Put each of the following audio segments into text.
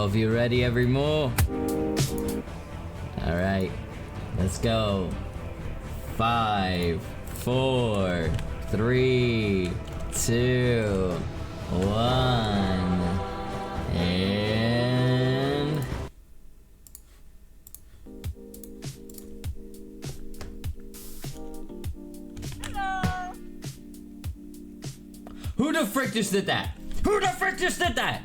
all of you ready, everyone? Alright, let's go. 5, 4, 3, 2, 1, and... Hello! Who the frick just did that? Who the frick just did that?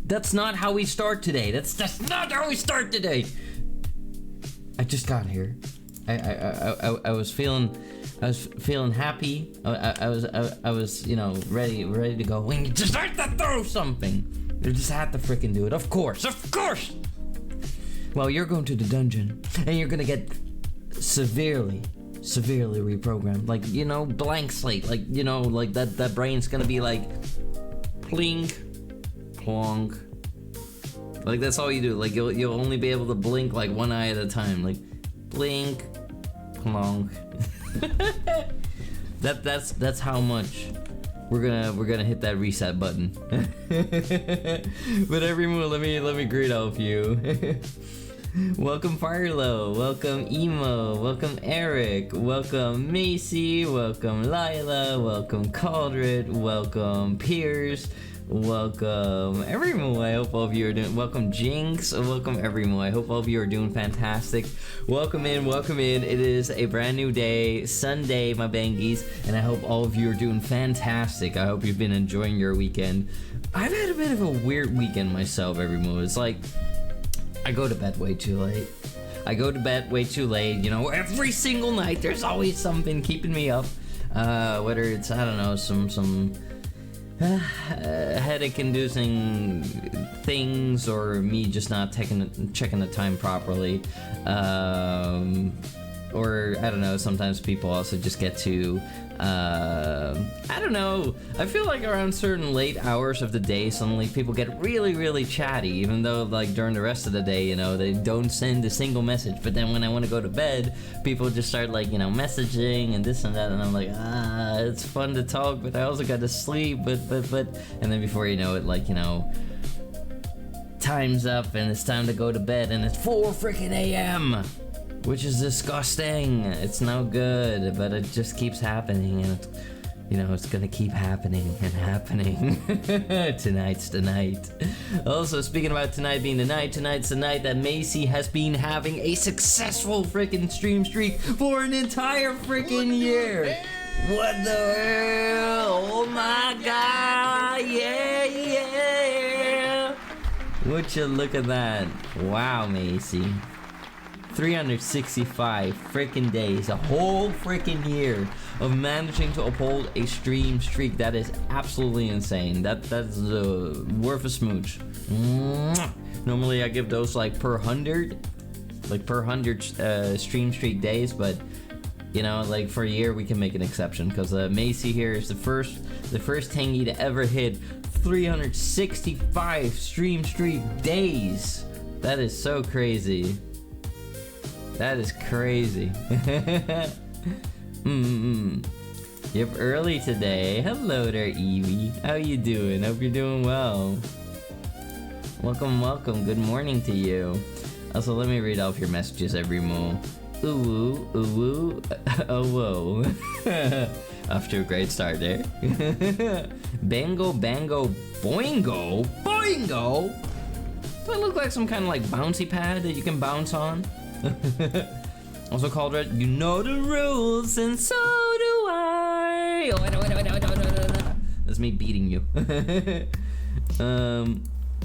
That's not how we start today. That's not how we start today. I just got here. I was feeling happy. I was you know ready to go. When you just had to throw something, you just had to freaking do it. Of course. Well, you're going to the dungeon and you're gonna get severely reprogrammed. Like, you know, blank slate. Like, you know, like that brain's gonna be like plink, plonk. Like, that's all you do. Like, you'll only be able to blink like one eye at a time. Like, blink, plonk. That's how much we're gonna hit that reset button. But everyone, let me greet all of you. Welcome Firelo, welcome Emo, welcome Eric, welcome Macy, welcome Lila, welcome Caldred, welcome Piers, welcome everyone. I hope all of you are doing, welcome Jinx, welcome everyone. I hope all of you are doing fantastic. Welcome in. It is a brand new day, Sunday, my bangies, and I hope all of you are doing fantastic. I hope you've been enjoying your weekend. I've had a bit of a weird weekend myself, everyone. It's like, I go to bed way too late. You know, every single night there's always something keeping me up. Whether it's, I don't know, some headache-inducing things, or me just not checking the time properly, or I don't know. Sometimes people also just get to, I don't know. I feel like around certain late hours of the day, suddenly people get really chatty, even though like during the rest of the day, you know, they don't send a single message. But then when I want to go to bed, people just start like, you know, messaging and this and that, and I'm like, it's fun to talk, but I also got to sleep. But, and then before you know it, like, you know, time's up and it's time to go to bed, and it's 4 freaking a.m. which is disgusting. It's no good, but it just keeps happening, and you know, it's gonna keep happening and happening. Tonight's the night. Also, speaking about tonight being the night, tonight's the night that Macy has been having a successful freaking stream streak for an entire freaking year. What the hell? Oh my god! Yeah! Would you look at that? Wow, Macy. 365 freaking days, a whole freaking year of managing to uphold a stream streak. That is absolutely insane. That's worth a smooch. Normally I give those like per 100 stream streak days, but you know, like for a year we can make an exception, because Macy here is the first tangy to ever hit 365 stream streak days. That is so crazy. That is crazy. Yep, early today. Hello there, Evie. How you doing? Hope you're doing well. Welcome. Good morning to you. Also, let me read off your messages, everyone. UwU, oh whoa. Off to a great start there. Bango, boingo. Do I look like some kind of like bouncy pad that you can bounce on? Also called Red, you know the rules, and so do I. Oh, wait. That's me beating you. I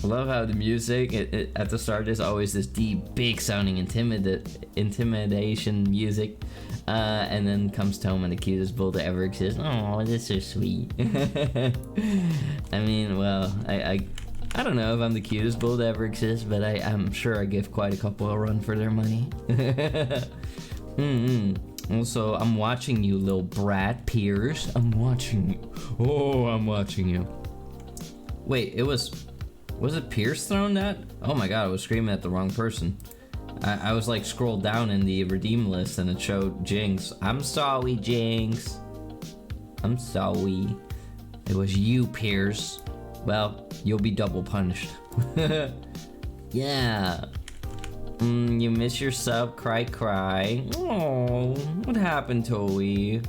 love how the music at the start is always this deep, big sounding intimidation music, and then comes Tom and the cutest bull to ever exist. Oh, that's so sweet. I mean, well, I don't know if I'm the cutest bull to ever exist, but I'm sure I give quite a couple a run for their money. Also, I'm watching you, little brat, Piers. I'm watching you. Oh, I'm watching you. Wait, was it Piers throwing that? Oh my god, I was screaming at the wrong person. I was like scrolled down in the redeem list and it showed Jinx. I'm sorry, Jinx. I'm sorry. It was you, Piers. Well, you'll be double punished. Yeah. You miss your sub, cry. Oh, what happened, Toey?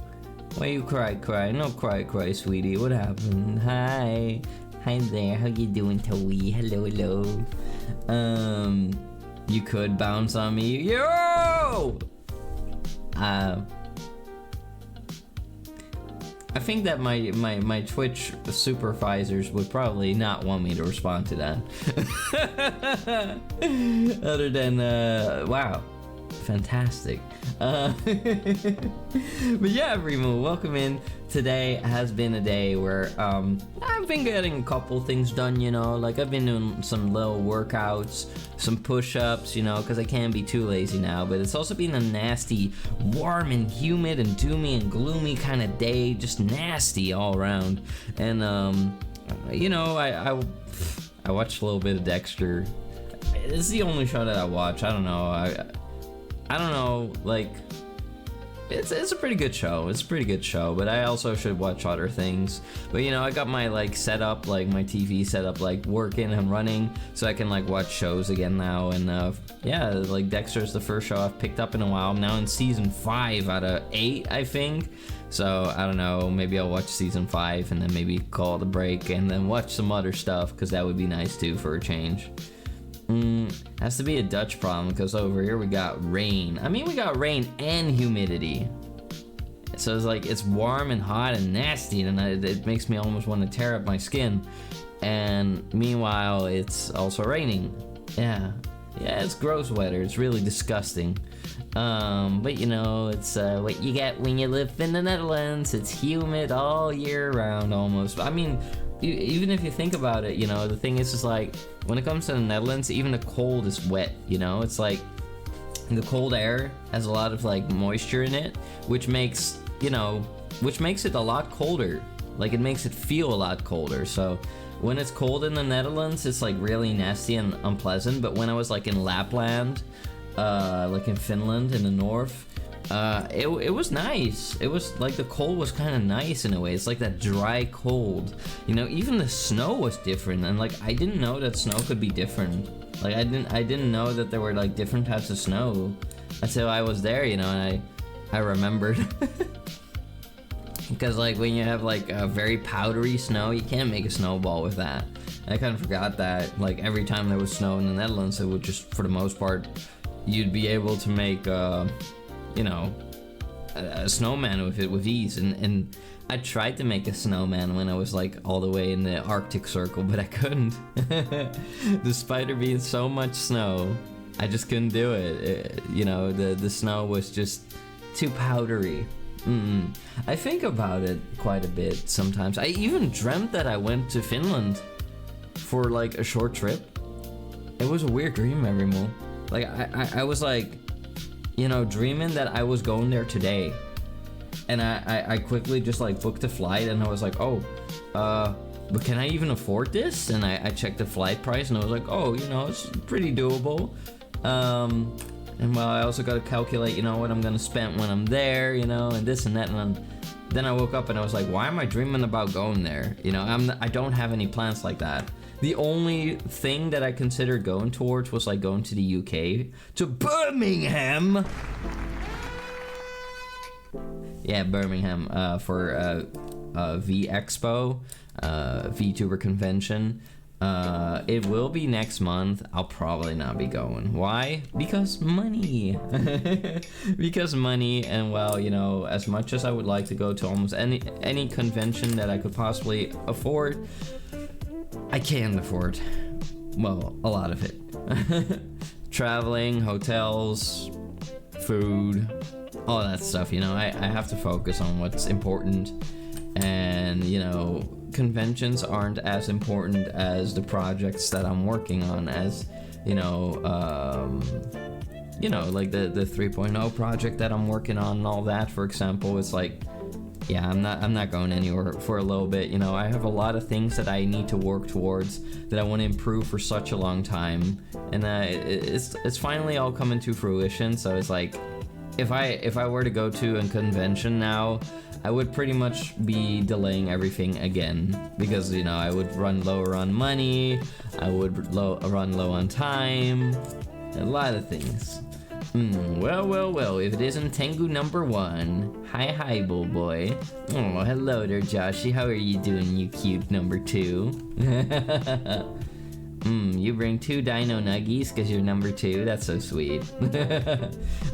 Why you cry? No cry, sweetie. What happened? Hi there. How you doing, Toey? Hello. You could bounce on me. Yo! I think that my Twitch supervisors would probably not want me to respond to that. Other than, wow, fantastic. But yeah, Remo, welcome in. Today has been a day where I've been getting a couple things done, you know, like I've been doing some little workouts, some push-ups, you know, because I can't be too lazy now. But it's also been a nasty, warm and humid and doomy and gloomy kind of day, just nasty all around. And you know, I watched a little bit of Dexter. It's the only show that I watch. I don't know. I don't know, like, it's a pretty good show. It's a pretty good show, but I also should watch other things. But you know, I got my like setup, like my TV setup, like working and running, so I can like watch shows again now. And yeah, like Dexter's the first show I've picked up in a while. I'm now in season 5 out of 8, I think. So I don't know, maybe I'll watch season 5 and then maybe call it a break and then watch some other stuff, because that would be nice too for a change. Has to be a Dutch problem, because over here we got rain. I mean, we got rain and humidity. So it's like, it's warm and hot and nasty, and it makes me almost want to tear up my skin. And meanwhile, it's also raining. Yeah, it's gross weather. It's really disgusting. But you know, it's what you get when you live in the Netherlands. It's humid all year round almost. I mean, even if you think about it, you know, the thing is like, when it comes to the Netherlands, even the cold is wet, you know? It's like, the cold air has a lot of like moisture in it, which makes, you know, which makes it a lot colder. Like, it makes it feel a lot colder. So when it's cold in the Netherlands, it's like really nasty and unpleasant. But when I was like in Lapland, like in Finland in the north, it was nice. It was like, the cold was kind of nice in a way. It's like that dry cold, you know. Even the snow was different, and like, I didn't know that snow could be different. Like, I didn't know that there were like different types of snow until I was there, you know. And I remembered because like, when you have like a very powdery snow, you can't make a snowball with that. I kind of forgot that like, every time there was snow in the Netherlands, it would just, for the most part, you'd be able to make you know, a snowman with it with ease. And I tried to make a snowman when I was like all the way in the Arctic Circle, but I couldn't. Despite there being so much snow, I just couldn't do it. You know, the snow was just too powdery. I think about it quite a bit sometimes. I even dreamt that I went to Finland for like a short trip. It was a weird dream, Remo. Like, I was like, you know, dreaming that I was going there today, and I quickly just like booked a flight, and I was like, oh, but can I even afford this? And I checked the flight price, and I was like, oh, you know, it's pretty doable. And well, I also got to calculate, you know, what I'm gonna spend when I'm there, you know, and this and that. And then I woke up and I was like, why am I dreaming about going there? You know, I don't have any plans like that. The only thing that I considered going towards was like going to the UK, to Birmingham. Yeah, Birmingham, for V Expo, VTuber convention. It will be next month. I'll probably not be going. Why? Because money. Because money. And well, you know, as much as I would like to go to almost any convention that I could possibly afford, I can't afford, well, a lot of it. Traveling, hotels, food, all that stuff, you know. I have to focus on what's important. And, you know, conventions aren't as important as the projects that I'm working on, as, you know, like the 3.0 project that I'm working on and all that, for example. It's like, yeah, I'm not going anywhere for a little bit. You know, I have a lot of things that I need to work towards, that I want to improve for such a long time, and it's finally all coming to fruition. So it's like, if I were to go to a convention now, I would pretty much be delaying everything again because, you know, I would run lower on money, I would run low on time, a lot of things. Well, if it isn't Tengu number 1. Hi, bull boy. Oh, hello there, Joshy. How are you doing, you cute number 2? You bring 2 dino nuggies because you're number 2. That's so sweet.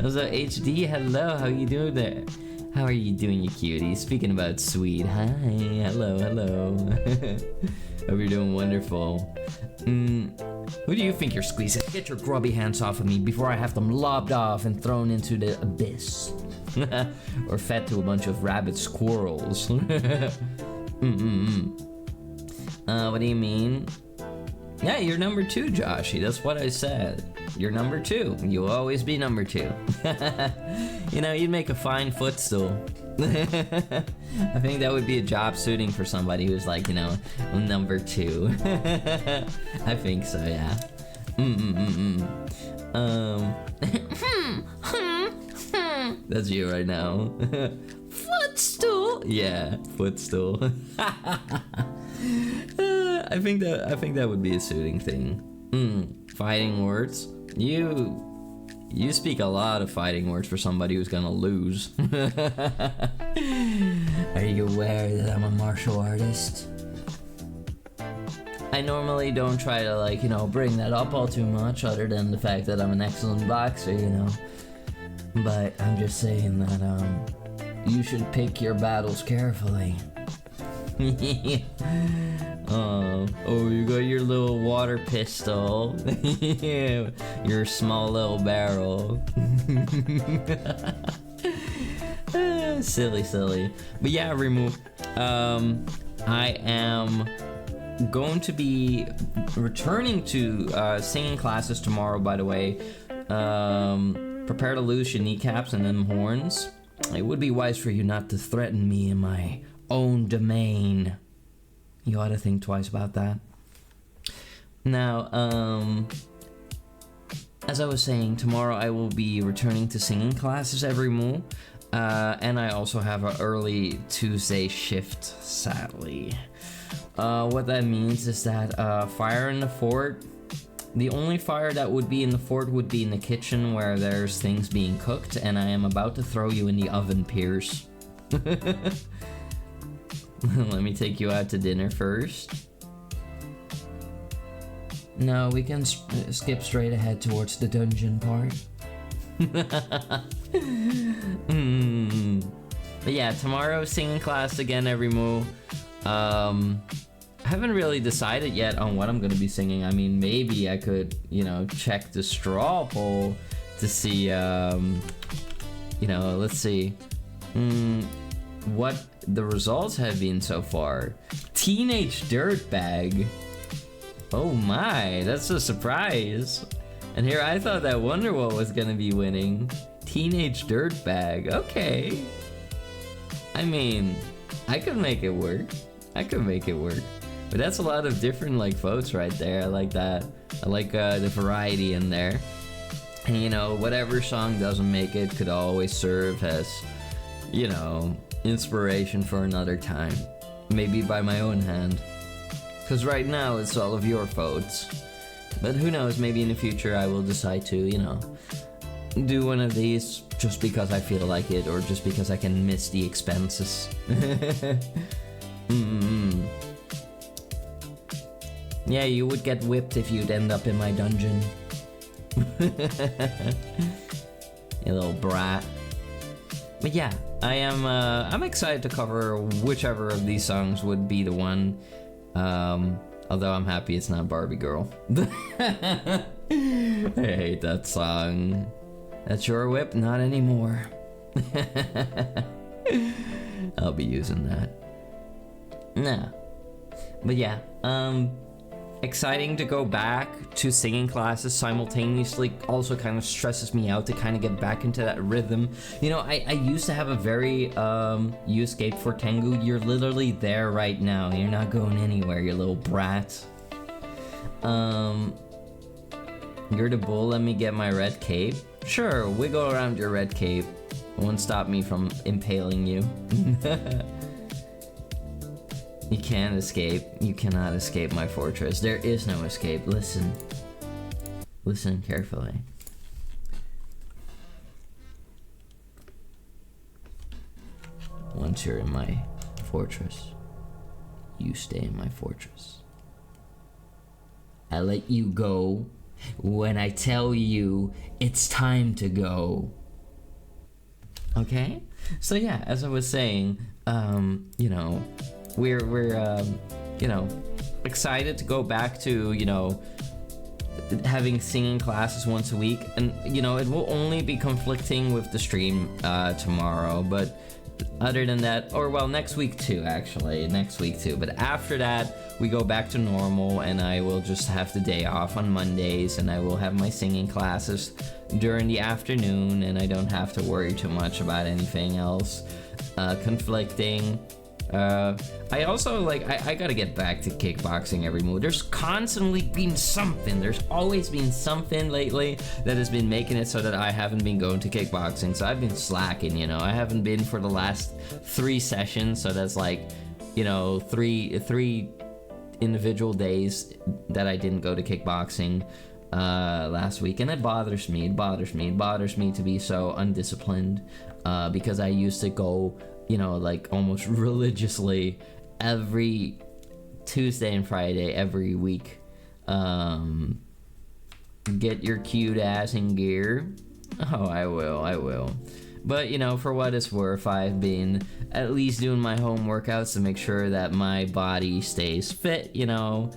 Also, HD, hello. How you doing there? How are you doing, you cutie? Speaking about sweet. Hi, hello. Hope you're doing wonderful. Who do you think you're squeezing? Get your grubby hands off of me before I have them lobbed off and thrown into the abyss. Or fed to a bunch of rabid squirrels. What do you mean? Yeah, you're number 2, Joshy. That's what I said. You're number 2. You'll always be number 2. You know, you'd make a fine footstool. I think that would be a job suiting for somebody who's like, you know, number 2. I think so, yeah. That's you right now. Footstool. Yeah, footstool. I think that would be a suiting thing. Fighting words. You speak a lot of fighting words for somebody who's gonna lose. Are you aware that I'm a martial artist? I normally don't try to, like, you know, bring that up all too much, other than the fact that I'm an excellent boxer, you know. But I'm just saying that, you should pick your battles carefully. Oh, you got your little water pistol. Your small little barrel. Silly. But yeah, Remove. I am going to be returning to singing classes tomorrow, by the way. Prepare to lose your kneecaps and them horns. It would be wise for you not to threaten me in my own domain. You ought to think twice about that. Now, as I was saying, tomorrow I will be returning to singing classes every Moo. And I also have an early Tuesday shift, sadly. What that means is that fire in the fort, the only fire that would be in the fort would be in the kitchen where there's things being cooked, and I am about to throw you in the oven, Pierce. Let me take you out to dinner first. No, we can skip straight ahead towards the dungeon part. But yeah, tomorrow singing class again every Moo. I haven't really decided yet on what I'm gonna be singing. I mean, maybe I could, you know, check the straw poll to see, you know, let's see. What the results have been so far. Teenage Dirtbag. Oh my, that's a surprise. And here I thought that Wonderwall was gonna be winning. Teenage Dirtbag, okay. I mean, I could make it work. But that's a lot of different, like, votes right there. I like that. I like the variety in there. And, you know, whatever song doesn't make it could always serve as, you know, inspiration for another time. Maybe by my own hand. Because right now it's all of your votes. But who knows, maybe in the future I will decide to, you know, do one of these just because I feel like it, or just because I can miss the expenses. Yeah, you would get whipped if you'd end up in my dungeon. You little brat. But yeah, I'm excited to cover whichever of these songs would be the one. Although I'm happy it's not Barbie Girl. I hate that song. That's your whip? Not anymore. I'll be using that. Nah. But yeah, exciting to go back to singing classes simultaneously. Also kind of stresses me out to kind of get back into that rhythm. You know, I used to have a very, you escaped for Tengu. You're literally there right now. You're not going anywhere, you little brat. You're the bull, let me get my red cape. Sure, wiggle around your red cape. won't stop me from impaling you. You can't escape. You cannot escape my fortress. There is no escape. Listen. Listen carefully. Once you're in my fortress, you stay in my fortress. I let you go when I tell you it's time to go. Okay? So yeah, as I was saying, you know, we're you know, excited to go back to, you know, having singing classes once a week, and you know, it will only be conflicting with the stream tomorrow, but other than that, or well, next week too, actually, next week too, but after that we go back to normal, and I will just have the day off on Mondays, and I will have my singing classes during the afternoon, and I don't have to worry too much about anything else conflicting. I also, like, I gotta get back to kickboxing every move. There's constantly been something. There's always been something lately that has been making it so that I haven't been going to kickboxing. So I've been slacking, you know. I haven't been for the last 3 sessions. So that's like, you know, three individual days that I didn't go to kickboxing last week. And it bothers me. It bothers me to be so undisciplined because I used to go, you know, like almost religiously every Tuesday and Friday every week. Get your cute ass in gear. Oh, I will. But, you know, for what it's worth, I've been at least doing my home workouts to make sure that my body stays fit, you know,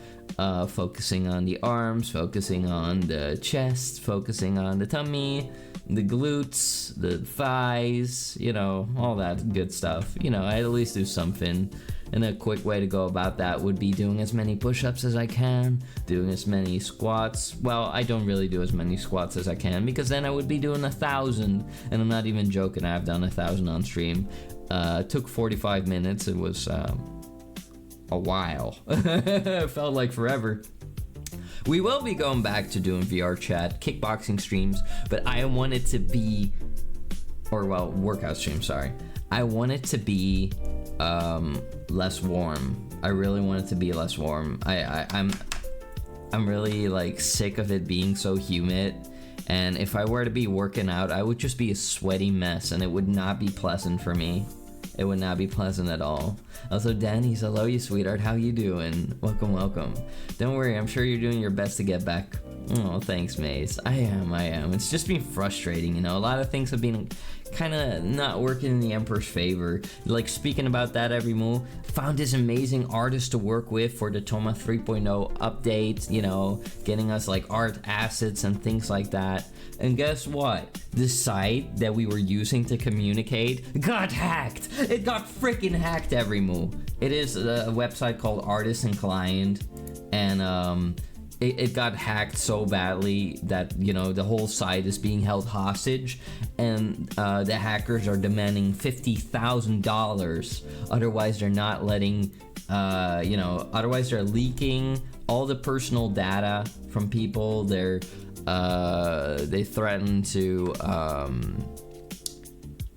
focusing on the arms, focusing on the chest, focusing on the tummy, the glutes, the thighs, you know, all that good stuff. You know, I at least do something. And a quick way to go about that would be doing as many push-ups as I can, doing as many squats. Well, I don't really do as many squats as I can, because then I would be doing 1,000, and I'm not even joking, I've done 1,000 on stream. It took 45 minutes, it was a while. It felt like forever. We will be going back to doing VR chat, kickboxing streams, but I want it to be, or well, workout streams, sorry. I want it to be less warm. I really want it to be less warm. I'm really like sick of it being so humid, and if I were to be working out, I would just be a sweaty mess, and it would not be pleasant for me. It would not be pleasant at all. Also, Danny's, hello you sweetheart, how you doing? Welcome. Don't worry, I'm sure you're doing your best to get back. Oh, thanks, Maze. I am. It's just been frustrating, you know. A lot of things have been kind of not working in the Emperor's favor. Like, speaking about that, every move, found this amazing artist to work with for the Toma 3.0 update, you know, getting us like art assets and things like that. And guess what? The site that we were using to communicate got hacked. It got freaking hacked, every move. It is a website called Artist and Client, and it got hacked so badly that, you know, the whole site is being held hostage, and the hackers are demanding $50,000. Otherwise, they're not letting, you know, otherwise they're leaking all the personal data from people. They threaten to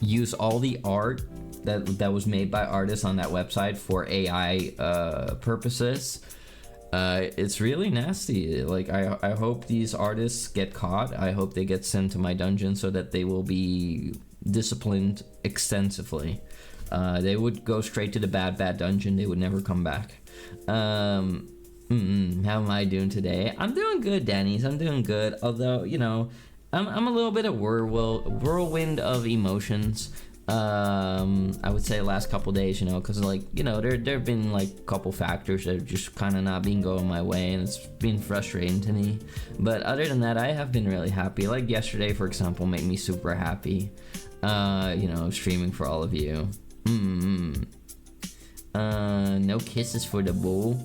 use all the art that was made by artists on that website for AI purposes. It's really nasty. Like, I hope these artists get caught. I hope they get sent to my dungeon so that they will be disciplined extensively. They would go straight to the bad dungeon. They would never come back. How am I doing today? I'm doing good, Danny's. I'm doing good. Although, you know, I'm a little bit of whirlwind of emotions. I would say the last couple days, you know, because, like, you know, there have been like a couple factors that have just kind of not been going my way, and it's been frustrating to me. But other than that, I have been really happy. Like yesterday, for example, made me super happy. You know, streaming for all of you. No kisses for the bull.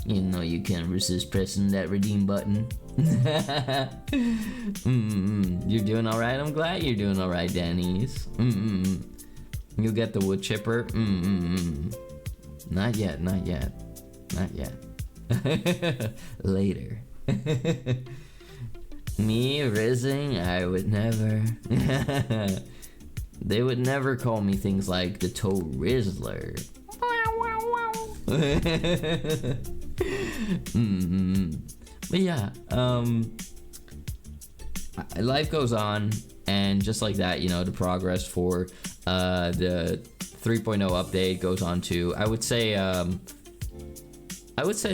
You know you can't resist pressing that redeem button. You're doing alright? I'm glad you're doing alright, Danny's. You'll get the wood chipper? Not yet. Later. Me, Rizzing, I would never. They would never call me things like the Toe Rizzler. But yeah, life goes on, and just like that, you know, the progress for the 3.0 update goes on too. I would say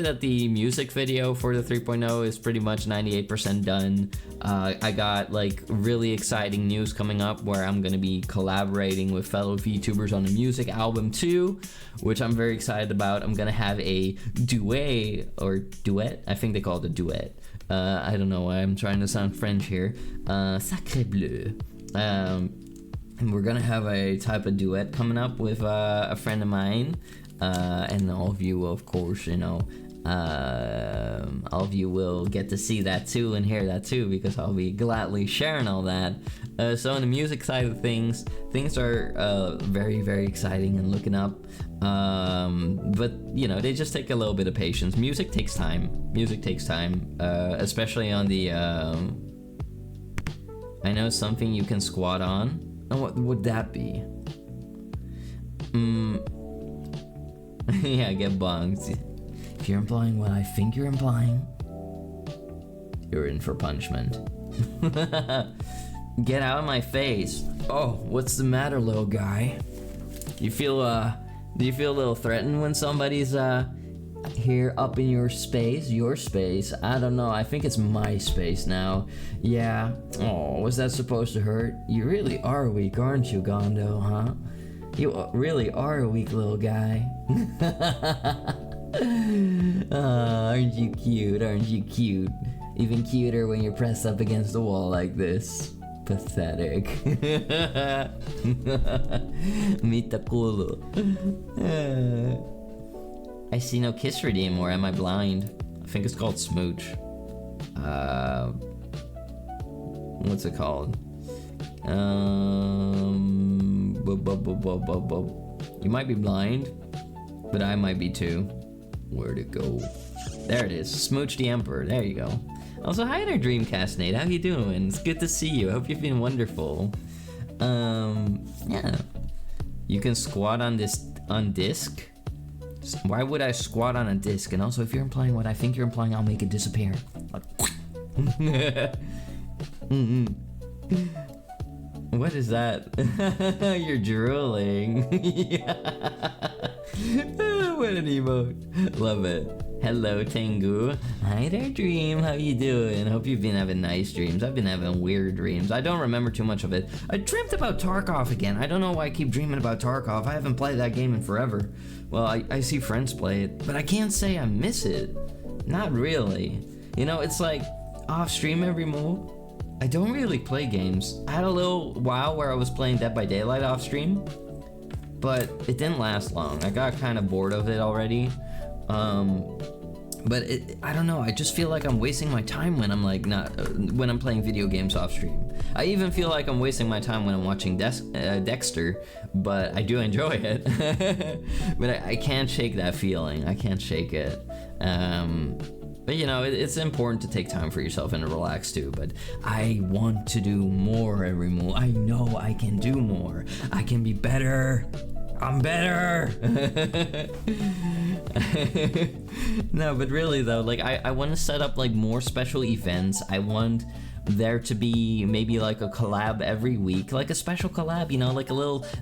that the music video for the 3.0 is pretty much 98% done. I got like really exciting news coming up where I'm gonna be collaborating with fellow VTubers on a music album too, which I'm very excited about. I'm gonna have a duet. I think they call it a duet. I don't know why I'm trying to sound French here. Sacré bleu. And we're gonna have a type of duet coming up with a friend of mine. And all of you, of course, you know, all of you will get to see that too and hear that too, because I'll be gladly sharing all that. So on the music side of things are very, very exciting and looking up. But, you know, they just take a little bit of patience. Music takes time, especially on the... I know something you can squat on. And what would that be? Yeah, get bonked. If you're implying what I think you're implying, you're in for punishment. Get out of my face. Oh, what's the matter, little guy? Do you feel a little threatened when somebody's here up in your space? Your space? I don't know, I think it's my space now. Yeah. Oh, was that supposed to hurt? You really are weak, aren't you, Gondo, huh? You really are a weak little guy. Aren't you cute? Aren't you cute? Even cuter when you're pressed up against the wall like this. Pathetic. Mita culo. I see no kiss redeem, or am I blind? I think it's called smooch. What's it called? You might be blind, but I might be too. Where'd it go? There it is. Smooch the Emperor. There you go. Also, hi there, Dreamcast Nate. How you doing? It's good to see you. I hope you've been wonderful. Yeah. You can squat on disc. Why would I squat on a disc? And also, if you're implying what I think you're implying, I'll make it disappear. What is that? You're drooling. What an emote. Love it. Hello, Tengu. Hi there, Dream. How you doing? Hope you've been having nice dreams. I've been having weird dreams. I don't remember too much of it. I dreamt about Tarkov again. I don't know why I keep dreaming about Tarkov. I haven't played that game in forever. Well, I see friends play it, but I can't say I miss it. Not really. You know, it's like off stream every move. I don't really play games. I had a little while where I was playing Dead by Daylight off stream, but it didn't last long. I got kind of bored of it already. But I don't know, I just feel like I'm wasting my time when I'm like when I'm playing video games off stream. I even feel like I'm wasting my time when I'm watching Dexter, but I do enjoy it. But I can't shake that feeling. I can't shake it. But you know, it's important to take time for yourself and to relax too. But I want to do more every move. I know I can do more. I can be better. I'm better. No, but really though, like I want to set up like more special events. I want there to be maybe like a collab every week, like a special collab, you know, like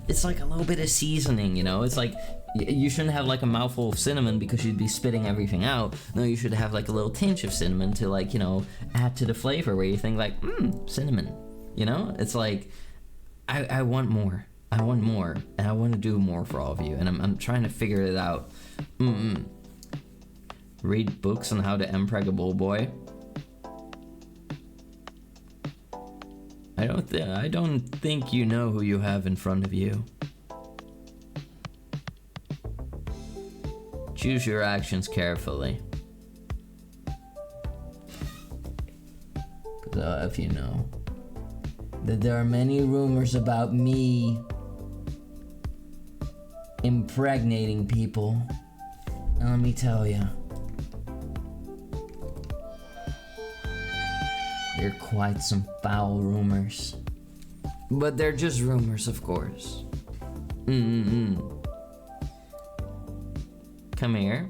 it's like a little bit of seasoning, you know. It's like you shouldn't have like a mouthful of cinnamon because you'd be spitting everything out. No, you should have like a little tinge of cinnamon to like, you know, add to the flavor where you think like, cinnamon, you know. It's like I want more. I want more, and I want to do more for all of you, and I'm trying to figure it out. Read books on how to impreg a bull boy. I don't think you know who you have in front of you. Choose your actions carefully. If you know that there are many rumors about me impregnating people, and let me tell you, hear quite some foul rumors. But they're just rumors, of course. Come here.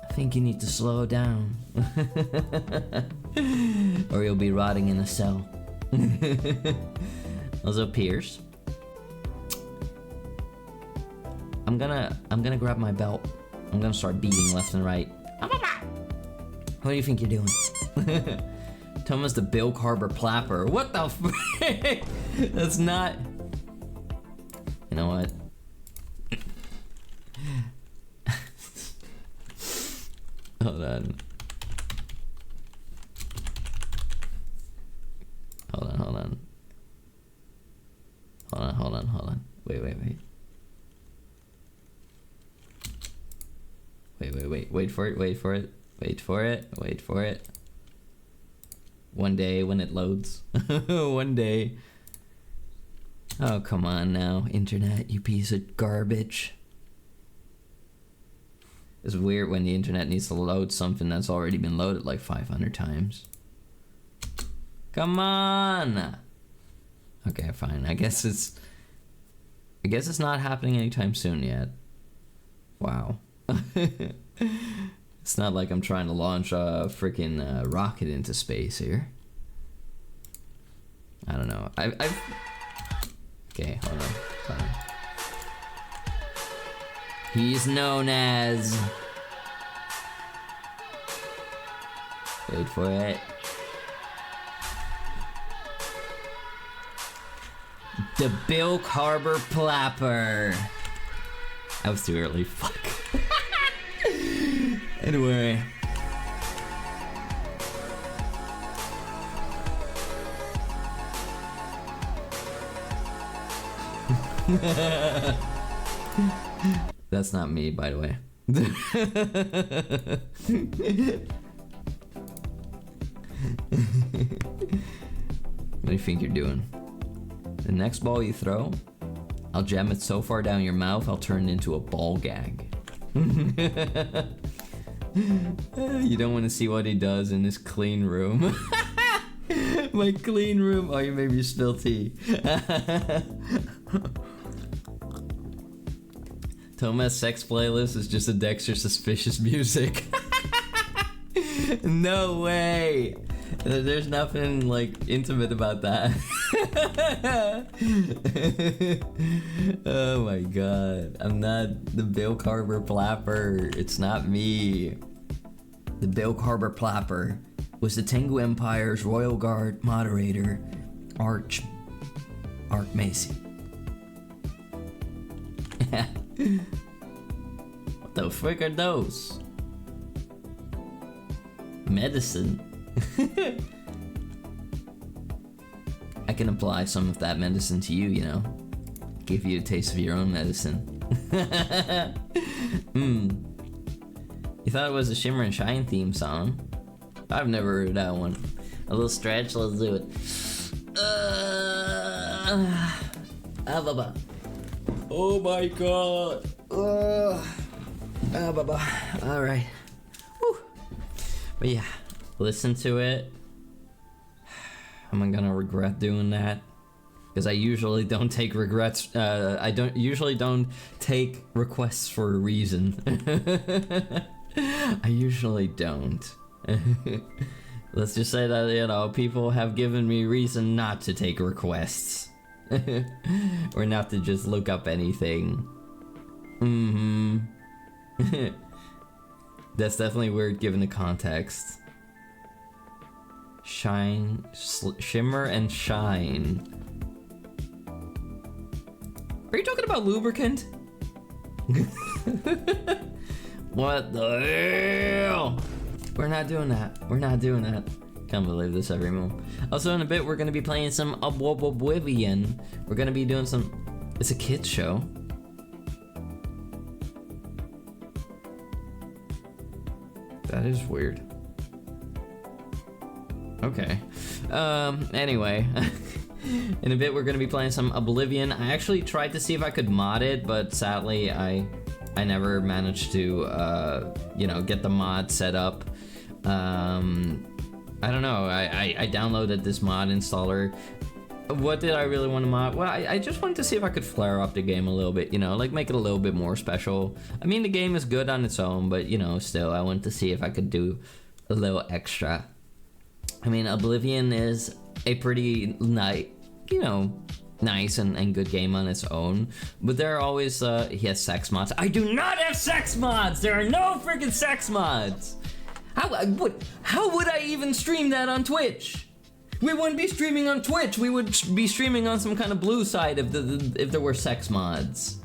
I think you need to slow down. Or you'll be rotting in a cell. Also, Pierce. I'm gonna grab my belt. I'm gonna start beating left and right. What do you think you're doing? Thomas the Bill Carver Plapper. What the frick? That's not... You know what? Hold on. Hold on. Wait. Wait for it. One day when it loads. One day. Oh, come on now, internet, you piece of garbage. It's weird when the internet needs to load something that's already been loaded like 500 times. Come on! Okay, fine. I guess it's not happening anytime soon yet. Wow. It's not like I'm trying to launch a freaking rocket into space here. I don't know. Okay, hold on. He's known as... Wait for it. The Bill Carver Plapper. That was too early. Fuck. Anyway. That's not me, by the way. What do you think you're doing? The next ball you throw, I'll jam it so far down your mouth, I'll turn it into a ball gag. You don't want to see what he does in this clean room. My clean room. Oh, you made me spill tea. Thomas' sex playlist is just a Dexter Suspicious music. No way. There's nothing like intimate about that. Oh my god. I'm not the Bill Carver Plapper. It's not me. The Bill Carver Plapper was the Tengu Empire's Royal Guard moderator, Arch Macy. What the frick are those? Medicine. I can apply some of that medicine to you, you know. Give you a taste of your own medicine. You thought it was a Shimmer and Shine theme song? I've never heard that one. A little stretch, let's do it. Oh my god. Alright. But yeah, listen to it. Am I gonna regret doing that? Because I usually don't take regrets. I usually don't take requests for a reason. I usually don't. Let's just say that, you know, people have given me reason not to take requests. Or not to just look up anything. That's definitely weird given the context. Shimmer and shine. Are you talking about lubricant? What the hell? We're not doing that. Can't believe this every move. Also, in a bit, we're gonna be playing some Oblivion. We're gonna be doing some... It's a kids show. That is weird. Okay. Anyway. In a bit, we're gonna be playing some Oblivion. I actually tried to see if I could mod it, but sadly, I never managed to, you know, get the mod set up. I don't know. I downloaded this mod installer. What did I really want to mod? Well, I just wanted to see if I could flare up the game a little bit, you know, like make it a little bit more special. I mean, the game is good on its own, but, you know, still, I wanted to see if I could do a little extra. I mean, Oblivion is a pretty nice, you know, nice and good game on its own, but there are always, he has sex mods. I do not have sex mods! There are no freaking sex mods! How would I even stream that on Twitch? We wouldn't be streaming on Twitch. We would be streaming on some kind of blue site if there were sex mods.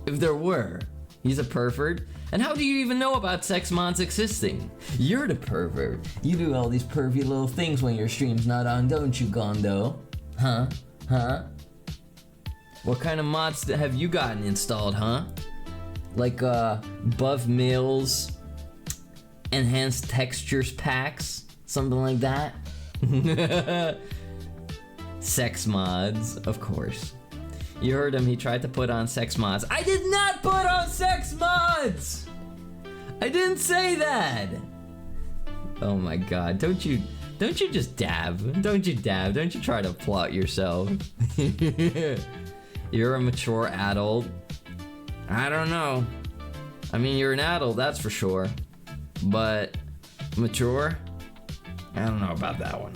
If there were. He's a pervert. And how do you even know about sex mods existing? You're the pervert. You do all these pervy little things when your stream's not on, don't you, Gondo? Huh? What kind of mods have you gotten installed, huh? Like, buff mills, enhanced textures packs, something like that? Sex mods, of course. You heard him, he tried to put on sex mods. I did not put on sex mods! I didn't say that! Oh my god, don't you just dab. Don't you dab, don't you try to plot yourself. You're a mature adult. I don't know. I mean, you're an adult, that's for sure. But mature? I don't know about that one.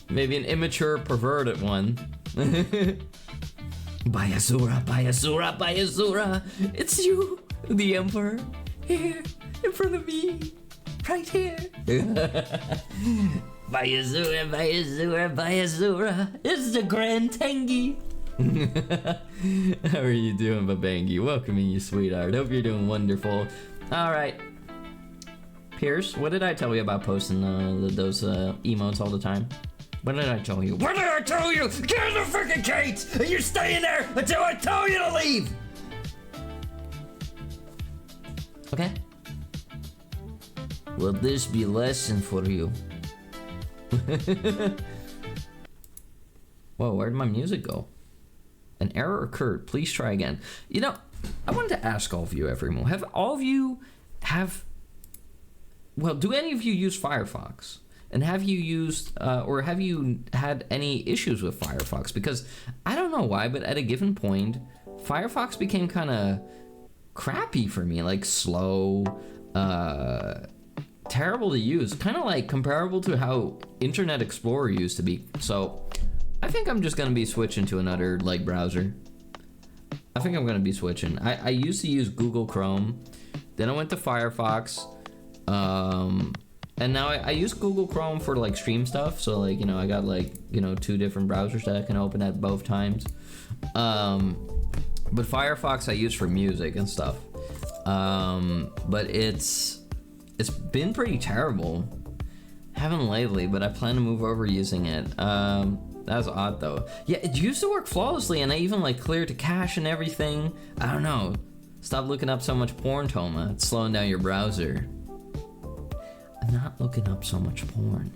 Maybe an immature, perverted one. Bayazura, it's you, the Emperor, here, in front of me, right here. Bayazura, it's the Grand Tengi. How are you doing, Babangi? Welcoming you, sweetheart. Hope you're doing wonderful. Alright. Pierce, what did I tell you about posting those emotes all the time? What did I tell you? What did I tell you? Get in the freaking gates! And you're staying there until I tell you to leave! Okay? Will this be a lesson for you? Whoa, where'd my music go? An error occurred. Please try again. You know, I wanted to ask all of you, everyone. Have all of you well, do any of you use Firefox? And have you used, or have you had any issues with Firefox? Because I don't know why, but at a given point, Firefox became kind of crappy for me. Like slow, terrible to use. Kind of like comparable to how Internet Explorer used to be. So I think I'm just going to be switching to another like browser. I think I'm going to be switching. I used to use Google Chrome. Then I went to Firefox. And now I use Google Chrome for like stream stuff. So like, you know, I got like, you know, 2 different browsers that I can open at both times. But Firefox I use for music and stuff. But it's been pretty terrible. Haven't lately, but I plan to move over using it. That was odd though. Yeah, it used to work flawlessly and I even like cleared the cache and everything. I don't know. Stop looking up so much porn, Toma. It's slowing down your browser. I'm not looking up so much porn.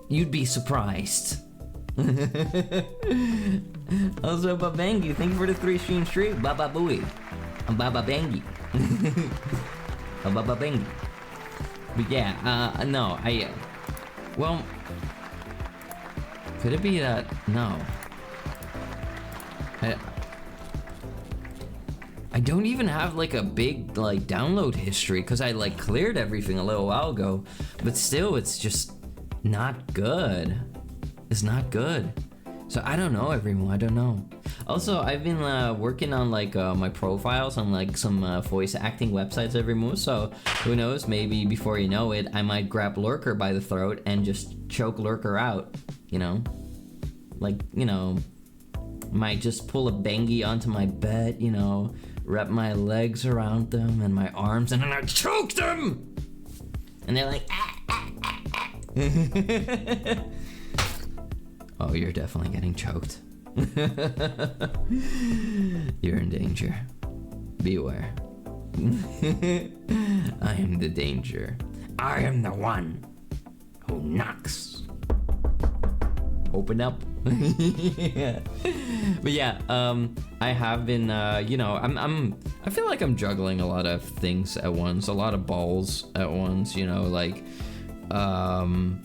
You'd be surprised. Also, Babangi, thank you for the 3 stream stream. Baba Booey. I'm Baba Bangi. Baba Bangi. But yeah, no, well, could it be that, no. I don't even have like a big like download history because I like cleared everything a little while ago, but still it's just not good. It's not good. So I don't know, everyone, I don't know. Also, I've been working on like my profiles on like some voice acting websites everyone, so who knows, maybe before you know it, I might grab Lurker by the throat and just choke Lurker out, you know? Like, you know, might just pull a bangy onto my bed, you know, wrap my legs around them and my arms, and then I choke them! And they're like, ah, ah, ah, ah. Oh, you're definitely getting choked. You're in danger. Beware. I am the danger. I am the one who knocks. Open up. Yeah. But yeah, I have been, you know, I feel like I'm juggling a lot of things at once, a lot of balls at once, you know, like, I'm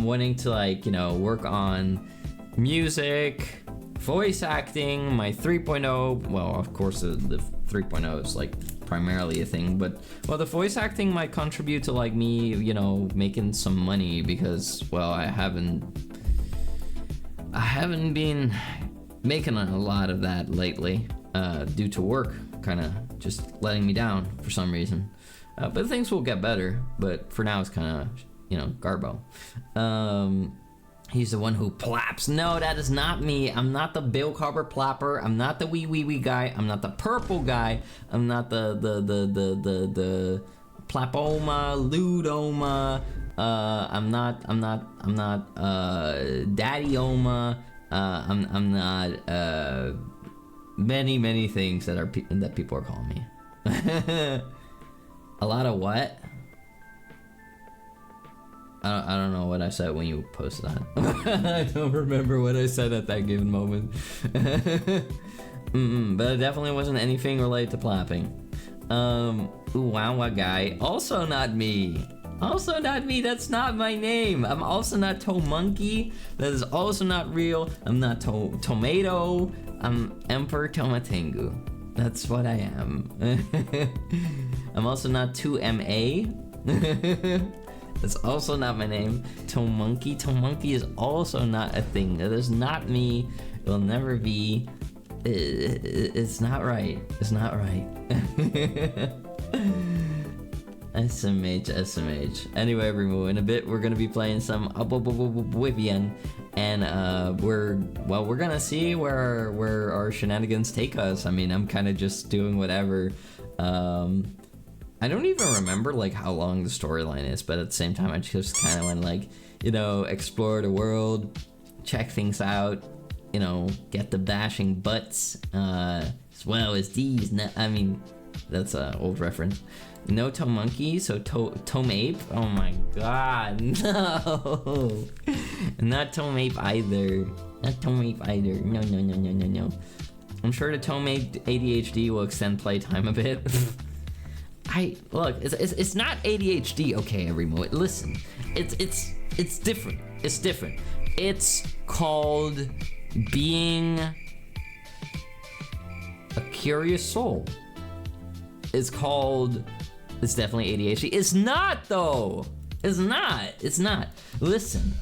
wanting to, like, you know, work on music, voice acting, my 3.0, well, of course, the 3.0 is, like, primarily a thing, but, well, the voice acting might contribute to, like, me, you know, making some money, because, well, I haven't been making a lot of that lately, due to work kind of just letting me down for some reason. But things will get better, but for now it's kind of, you know, garbo. He's the one who plaps. No, that is not me. I'm not the Bill Carver plapper. I'm not the wee guy. I'm not the purple guy. I'm not the plapoma, ludoma. I'm not daddy-oma. I'm not many things that people are calling me. A lot of what? I don't know what I said when you posted that. I don't remember what I said at that given moment. But it definitely wasn't anything related to plapping. UwU guy. Also not me. Also not me. That's not my name. I'm also not Tomonkey. That is also not real. I'm not Tomato. I'm Emperor Tomatengu. That's what I am. I'm also not 2MA. That's also not my name. Tomonkey. Tomonkey is also not a thing. That is not me. It will never be. It's not right. It's not right. SMH. Anyway, Remu, in a bit we're gonna be playing some Oblivion, and we're gonna see where our shenanigans take us. I mean, I'm kind of just doing whatever. I don't even remember like how long the storyline is, but at the same time I just kind of want to, like, you know, explore the world, check things out, you know, get the bashing butts, as well as these. I mean, that's an old reference. No Tomonkey, so Tomape. Oh my god, no. Not Tomape either. Not Tomape either. No. I'm sure the Tomape ADHD will extend playtime a bit. Look, it's not ADHD, okay, Remo. Listen, it's different. It's different. It's called being a curious soul. It's definitely ADHD. It's not though. It's not. Listen,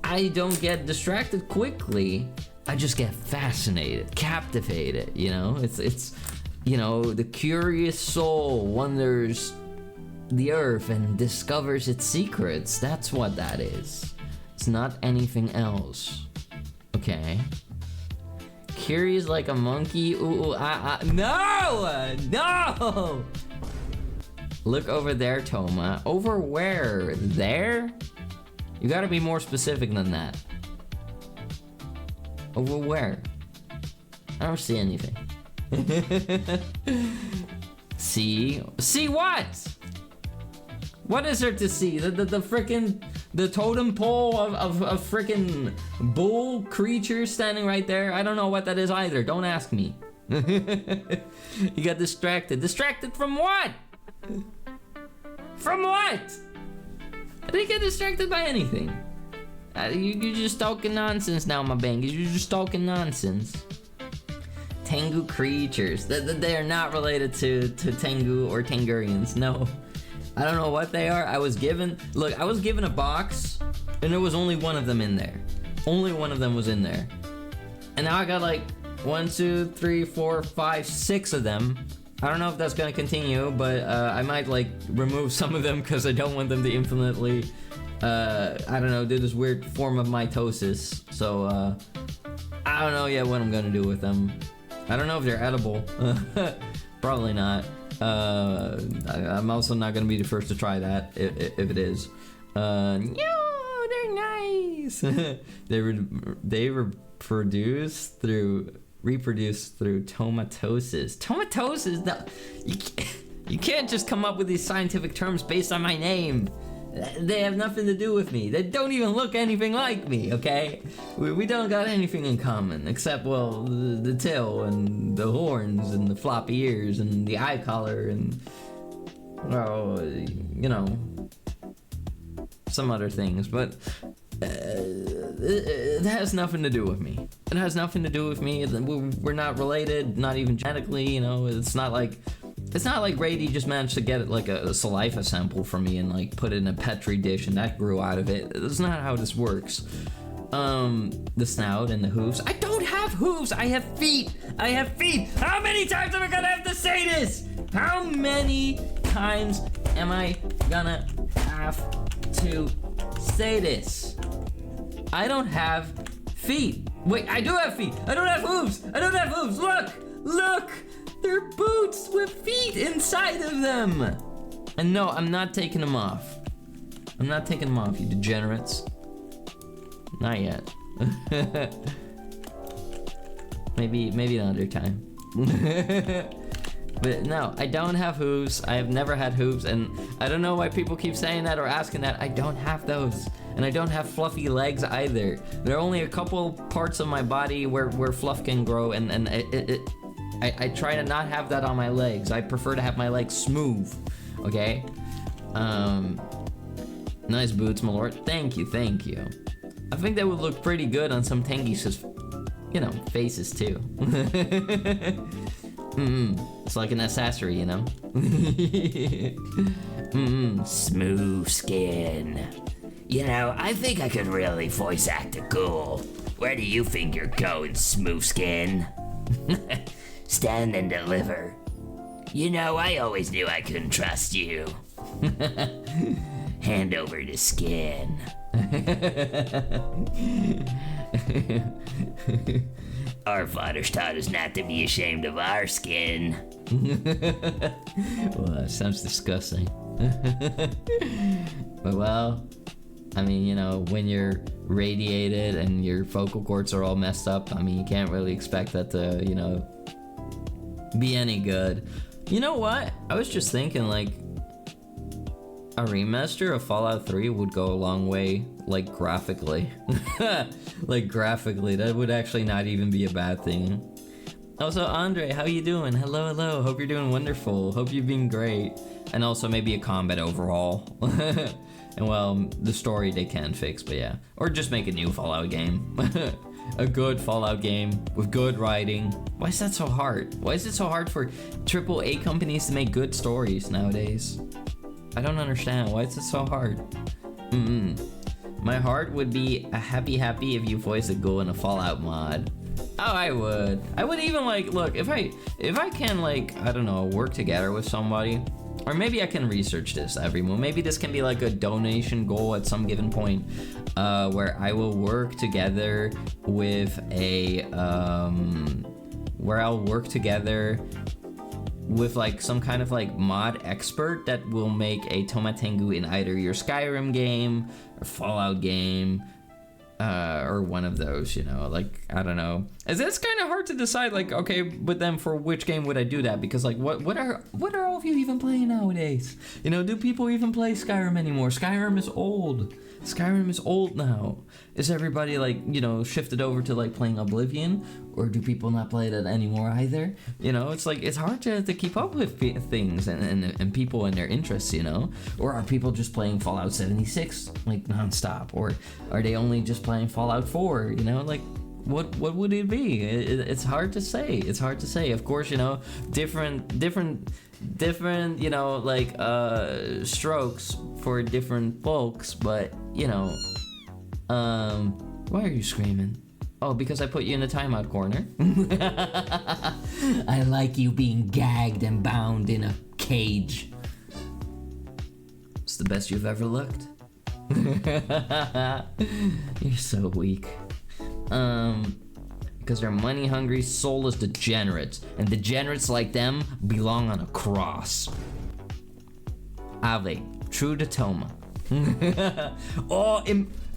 I don't get distracted quickly. I just get fascinated, captivated, you know? It's you know, the curious soul wanders the earth and discovers its secrets. That's what that is. It's not anything else. Okay. Curious like a monkey. No! Look over there, Toma. Over where? There? You gotta be more specific than that. Over where? I don't see anything. See what? What is there to see? The frickin' the totem pole of frickin' bull creature standing right there? I don't know what that is either. Don't ask me. You got distracted. Distracted from what? From what? I didn't get distracted by anything. You're just talking nonsense now, my bangers. You're just talking nonsense. Tengu creatures. They are not related to Tengu or Tengurians. No. I don't know what they are. I was given a box, and there was only one of them in there. Only one of them was in there. And now I got like 1, 2, 3, 4, 5, 6 of them. I don't know if that's gonna continue, but I might like remove some of them because I don't want them to infinitely, I don't know, do this weird form of mitosis. So I don't know yet what I'm gonna do with them. I don't know if they're edible. Probably not. I'm also not gonna be the first to try that if it is. No, they're nice. They reproduce through tomatosis. Tomatosis? No, you can't just come up with these scientific terms based on my name. They have nothing to do with me. They don't even look anything like me, okay? We don't got anything in common, except, well, the tail and the horns and the floppy ears and the eye collar and, well, you know, some other things, but it has nothing to do with me. It has nothing to do with me. We're not related, not even genetically, you know. It's not like Rady just managed to get like a saliva sample from me and like put it in a petri dish and that grew out of it. That's not how this works. The snout and the hooves. I don't have hooves. I have feet. I have feet. How many times am I gonna have to say this? How many times am I gonna have to say this? I don't have feet. Wait, I do have feet. I don't have hooves. I don't have hooves. Look. They're boots with feet inside of them. And no, I'm not taking them off. I'm not taking them off, you degenerates. Not yet. maybe another time. But no, I don't have hooves. I have never had hooves, and I don't know why people keep saying that or asking that. I don't have those. And I don't have fluffy legs either. There are only a couple parts of my body where fluff can grow, and I try to not have that on my legs. I prefer to have my legs smooth, okay? Nice boots, my lord. Thank you. I think that would look pretty good on some Tengi's, you know, faces too. It's like an accessory, you know? Smooth skin. You know, I think I could really voice act a ghoul. Where do you think you're going, smooth skin? Stand and deliver. You know, I always knew I couldn't trust you. Hand over the skin. Our fathers taught us not to be ashamed of our skin. Well, that sounds disgusting. But well, I mean, you know, when you're radiated and your vocal cords are all messed up, I mean, you can't really expect that to, you know, be any good. You know what? I was just thinking, like, a remaster of Fallout 3 would go a long way, like, graphically. Like, graphically, that would actually not even be a bad thing. Also, Andre, how you doing? Hello. Hope you're doing wonderful. Hope you've been great. And also maybe a combat overhaul. And well, the story they can fix, but yeah. Or just make a new Fallout game. A good Fallout game with good writing. Why is that so hard? Why is it so hard for AAA companies to make good stories nowadays? I don't understand. Why is it so hard? My heart would be a happy if you voiced a ghoul in a Fallout mod. Oh, I would. I would even like, look, if I can like, I don't know, work together with somebody, or maybe I can research this every month. Maybe this can be like a donation goal at some given point, where I will work together with with like some kind of like mod expert that will make a Tomatengu in either your Skyrim game or Fallout game, or one of those, you know, like, I don't know. It's kind of hard to decide, like, okay, but then for which game would I do that? Because like, what are all of you even playing nowadays? You know, do people even play Skyrim anymore? Skyrim is old. Skyrim is old now. Is everybody like, you know, shifted over to like playing Oblivion, or do people not play that anymore either? You know, it's like, it's hard to keep up with things and people and their interests, you know? Or are people just playing Fallout 76 like nonstop, or are they only just playing Fallout 4? You know, like, what would it be? It's hard to say. It's hard to say. Of course, you know, different, you know, like, strokes for different folks, but, you know, why are you screaming? Oh, because I put you in a timeout corner? I like you being gagged and bound in a cage. It's the best you've ever looked. You're so weak. Because they're money-hungry, soulless degenerates, and degenerates like them belong on a cross. Ave, true to Toma. Oh,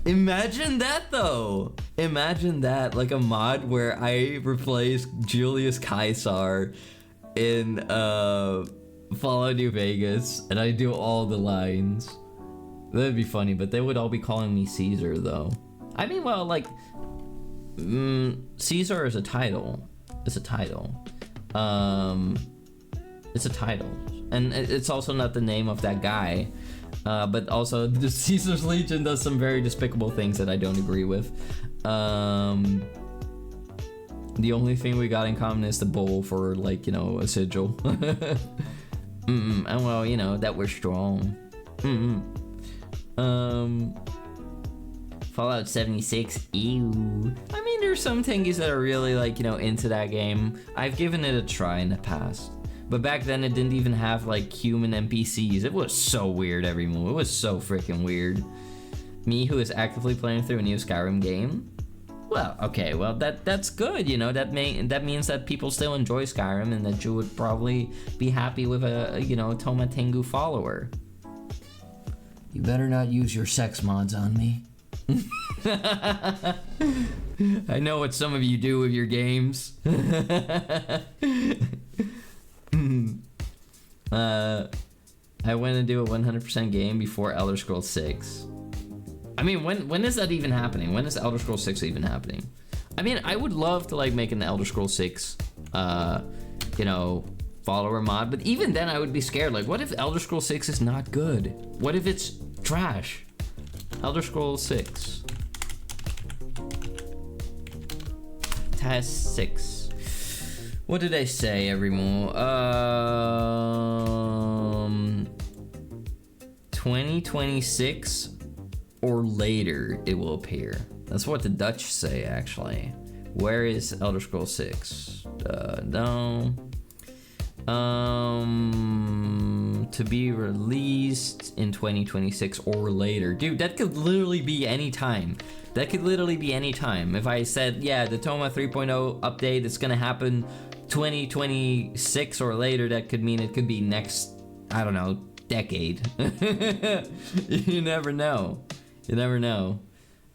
imagine that though. Imagine that, like a mod where I replace Julius Caesar in Fallout New Vegas, and I do all the lines. That'd be funny, but they would all be calling me Caesar, though. I mean, well, like, Caesar is a title. It's a title. It's a title. And it's also not the name of that guy. But also, the Caesar's Legion does some very despicable things that I don't agree with. The only thing we got in common is the bowl for, like, you know, a sigil. And well, you know, that we're strong. Fallout 76, ew. I mean, there's some thingies that are really, like, you know, into that game. I've given it a try in the past. But back then, it didn't even have, like, human NPCs. It was so weird every move. It was so freaking weird. Me, who is actively playing through a new Skyrim game? Well, okay, well, that's good, you know. That means that people still enjoy Skyrim and that you would probably be happy with a, you know, Toma Tengu follower. You better not use your sex mods on me. I know what some of you do with your games. I went to do a 100% game before Elder Scrolls 6. I mean, when is that even happening? When is Elder Scrolls 6 even happening? I mean, I would love to, like, make an Elder Scrolls 6, you know, follower mod, but even then I would be scared. Like, what if Elder Scrolls 6 is not good? What if it's trash? Elder Scrolls 6. Task 6. What did I say, everyone? 2026 or later it will appear. That's what the Dutch say, actually. Where is Elder Scrolls 6? No. To be released in 2026 or later. Dude, that could literally be any time. That could literally be any time. If I said, yeah, the Toma 3.0 update is gonna happen 2026 or later, that could mean it could be next, I don't know, decade. You never know. You never know.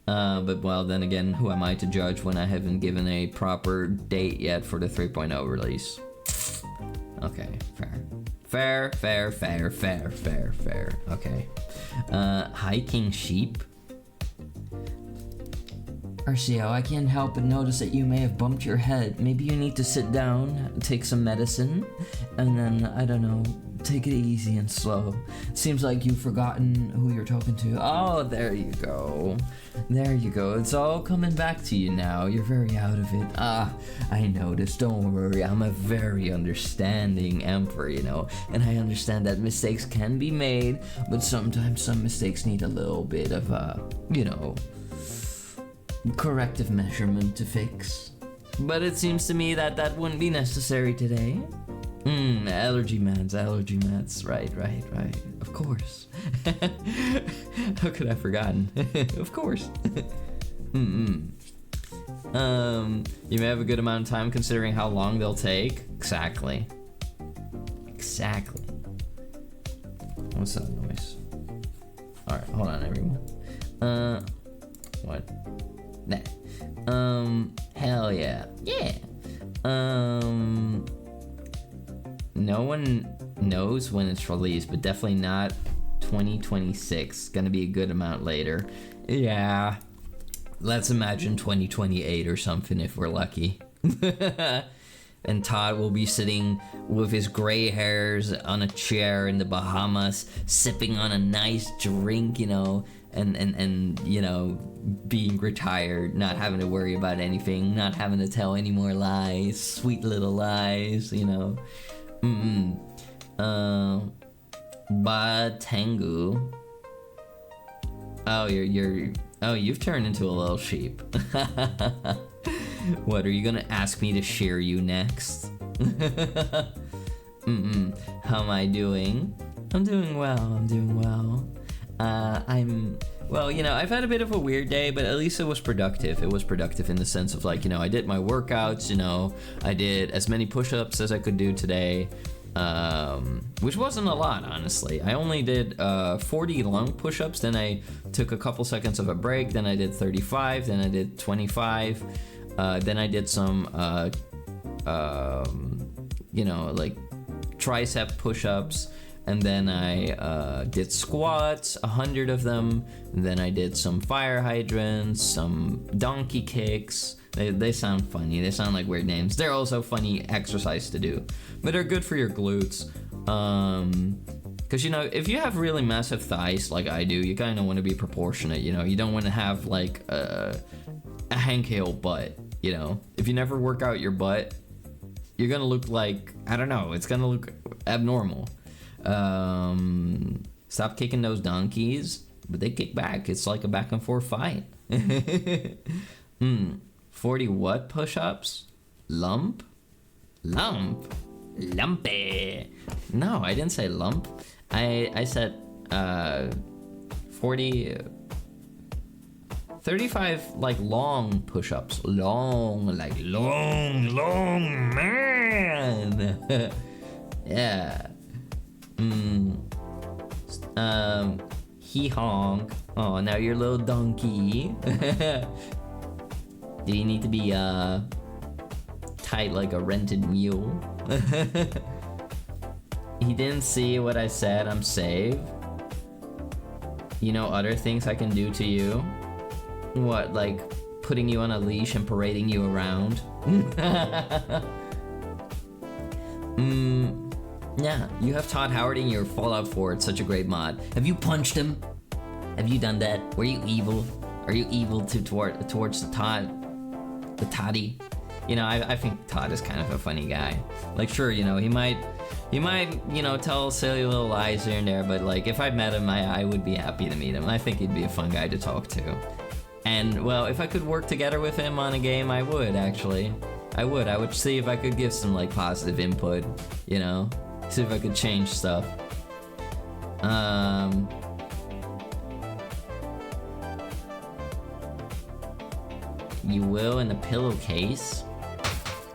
But well, then again, who am I to judge when I haven't given a proper date yet for the 3.0 release? Okay, fair. Fair. Okay. Hiking sheep. Arcio, I can't help but notice that you may have bumped your head. Maybe you need to sit down, take some medicine, and then, I don't know, take it easy and slow. Seems like you've forgotten who you're talking to. Oh, there you go. There you go. It's all coming back to you now. You're very out of it. I noticed. Don't worry. I'm a very understanding emperor, you know. And I understand that mistakes can be made, but sometimes some mistakes need a little bit of, you know, corrective measurement to fix. But it seems to me that that wouldn't be necessary today. Allergy meds. Right. Of course. How could I have forgotten? Of course. You may have a good amount of time considering how long they'll take. Exactly. What's that noise? Alright, hold on, everyone. What? Nah. Hell yeah. Yeah. No one knows when it's released, but definitely not 2026. Gonna be a good amount later. Yeah. Let's imagine 2028 or something if we're lucky. And Todd will be sitting with his gray hairs on a chair in the Bahamas, sipping on a nice drink, you know, and you know, being retired, not having to worry about anything, not having to tell any more lies, sweet little lies, you know. Tengu. Oh, you've turned into a little sheep. What, are you gonna ask me to shear you next? How am I doing? I'm doing well. Well, you know, I've had a bit of a weird day, but at least it was productive. It was productive in the sense of, like, you know, I did my workouts, you know, I did as many push-ups as I could do today, which wasn't a lot, honestly. I only did 40 long push-ups, then I took a couple seconds of a break, then I did 35, then I did 25, then I did some, you know, like, tricep push-ups, and then I did squats, 100 of them, and then I did some fire hydrants, some donkey kicks. They sound funny, they sound like weird names. They're also funny exercise to do, but they're good for your glutes. Because, you know, if you have really massive thighs like I do, you kind of want to be proportionate, you know? You don't want to have, like, a Hank Hill butt, you know? If you never work out your butt, you're gonna look like, I don't know, it's gonna look abnormal. Stop kicking those donkeys, but they kick back. It's like a back and forth fight. 40 what push-ups? Lump? Lumpy. No, I didn't say lump. I said 35 like long push-ups. Long man. Yeah. He honk. Oh, now you're a little donkey. Do you need to be tight like a rented mule? He didn't see what I said. I'm safe. You know other things I can do to you? What, like putting you on a leash and parading you around? Yeah, you have Todd Howard in your Fallout 4. It's such a great mod. Have you punched him? Have you done that? Were you evil? Are you evil towards the Todd? The Toddy? You know, I think Todd is kind of a funny guy. Like, sure, you know, he might, you know, tell silly little lies here and there, but like, if I met him, I would be happy to meet him. I think he'd be a fun guy to talk to. And, well, if I could work together with him on a game, I would, actually. I would see if I could give some, like, positive input, you know? See if I could change stuff. You will in a pillowcase?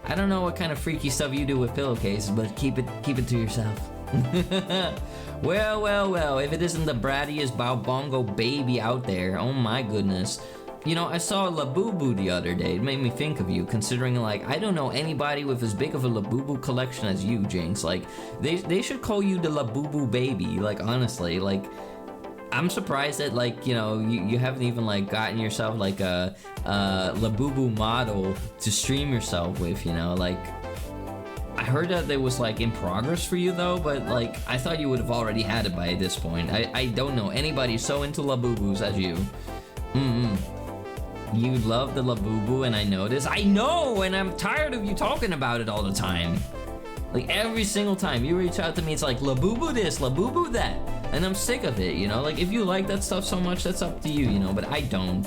I don't know what kind of freaky stuff you do with pillowcases, but keep it to yourself. Well, if it isn't the brattiest Bongo baby out there, oh my goodness. You know, I saw a Labubu the other day. It made me think of you, considering, like, I don't know anybody with as big of a Labubu collection as you, Jinx. Like, they should call you the Labubu baby, like, honestly. Like, I'm surprised that, like, you know, you haven't even, like, gotten yourself, like, a Labubu model to stream yourself with, you know? Like, I heard that it was, like, in progress for you, though, but, like, I thought you would have already had it by this point. I don't know anybody so into Labubus as you. You love the Labubu, and I know this. I know, and I'm tired of you talking about it all the time. Like, every single time you reach out to me, it's like, Labubu this, Labubu that. And I'm sick of it, you know? Like, if you like that stuff so much, that's up to you, you know? But I don't.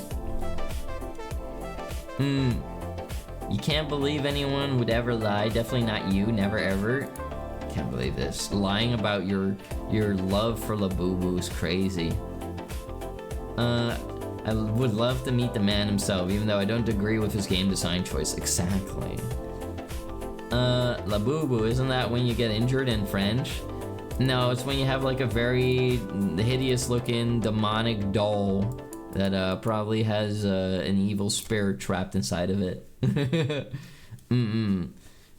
You can't believe anyone would ever lie. Definitely not you, never ever. Can't believe this. Lying about your love for Labubu is crazy. I would love to meet the man himself, even though I don't agree with his game design choice. Exactly. Labubu, isn't that when you get injured in French? No, it's when you have like a very hideous looking demonic doll that probably has an evil spirit trapped inside of it.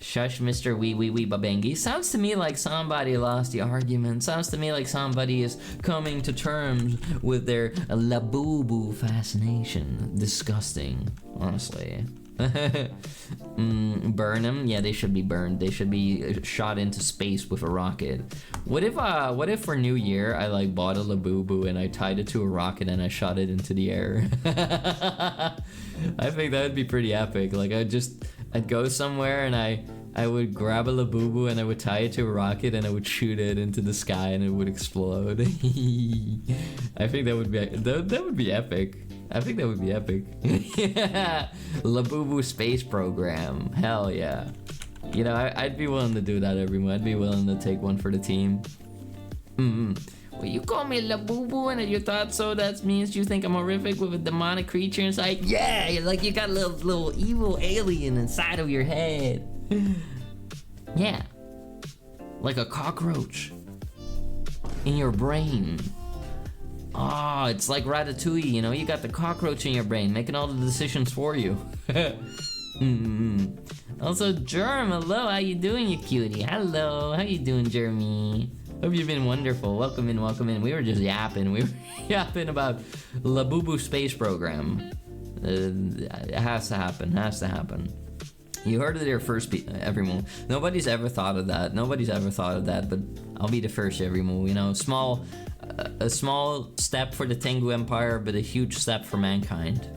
Shush, Mr. Wee Babengi. Sounds to me like somebody lost the argument. Sounds to me like somebody is coming to terms with their Labubu fascination. Disgusting, honestly. Burn them? Yeah, they should be burned. They should be shot into space with a rocket. What if for New Year I like bought a Labubu and I tied it to a rocket and I shot it into the air? I think that would be pretty epic. Like I'd go somewhere and I would grab a Labubu and I would tie it to a rocket and I would shoot it into the sky and it would explode. I think that would be epic. I think that would be epic. Yeah, Labubu space program. Hell yeah. You know, I'd be willing to do that every month. I'd be willing to take one for the team. Well, you call me Labubu and you thought so? That means you think I'm horrific with a demonic creature inside? Yeah, like you got a little evil alien inside of your head. Yeah. Like a cockroach in your brain. Oh, it's like Ratatouille, you know? You got the cockroach in your brain making all the decisions for you. Also, Germ, hello, how you doing, you cutie? Hello, how you doing, Jeremy? Hope you've been wonderful. Welcome in, welcome in. We were just yapping. We were yapping about Labubu space program. It has to happen. Has to happen. You heard it there first, everyone. Nobody's ever thought of that. Nobody's ever thought of that, but I'll be the first, everyone. You know, a small step for the Tengu Empire, but a huge step for mankind.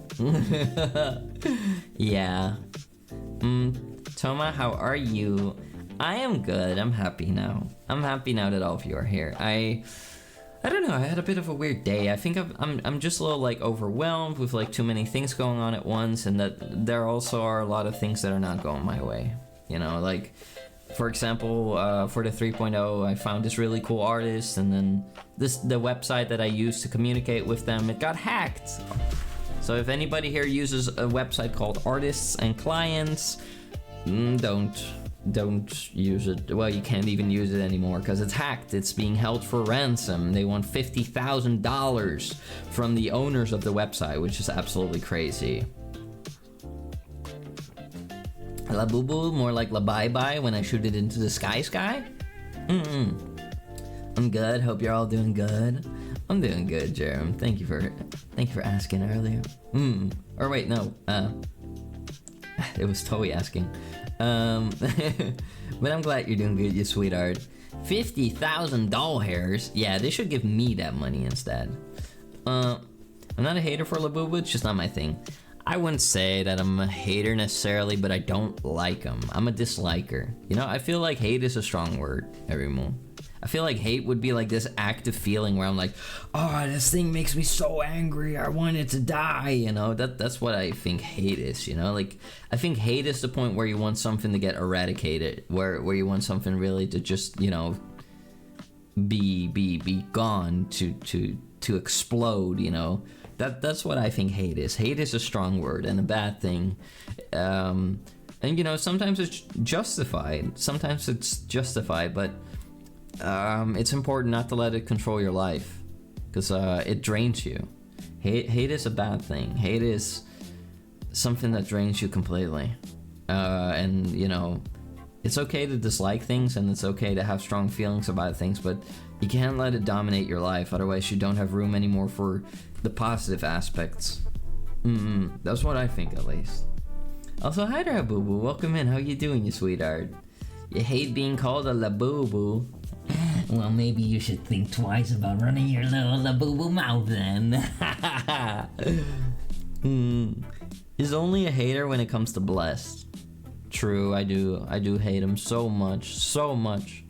Yeah. Toma, how are you? I am good. I'm happy now. I'm happy now that all of you are here. I don't know, I had a bit of a weird day. I think I'm just a little like overwhelmed with like too many things going on at once, and that there also are a lot of things that are not going my way. You know, like for example, for the 3.0, I found this really cool artist, and then the website that I used to communicate with them, it got hacked. So if anybody here uses a website called Artists and Clients, don't use it. Well, you can't even use it anymore because it's hacked. It's being held for ransom. They want $50,000 from the owners of the website, which is absolutely crazy. La boo boo, more like la bye bye when I shoot it into the sky. I'm good. Hope you're all doing good. I'm doing good, Jerem. Thank you for asking earlier. Or wait, no. It was Toei asking. But I'm glad you're doing good, you sweetheart. 50,000 doll hairs? Yeah, they should give me that money instead. I'm not a hater for Labubu, it's just not my thing. I wouldn't say that I'm a hater necessarily, but I don't like them. I'm a disliker. You know, I feel like hate is a strong word, everyone. I feel like hate would be like this active feeling where I'm like, oh, this thing makes me so angry, I want it to die, you know? That's what I think hate is, you know? Like, I think hate is the point where you want something to get eradicated, where you want something really to just, you know, be gone, to explode, you know? That's what I think hate is. Hate is a strong word and a bad thing. And, you know, sometimes it's justified, but it's important not to let it control your life, because it drains you. Hate is a bad thing. Hate is something that drains you completely. And, you know, it's okay to dislike things, and it's okay to have strong feelings about things, but you can't let it dominate your life, otherwise you don't have room anymore for the positive aspects. That's what I think, at least. Also, hi there, Boo Boo. Welcome in. How you doing, you sweetheart? You hate being called a Labubu. Well, maybe you should think twice about running your little Labubu mouth then. He's only a hater when it comes to Blessed. True, I do hate him so much. So much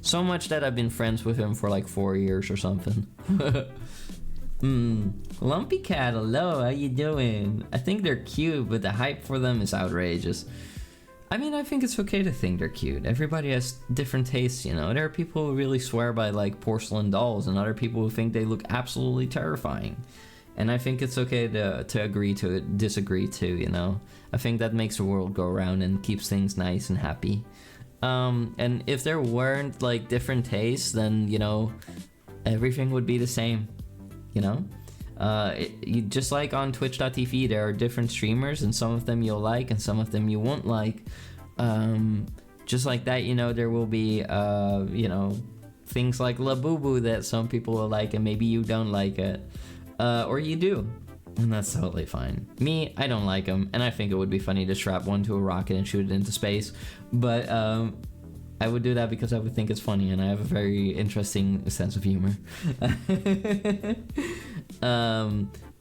that I've been friends with him for like 4 years or something. Lumpy Cat, hello, how you doing? I think they're cute, but the hype for them is outrageous. I mean, I think it's okay to think they're cute. Everybody has different tastes, you know? There are people who really swear by, like, porcelain dolls, and other people who think they look absolutely terrifying. And I think it's okay to agree to disagree too, you know? I think that makes the world go around and keeps things nice and happy. And if there weren't, like, different tastes, then, you know, everything would be the same, you know? Just like on Twitch.tv, there are different streamers, and some of them you'll like and some of them you won't like. Just like that, you know, there will be you know, things like Labubu that some people will like and maybe you don't like it, or you do, and that's totally fine. Me, I don't like them, and I think it would be funny to strap one to a rocket and shoot it into space, but I would do that because I would think it's funny, and I have a very interesting sense of humor.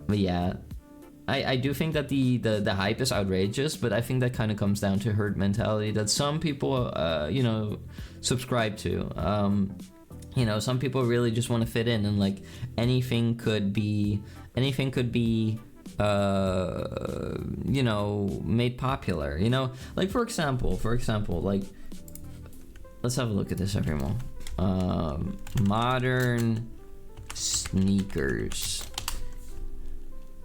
But yeah, I do think that the hype is outrageous, but I think that kind of comes down to herd mentality that some people, you know, subscribe to. You know, some people really just want to fit in, and like anything could be, you know, made popular. You know, like for example, like, let's have a look at this, everyone. Modern sneakers.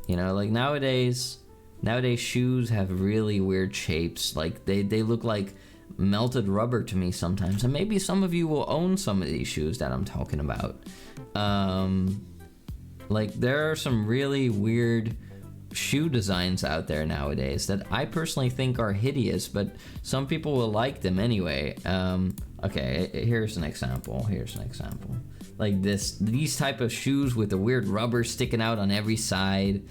You know, like nowadays shoes have really weird shapes. Like they look like melted rubber to me sometimes. And maybe some of you will own some of these shoes that I'm talking about. Like there are some really weird shoe designs out there nowadays that I personally think are hideous, but some people will like them anyway. Okay, here's an example. Like these type of shoes with the weird rubber sticking out on every side.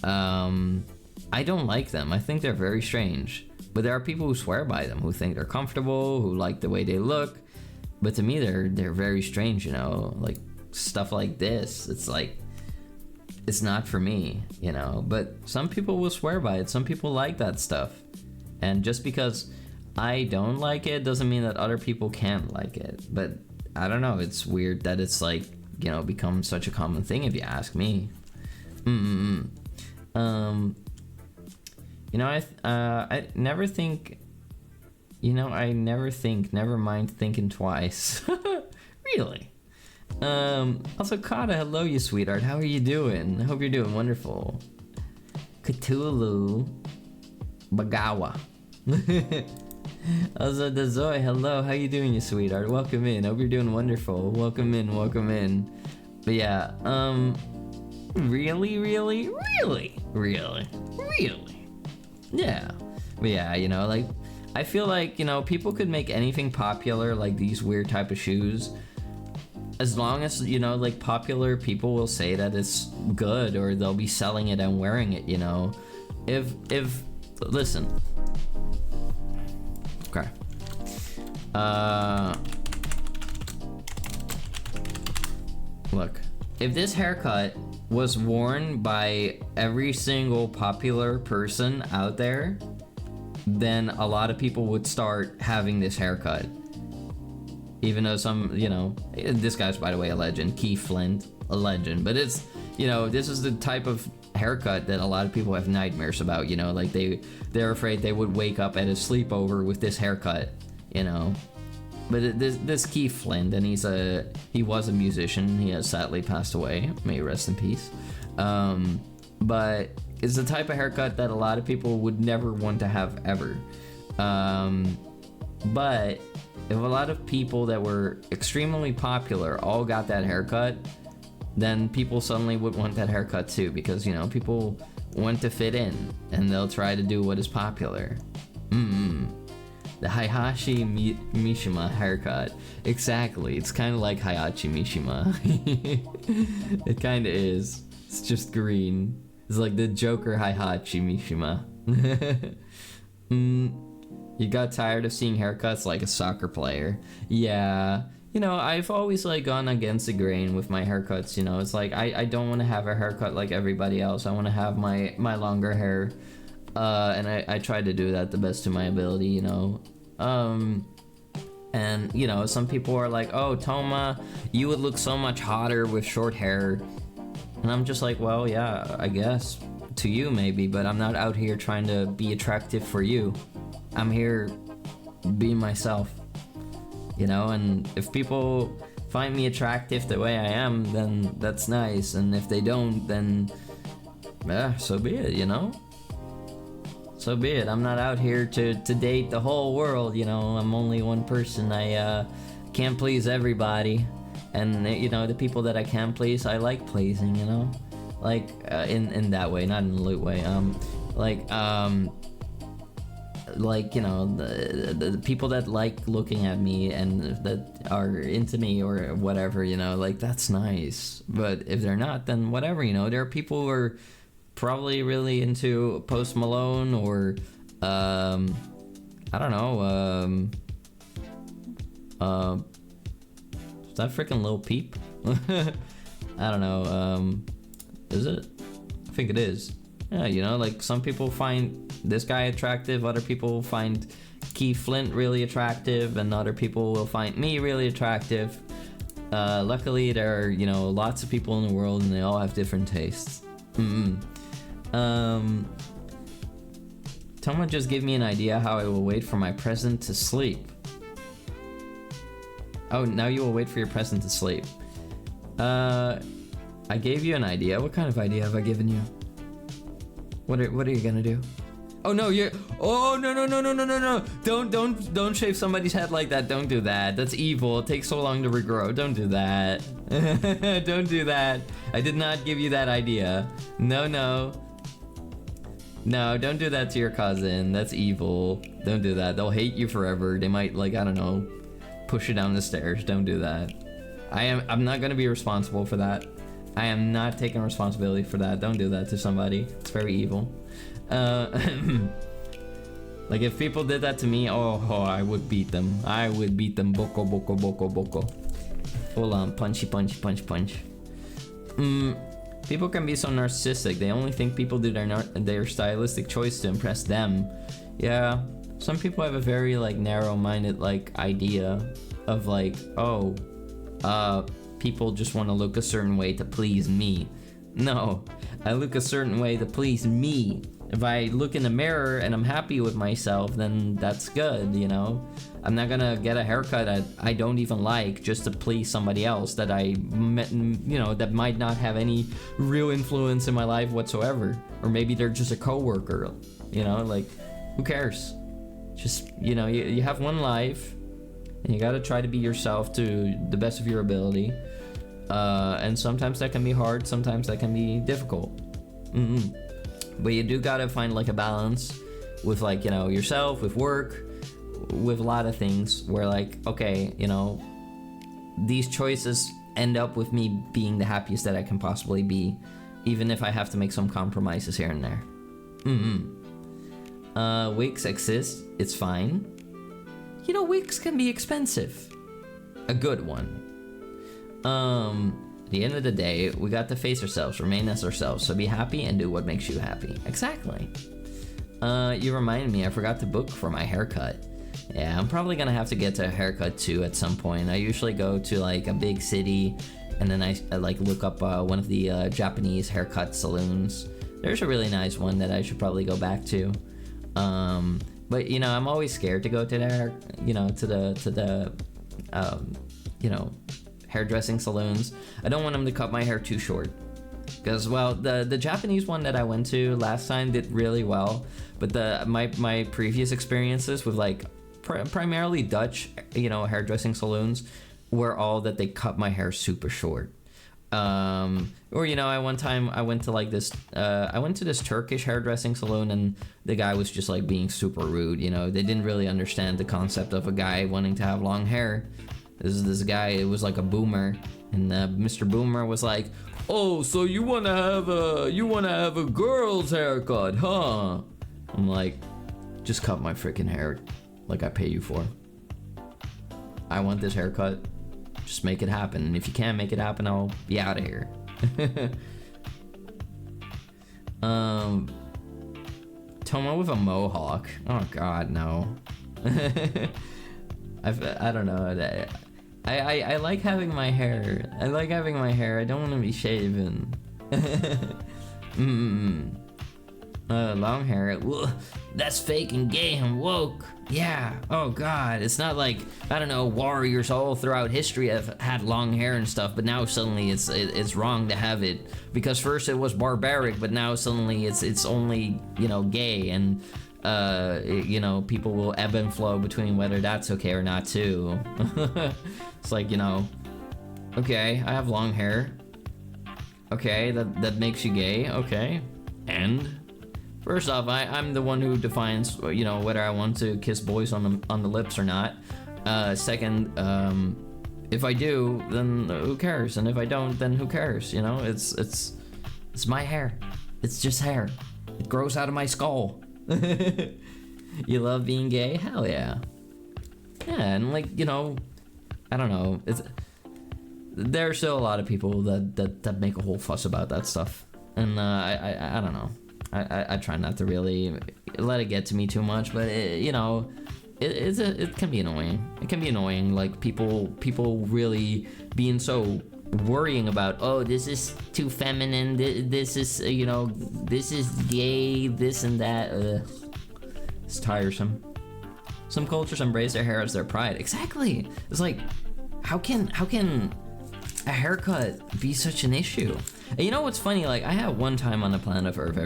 I don't like them. I think they're very strange. But there are people who swear by them, who think they're comfortable, who like the way they look. But to me, they're very strange, you know, like stuff like this. It's like, it's not for me, you know. But some people will swear by it. Some people like that stuff. And just because I don't like it doesn't mean that other people can't like it. But I don't know. It's weird that it's like, you know, become such a common thing if you ask me. You know, I never think, you know, never mind thinking twice. Really? Also, Kata, hello, you sweetheart. How are you doing? I hope you're doing wonderful. Cthulhu Bagawa. Also, Dazoy, hello. How you doing, you sweetheart? Welcome in. Hope you're doing wonderful. Welcome in. But yeah, really? Yeah. But yeah, you know, like, I feel like, you know, people could make anything popular, like these weird type of shoes, as long as, you know, like, popular people will say that it's good, or they'll be selling it and wearing it, you know. Listen. Okay. Look, if this haircut was worn by every single popular person out there, then a lot of people would start having this haircut. Even though some, you know, this guy's, by the way, a legend. Keith Flint, a legend. But it's, you know, this is the type of haircut that a lot of people have nightmares about, you know, like they're afraid they would wake up at a sleepover with this haircut, you know. But this Keith Flint, and he was a musician. He has sadly passed away. May he rest in peace. But it's the type of haircut that a lot of people would never want to have ever. But if a lot of people that were extremely popular all got that haircut, then people suddenly would want that haircut too, because, you know, people want to fit in, and they'll try to do what is popular. The Hayashi Mishima haircut. Exactly. It's kind of like Hayashi Mishima. It kind of is. It's just green. It's like the Joker Hayashi Mishima. You got tired of seeing haircuts like a soccer player. Yeah. You know, I've always, like, gone against the grain with my haircuts, you know. It's like, I don't want to have a haircut like everybody else. I want to have my longer hair. And I try to do that the best of my ability, you know. And, you know, some people are like, oh, Toma, you would look so much hotter with short hair. And I'm just like, well, yeah, I guess. To you, maybe, but I'm not out here trying to be attractive for you. I'm here being myself. You know, and if people find me attractive the way I am, then that's nice. And if they don't, then, so be it, you know? So be it. I'm not out here to date the whole world, you know. I'm only one person. I can't please everybody. And, you know, the people that I can please, I like pleasing, you know? Like, in that way, not in a lewd way. Like, you know, the people that like looking at me and that are into me or whatever, you know, like, that's nice. But if they're not, then whatever, you know. There are people who are probably really into Post Malone or I don't know, is that freaking Lil Peep? I don't know, is it? I think it is. Yeah, you know, like, some people find this guy attractive, other people find Keith Flint really attractive, and other people will find me really attractive. Luckily, there are, you know, lots of people in the world, and they all have different tastes. Toma just gave me an idea how I will wait for my present to sleep. Oh, now you will wait for your present to sleep. I gave you an idea. What kind of idea have I given you? What are you gonna do? Oh no, no. Don't shave somebody's head like that. Don't do that. That's evil. It takes so long to regrow. Don't do that. Don't do that. I did not give you that idea. No. No, don't do that to your cousin. That's evil. Don't do that. They'll hate you forever. They might, like, I don't know, push you down the stairs. Don't do that. I'm not gonna be responsible for that. I am not taking responsibility for that. Don't do that to somebody. It's very evil. Like, if people did that to me, oh, I would beat them. I would beat them. Boko, boko, boko, boko. Hold on. Punchy, punch, punch, punch. People can be so narcissistic. They only think people do their stylistic choice to impress them. Yeah. Some people have a very, like, narrow-minded, like, idea of, like, oh, people just want to look a certain way to please me. No. I look a certain way to please me. If I look in the mirror and I'm happy with myself, then that's good, you know? I'm not gonna get a haircut that I don't even like just to please somebody else that that might not have any real influence in my life whatsoever. Or maybe they're just a coworker, you know? Like, who cares? Just, you know, you have one life, and you gotta try to be yourself to the best of your ability. And sometimes that can be hard, sometimes that can be difficult. But you do gotta find, like, a balance with, like, you know, yourself, with work, with a lot of things where, like, okay, you know, these choices end up with me being the happiest that I can possibly be, even if I have to make some compromises here and there. Wigs exist, it's fine. You know, wigs can be expensive. A good one. At the end of the day, we got to face ourselves, remain as ourselves, so be happy and do what makes you happy. Exactly. You reminded me, I forgot to book for my haircut. Yeah, I'm probably gonna have to get to a haircut too at some point. I usually go to, like, a big city, and then I like look up one of the Japanese haircut saloons. There's a really nice one that I should probably go back to. But, you know, I'm always scared to go to the hairdressing saloons. I don't want them to cut my hair too short. Because, well, the Japanese one that I went to last time did really well. But my previous experiences with, like, primarily Dutch, you know, hairdressing saloons were all that they cut my hair super short. Or, you know, I went to, like, this, I went to this Turkish hairdressing saloon, and the guy was just, like, being super rude, you know. They didn't really understand the concept of a guy wanting to have long hair. This guy, it was like a boomer, and Mr. Boomer was like, "Oh, so you wanna have a girl's haircut, huh?" I'm like, just cut my freaking hair, like I pay you for. I want this haircut. Just make it happen, and if you can't make it happen, I'll be out of here. Toma with a mohawk. Oh God, no. I don't know. I like having my hair. I like having my hair. I don't want to be shaven. Long hair. Ugh, that's fake and gay and woke. Yeah. Oh God. It's not like, I don't know, warriors all throughout history have had long hair and stuff, but now suddenly it's wrong to have it, because first it was barbaric, but now suddenly it's only, you know, gay, and you know, people will ebb and flow between whether that's okay or not too. It's like, you know, okay, I have long hair. Okay, that makes you gay. Okay, and first off, I'm the one who defines, you know, whether I want to kiss boys on the lips or not. Second, if I do, then who cares? And if I don't, then who cares? You know, it's my hair. It's just hair. It grows out of my skull. You love being gay? Hell yeah. Yeah, and, like, you know, I don't know. There's still a lot of people that make a whole fuss about that stuff, and I don't know. I try not to really let it get to me too much, but you know, it can be annoying. It can be annoying, like people really being so worrying about, oh, this is too feminine, this is, you know, this is gay, this and that. It's tiresome. Some cultures embrace their hair as their pride. Exactly. It's like, how can a haircut be such an issue? And you know what's funny? Like, I had one time on the planet Earth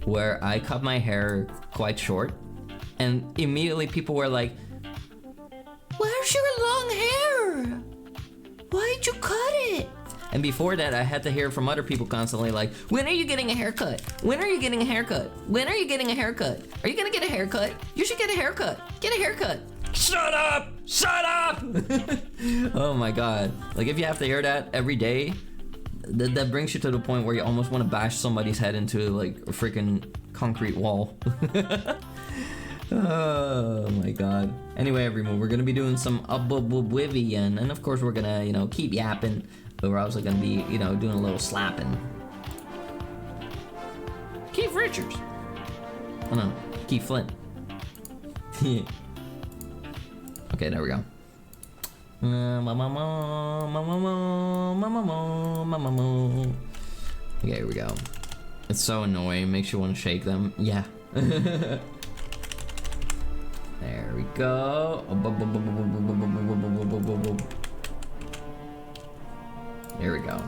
where I cut my hair quite short, and immediately people were like, "Where's your long hair? Why'd you cut it? And before that, I had to hear from other people constantly like, when are you getting a haircut? When are you getting a haircut? When are you getting a haircut? Are you gonna get a haircut? You should get a haircut. Get a haircut. Shut up! Shut up! Oh my god. Like, if you have to hear that every day, that brings you to the point where you almost want to bash somebody's head into, like, a freaking concrete wall. Oh my god. Anyway, everyone, we're gonna be doing some Oblivion, and of course we're gonna, you know, keep yapping, but we're also gonna be, you know, doing a little slapping. Keith Richards. Oh no, Keith Flint. Okay, there we go. Okay, here we go. It's so annoying, makes you want to shake them. Yeah. There we go. There we go.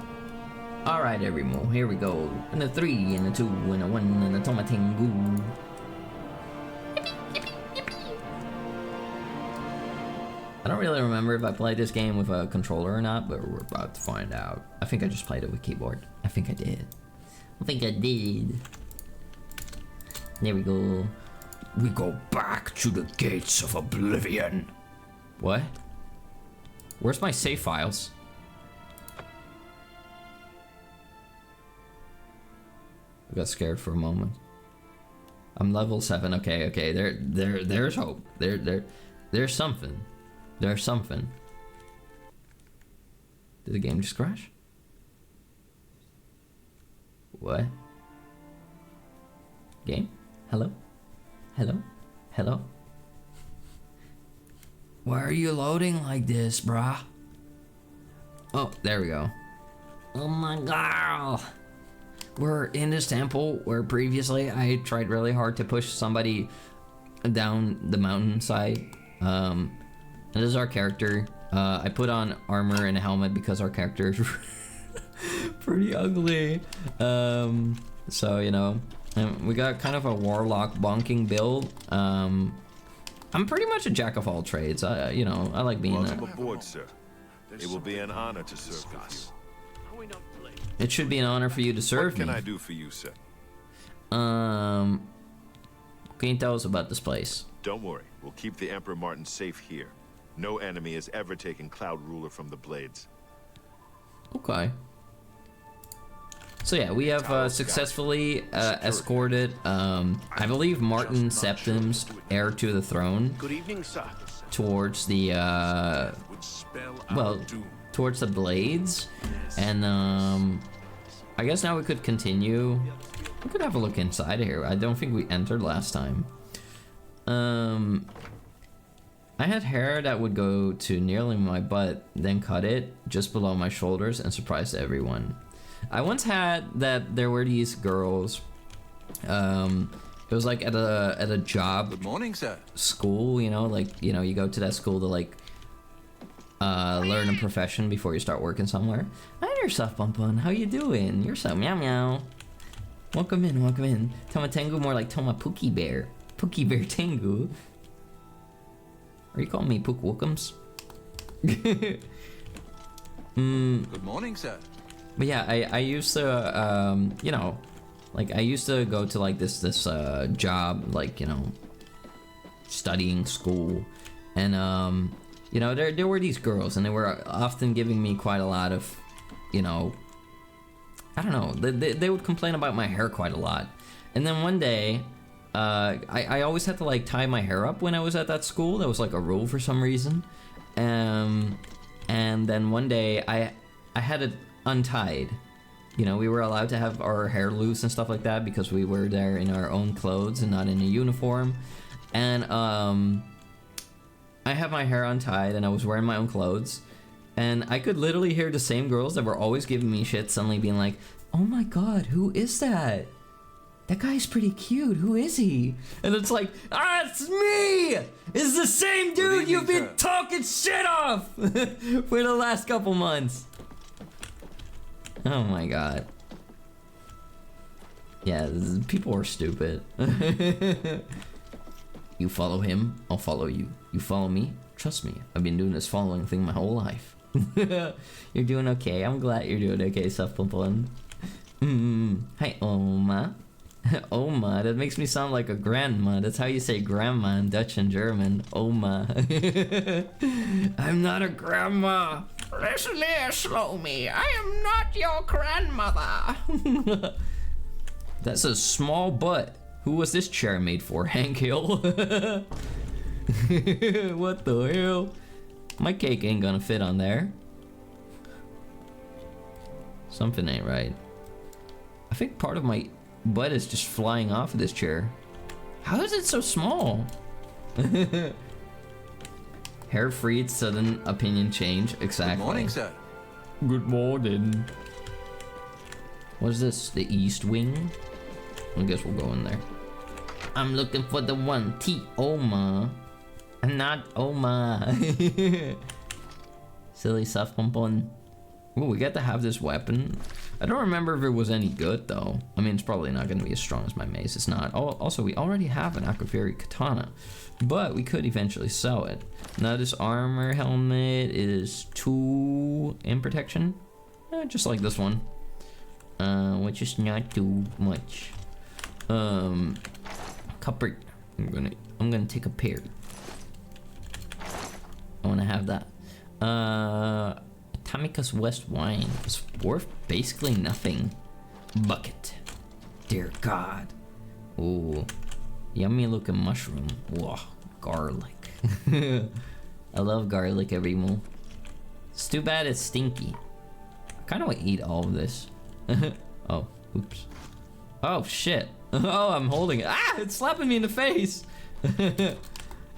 Alright, everyone, here we go. And a 3, and a 2, and a 1, and a tomatingu. I don't really remember if I played this game with a controller or not, but we're about to find out. I think I just played it with keyboard. I think I did. There we go. We go back to the gates of Oblivion. What? Where's my save files? I got scared for a moment. I'm level 7. Okay, okay. There's hope. There's something. There's something. Did the game just crash? What? Game? Hello? Hello? Hello? Why are you loading like this, brah? Oh, there we go. Oh my god! We're in this temple where previously I tried really hard to push somebody down the mountainside. This is our character. I put on armor and a helmet because our character is pretty ugly. So, you know, we got kind of a warlock bonking build. I'm pretty much a jack of all trades. You know, I like being Welcome aboard, sir. It will be an honor to serve with you. It should be an honor for you to serve me. What can I do for you, sir? Can you tell us about this place? Don't worry. We'll keep the Emperor Martin safe here. No enemy has ever taken Cloud Ruler from the Blades. Okay. So yeah, we have successfully escorted, I believe, Martin Septim's heir to the throne towards the, well, towards the Blades, and I guess now we could continue. We could have a look inside here. I don't think we entered last time. I had hair that would go to nearly my butt, then cut it just below my shoulders and surprised everyone. I once had that there were these girls. It was like at a job. Good morning, sir. School, you know, like, you know, you go to that school to like learn a profession before you start working somewhere. Hi there, Soft Bump Bun. How you doing? You're so meow meow. Welcome in, welcome in. Toma Tengu, more like Toma Pookie Bear. Pookie Bear Tengu. Are you calling me Pook Wookums? Good morning, sir. But yeah, I used to, you know, like I used to go to like this job, like, you know, studying school, and you know, there were these girls, and they were often giving me quite a lot of, you know, I don't know, they would complain about my hair quite a lot, and then one day, I always had to like tie my hair up when I was at that school. That was like a rule for some reason, and then one day I had it untied. You know, we were allowed to have our hair loose and stuff like that because we were there in our own clothes and not in a uniform. And I had my hair untied and I was wearing my own clothes, and I could literally hear the same girls that were always giving me shit suddenly being like, "Oh my god, who is that? That guy's pretty cute. Who is he?" And it's like, it's me! It's the same dude you've been talking shit off for the last couple months. Oh my god. Yeah, people are stupid. You follow him, I'll follow you. You follow me, trust me. I've been doing this following thing my whole life. You're doing okay. I'm glad you're doing okay, Sufflepon. Hi, Oma. Oma, that makes me sound like a grandma. That's how you say grandma in Dutch and German. Oma. I'm not a grandma. Listen here, Slowmy. I am not your grandmother. That's a small butt. Who was this chair made for? Hank Hill? What the hell? My cake ain't gonna fit on there. Something ain't right. I think part of my butt is just flying off of this chair. How is it so small? Hair freed, sudden opinion change. Exactly. Good morning, sir. Good morning. What is this? The East Wing? I guess we'll go in there. I'm looking for the one T Oma. I'm not Oma. Silly Sufflepon. Ooh, we got to have this weapon. I don't remember if it was any good though. I mean, it's probably not going to be as strong as my mace. It's not. Oh, also, we already have an Aquafairy katana, but we could eventually sell it. Now this armor helmet is 2 in protection, just like this one, which is not too much. Copper. I'm gonna take a pair. I want to have that. Atomica's West Wine is worth basically nothing. Bucket. Dear God. Ooh. Yummy looking mushroom. Whoa. Garlic. I love garlic, Everimo. It's too bad it's stinky. I kind of want to eat all of this. Oh, oops. Oh, shit. Oh, I'm holding it. Ah, it's slapping me in the face. It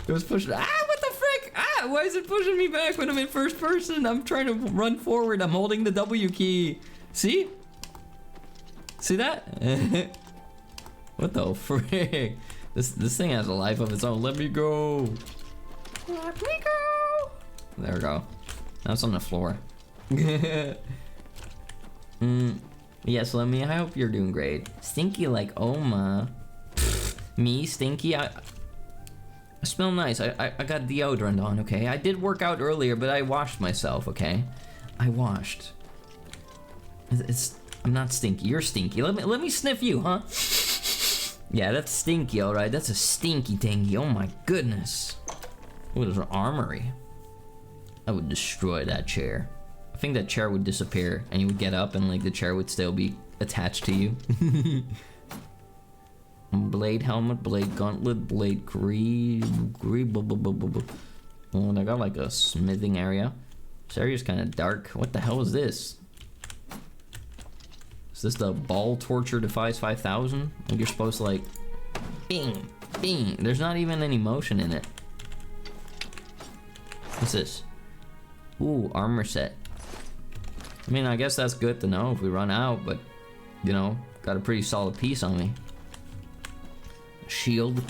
was pushing. Ah, what the frick? Ah, why is it pushing me back when I'm in first person? I'm trying to run forward. I'm holding the W key. See? See that? What the frick? This thing has a life of its own. Let me go. Let me go. There we go. Now it's on the floor. Yes, Lemmy, I hope you're doing great. Stinky like Oma. Me, stinky? I smell nice. I got deodorant on, okay? I did work out earlier, but I washed myself, okay? I washed. I'm not stinky. You're stinky. Let me sniff you, huh? Yeah, that's stinky, alright. That's a stinky thingy. Oh my goodness. Oh, there's an armory. I would destroy that chair. I think that chair would disappear and you would get up and like the chair would still be attached to you. Blade helmet, blade gauntlet, blade Oh, and I got like a smithing area. This area's kind of dark. What the hell is this? Is this the ball torture defies 5000? Like you're supposed to like bing, bing. There's not even any motion in it. What's this? Ooh, armor set. I mean, I guess that's good to know if we run out, but, you know, got a pretty solid piece on me. Shield.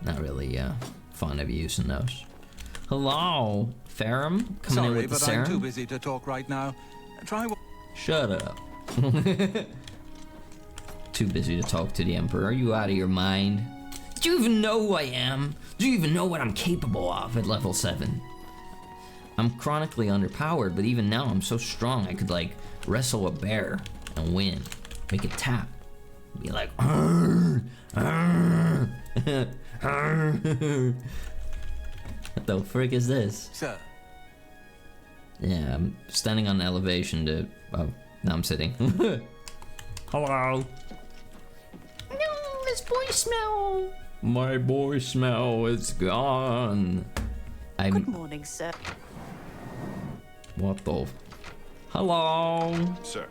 Not really fond of using those. Hello, Ferrum. Coming in with the serum. Sorry, but I'm too busy to talk right now. Try. Shut up. Too busy to talk to the Emperor. Are you out of your mind? Do you even know who I am? Do you even know what I'm capable of at level 7? I'm chronically underpowered, but even now I'm so strong I could like wrestle a bear and win. Make it tap. Be like, arr, arr, arr. What the frick is this? Sir. Yeah, I'm standing on elevation to. Oh, now I'm sitting. Hello. No, this boy smell. My boy smell is gone. Good morning, sir. What the? Hello. Sir.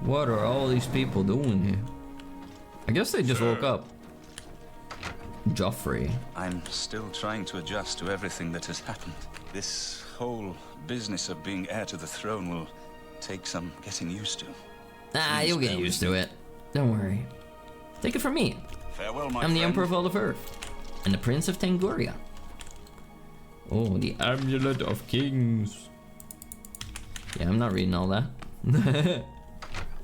What are all these people doing here? I guess they just woke up. Joffrey. I'm still trying to adjust to everything that has happened. This whole business of being heir to the throne will take some getting used to. Ah, you'll get used to it. Don't worry. Take it from me. Farewell, my I'm the friend. Emperor of all of Earth. And the Prince of Tanguria. Oh, the Amulet of Kings. Yeah, I'm not reading all that.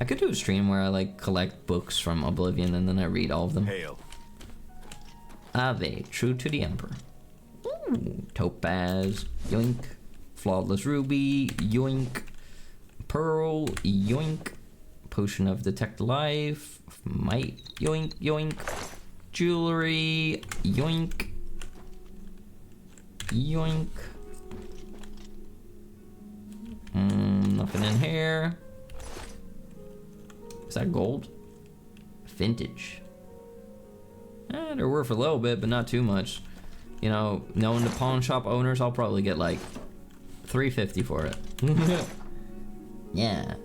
I could do a stream where I like collect books from Oblivion and then I read all of them. Hail. Ave, true to the Emperor. Ooh, Topaz, yoink. Flawless ruby, yoink. Pearl, yoink. Potion of detect life, might, yoink, yoink. Jewelry, yoink. Yoink. Nothing in here. Is that gold? Vintage. They're worth a little bit, but not too much. You know, knowing the pawn shop owners, I'll probably get like $3.50 for it. Yeah.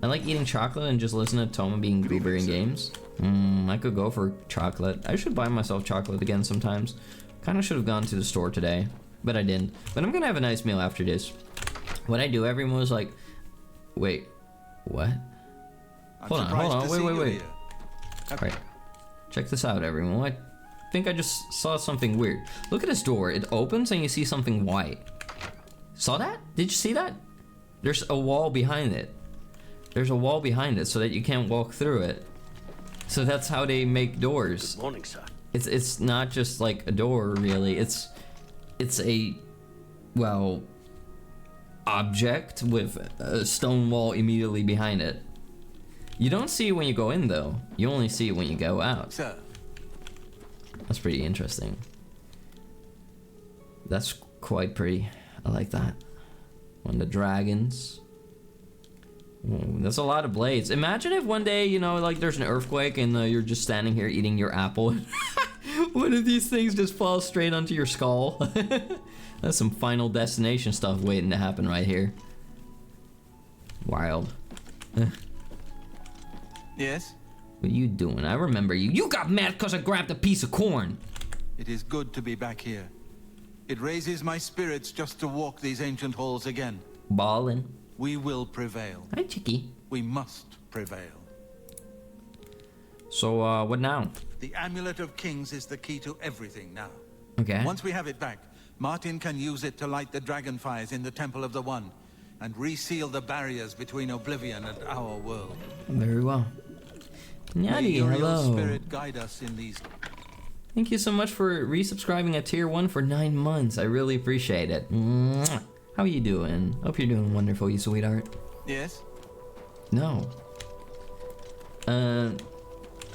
I like eating chocolate and just listening to Toma being goober in games. I could go for chocolate. I should buy myself chocolate again sometimes. Kinda should have gone to the store today, but I didn't. But I'm gonna have a nice meal after this. What I do, everyone was like, wait, what? Hold on, wait. Alright, check this out, everyone. I think I just saw something weird. Look at this door. It opens and you see something white. Saw that? Did you see that? There's a wall behind it. There's a wall behind it so that you can't walk through it. So that's how they make doors. Good morning, sir. It's not just like a door, really. It's a, well, object with a stone wall immediately behind it. You don't see it when you go in, though. You only see it when you go out. Sir. That's pretty interesting. That's quite pretty. I like that. One of the dragons. Ooh, that's a lot of blades. Imagine if one day, you know, like there's an earthquake and you're just standing here eating your apple. One of these things just falls straight onto your skull. That's some Final Destination stuff waiting to happen right here. Wild. Yes? What are you doing? I remember you. You got mad because I grabbed a piece of corn. It is good to be back here. It raises my spirits just to walk these ancient halls again. Ballin'. We will prevail. Hi, Chicky. We must prevail. So, what now? The Amulet of Kings is the key to everything now. Okay. Once we have it back, Martin can use it to light the dragon fires in the Temple of the One and reseal the barriers between Oblivion and our world. Very well. May Nyadi, Uriel's hello. spirit guide us in these. Thank you so much for resubscribing at tier 1 for 9 months. I really appreciate it. Mwah. How are you doing? Hope you're doing wonderful, you sweetheart. Yes? No. I'm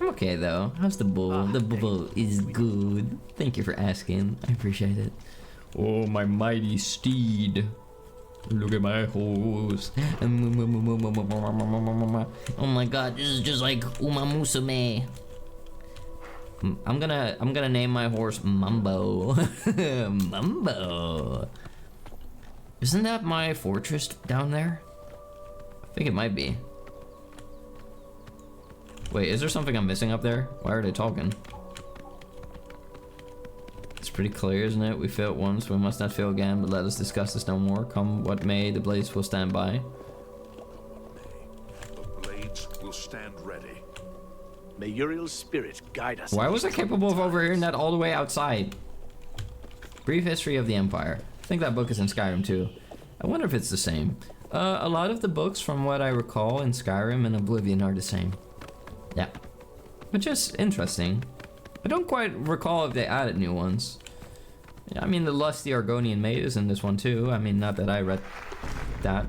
okay though. How's the bull? The bull is good. Thank you for asking. I appreciate it. Oh, my mighty steed. Look at my horse. Oh my god, this is just like Uma Musume. I'm gonna name my horse Mumbo. Mumbo. Isn't that my fortress down there? I think it might be. Wait, is there something I'm missing up there? Why are they talking? It's pretty clear, isn't it? We failed once, we must not fail again, but let us discuss this no more. Come what may, the blades will stand by. The blades will stand ready. May Uriel's spirit guide us. Why was I capable of overhearing that all the way outside? Brief history of the Empire. I think that book is in Skyrim too. I wonder if it's the same. A lot of the books, from what I recall, in Skyrim and Oblivion are the same. Yeah. Which is interesting. I don't quite recall if they added new ones. I mean, the Lusty Argonian Maid is in this one too. I mean, not that I read that.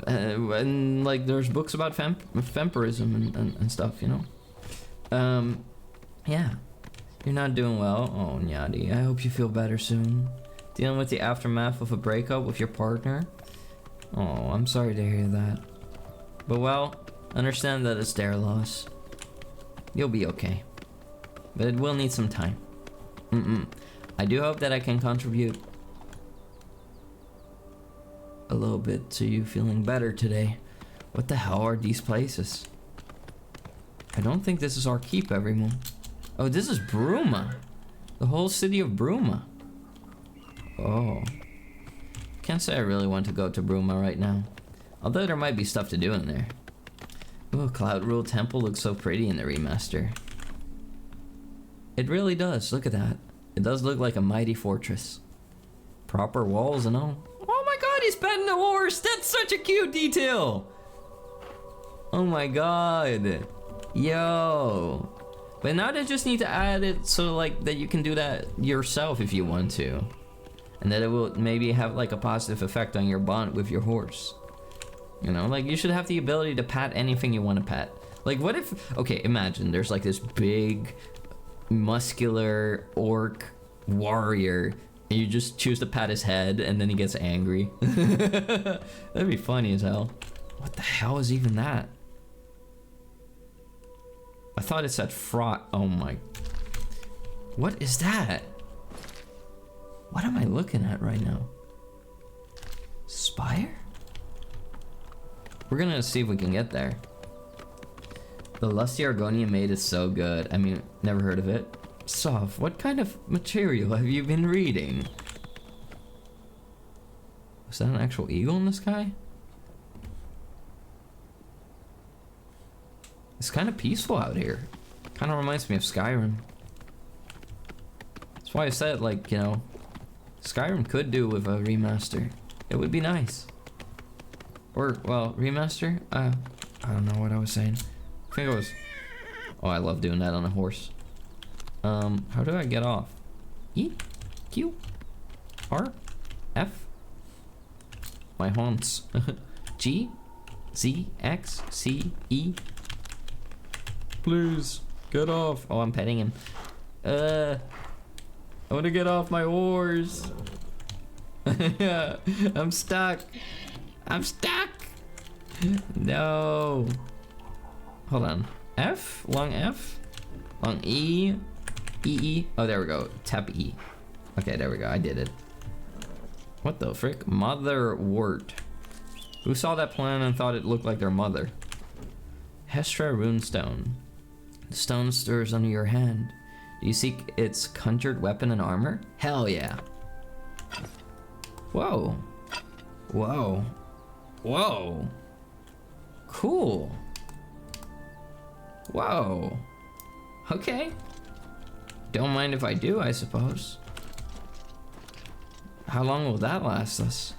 And like, there's books about vampirism and stuff, you know? Yeah. You're not doing well. Oh, Nyadi, I hope you feel better soon. Dealing with the aftermath of a breakup with your partner? Oh, I'm sorry to hear that. But well, understand that it's their loss. You'll be okay. But it will need some time. I do hope that I can contribute a little bit to you feeling better today. What the hell are these places? I don't think this is our keep, everyone. Oh, this is Bruma. The whole city of Bruma. Oh. Can't say I really want to go to Bruma right now. Although there might be stuff to do in there. Oh, Cloud Rule Temple looks so pretty in the remaster. It really does. Look at that. It does look like a mighty fortress. Proper walls and all. Oh my god, he's petting the horse! That's such a cute detail! Oh my god. Yo. But now they just need to add it so like that you can do that yourself if you want to. And that it will maybe have like a positive effect on your bond with your horse. You know, like you should have the ability to pat anything you want to pet. Like what if, okay, imagine there's like this big, muscular orc warrior and you just choose to pat his head and then he gets angry. That'd be funny as hell. What the hell is even that? I thought it said fraught. Oh my. What is that? What am I looking at right now? Spire? We're gonna see if we can get there. The Lusty Argonian Maid is so good. I mean, never heard of it. Soph, what kind of material have you been reading? Was that an actual eagle in the sky? It's kind of peaceful out here. Kind of reminds me of Skyrim. That's why I said, like, you know, Skyrim could do with a remaster. It would be nice. Or, well, remaster? I don't know what I was saying. I think it was... Oh, I love doing that on a horse. How do I get off? E? Q? R? F? My haunts. G? Z? X? C? E? Please, get off. Oh, I'm petting him. I want to get off my horse. I'm stuck. I'm stuck. No. Hold on. F? Long F? Long E? E? Oh, there we go. Tap E. Okay, there we go. I did it. What the frick? Mother wort. Who saw that plan and thought it looked like their mother? Hestra runestone. The stone stirs under your hand. Do you seek its conjured weapon and armor? Hell yeah. Whoa. Whoa. Whoa. Cool. Whoa. Okay. Don't mind if I do, I suppose. How long will that last us?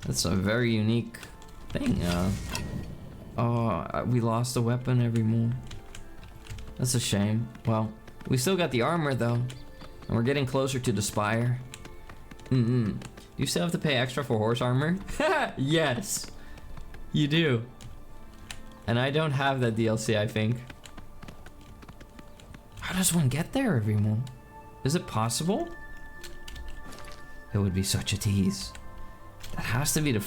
That's a very unique thing. Oh, we lost the weapon every move. That's a shame. Well, we still got the armor though. And we're getting closer to the spire. Do you still have to pay extra for horse armor? Yes! You do. And I don't have that DLC, I think. How does one get there every move? Is it possible? It would be such a tease. That has to be the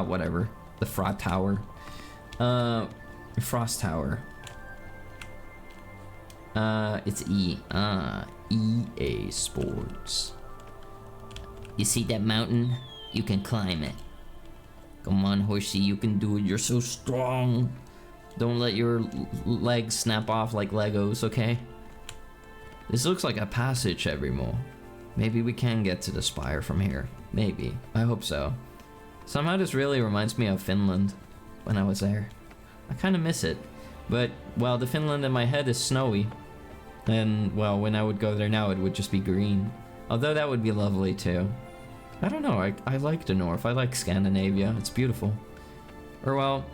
whatever. The Frot Tower. Frost Tower. It's E. EA Sports. You see that mountain? You can climb it. Come on, horsey, you can do it. You're so strong. Don't let your legs snap off like Legos, okay? This looks like a passage every mole. Maybe we can get to the spire from here. Maybe. I hope so. Somehow this really reminds me of Finland when I was there. I kind of miss it. But, well, the Finland in my head is snowy. And, well, when I would go there now, it would just be green. Although that would be lovely, too. I don't know, I like the north. I like Scandinavia. It's beautiful. Or, well,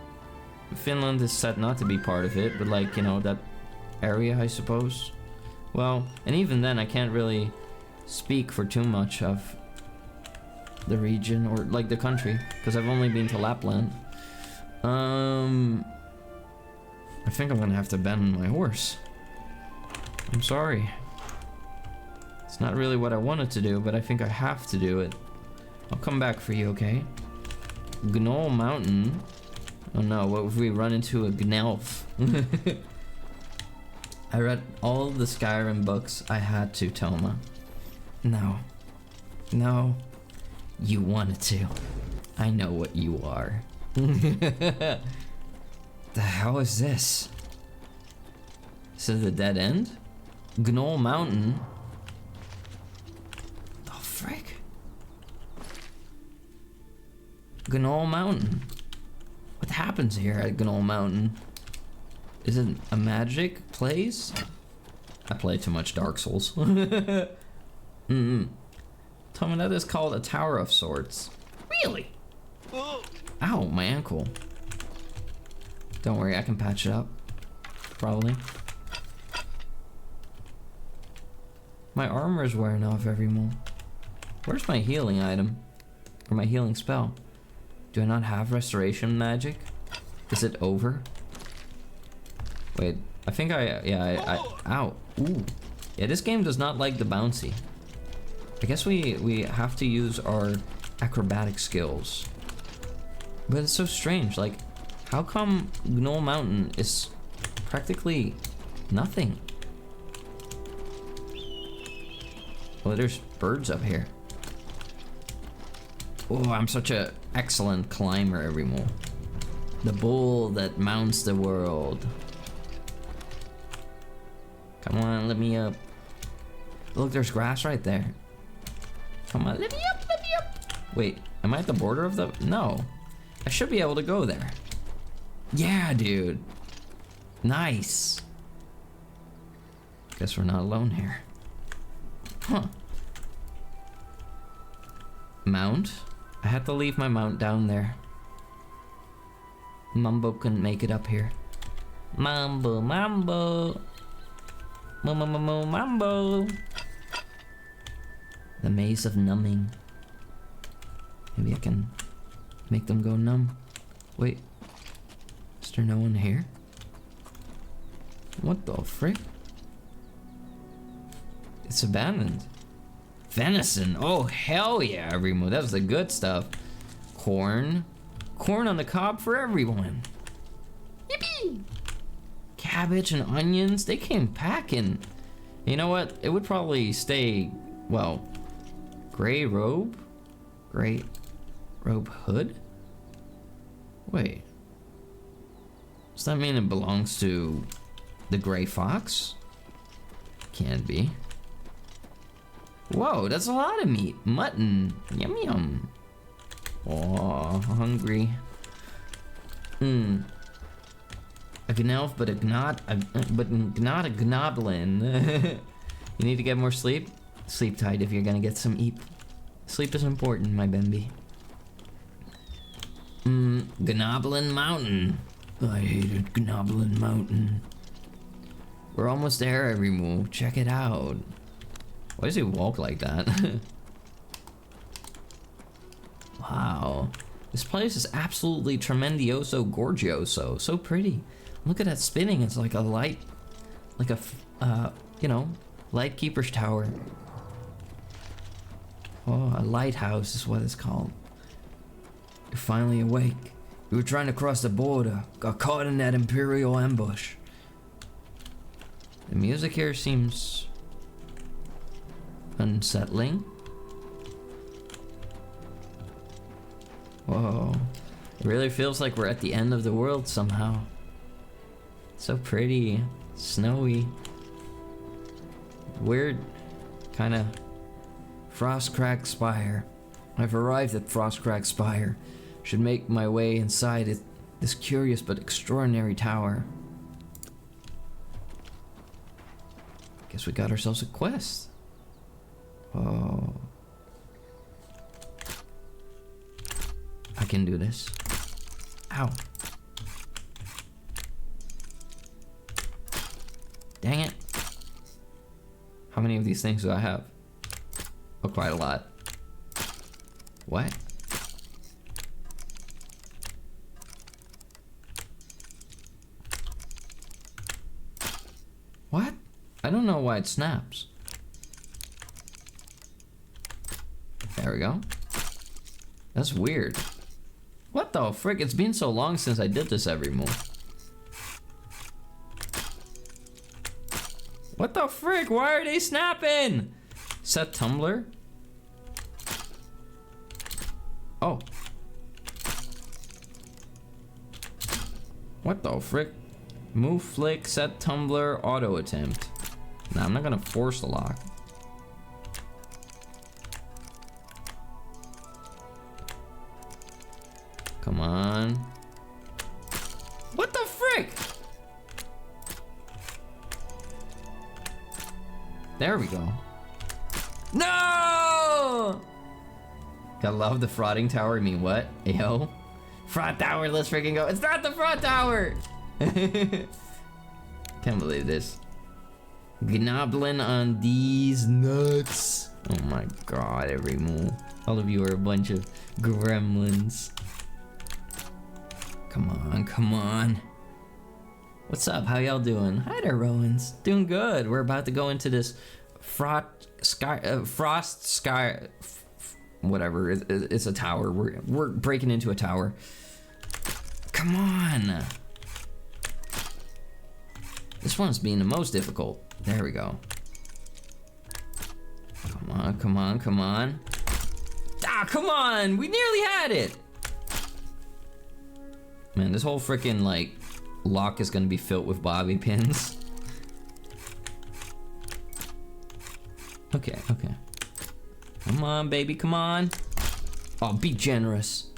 Finland is set not to be part of it, but, like, you know, that area, I suppose. Well, and even then, I can't really speak for too much of the region, or, like, the country, because I've only been to Lapland. I think I'm gonna have to bend my horse. I'm sorry. It's not really what I wanted to do, but I think I have to do it. I'll come back for you, okay? Gnoll Mountain. Oh no, what if we run into a Gnelf? I read all the Skyrim books. I had to, Toma. No. No. You wanted to. I know what you are. The hell is this? This is the dead end? Gnoll Mountain? The frick? Gnoll Mountain. What happens here at Gnoll Mountain? Is it a magic place? I play too much Dark Souls. Tell me that is called a tower of sorts. Really? Ow, my ankle. Don't worry, I can patch it up. Probably. My armor's wearing off every more. Where's my healing item? Or my healing spell? Do I not have restoration magic? Is it over? Wait, I think ow. Ooh. Yeah, this game does not like the bouncy. I guess we have to use our acrobatic skills. But it's so strange, like, how come Gnoll Mountain is practically nothing? Oh, there's birds up here. Oh, I'm such a excellent climber, everyone. The bull that mounts the world. Come on, let me up. Look, there's grass right there. Come on, let me up, let me up. Wait, am I at the border of the... No. I should be able to go there. Yeah, dude. Nice. Guess we're not alone here. Huh. Mount? I had to leave my mount down there. Mumbo couldn't make it up here. Mambo, mambo. Mambo. The maze of numbing. Maybe I can make them go numb. Wait. Is there no one here? What the frick? It's abandoned. Venison. Oh, hell yeah, everyone. That was the good stuff. Corn. Corn on the cob for everyone. Yippee! Cabbage and onions. They came packing. You know what? It would probably stay, well, gray robe? Gray robe hood? Wait. Does that mean it belongs to the gray fox? Can't be. Whoa, that's a lot of meat. Mutton. Yum yum. Oh, hungry. A gnelf, but not a gnoblin. You need to get more sleep? Sleep tight if you're gonna get some eat. Sleep is important, my Bambi. Gnoblin Mountain. I hated Gnoblin Mountain. We're almost there, every move. Check it out. Why does he walk like that? Wow. This place is absolutely tremendioso gorgioso. So pretty. Look at that spinning. It's like a light, like a, you know, light keeper's tower. Oh, a lighthouse is what it's called. You're finally awake. You were trying to cross the border. Got caught in that Imperial ambush. The music here seems unsettling. Whoa. It really feels like we're at the end of the world somehow. So pretty. Snowy. Weird kind of Frostcrack Spire. I've arrived at Frostcrack Spire. Should make my way inside it, this curious but extraordinary tower. Guess we got ourselves a quest. Oh. I can do this. Ow. Dang it. How many of these things do I have? Oh, quite a lot. What? What? I don't know why it snaps. There we go. That's weird. What the frick? It's been so long since I did this every move. What the frick? Why are they snapping? Set tumbler? Oh. What the frick? Move flick, set tumbler, auto attempt. Nah, I'm not gonna force the lock. Come on. What the frick? There we go. No! Gotta love the frauding tower. I mean, what? Yo. Fraud tower, let's freaking go. It's not the fraud tower! Can't believe this. Gnoblin on these nuts. Oh my god, every move. All of you are a bunch of gremlins. Come on, come on. What's up? How y'all doing? Hi there, Rowans. Doing good. We're about to go into this whatever. It's a tower. We're breaking into a tower. Come on. This one's being the most difficult. There we go. Come on, come on, come on. Ah, come on! We nearly had it! Man, this whole freaking, like, lock is gonna be filled with bobby pins. Okay, okay. Come on, baby, come on. Oh, be generous.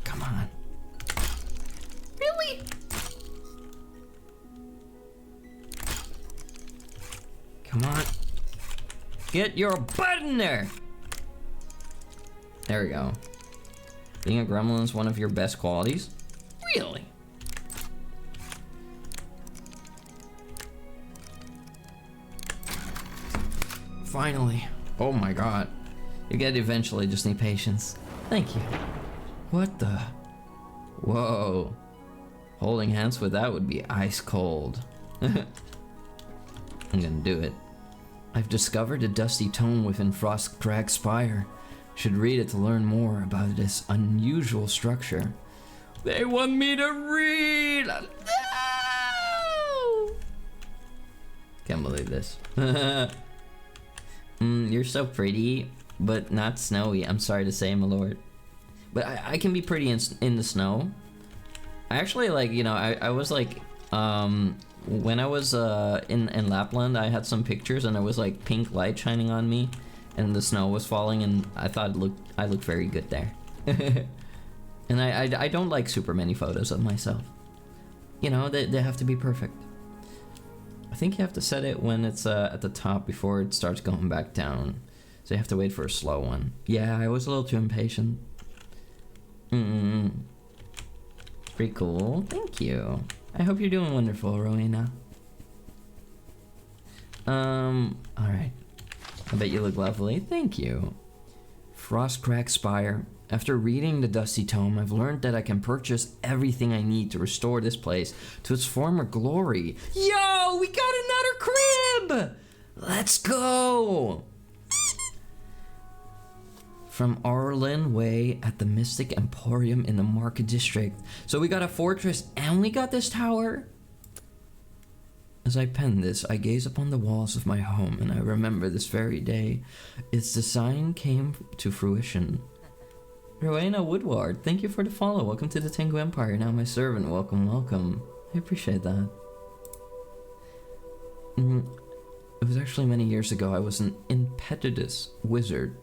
Come on. Really? Come on. Get your butt in there! There we go. Being a gremlin is one of your best qualities? Really? Finally. Oh my god. You get it eventually, just need patience. Thank you. What the? Whoa. Holding hands with that would be ice cold. I'm gonna do it. I've discovered a dusty tome within Frostcrag Spire. Should read it to learn more about this unusual structure. They want me to read! No! Can't believe this. You're so pretty, but not snowy. I'm sorry to say, my lord. But I can be pretty in the snow. I actually, like, you know, I was like, when I was in Lapland, I had some pictures and there was like pink light shining on me and the snow was falling, and I thought I looked very good there. And I don't like super many photos of myself. You know, they have to be perfect. I think you have to set it when it's at the top before it starts going back down. So you have to wait for a slow one. Yeah, I was a little too impatient. Pretty cool. Thank you. I hope you're doing wonderful, Rowena. Alright. I bet you look lovely. Thank you. Frostcrag Spire. After reading the Dusty Tome, I've learned that I can purchase everything I need to restore this place to its former glory. Yo, we got another crib! Let's go! From Arlen Way at the Mystic Emporium in the Market District. So we got a fortress and we got this tower. As I pen this, I gaze upon the walls of my home and I remember this very day. Its design came to fruition. Rowena Woodward, thank you for the follow. Welcome to the Tengu Empire. Now my servant. Welcome, welcome. I appreciate that. It was actually many years ago. I was an impetuous wizard.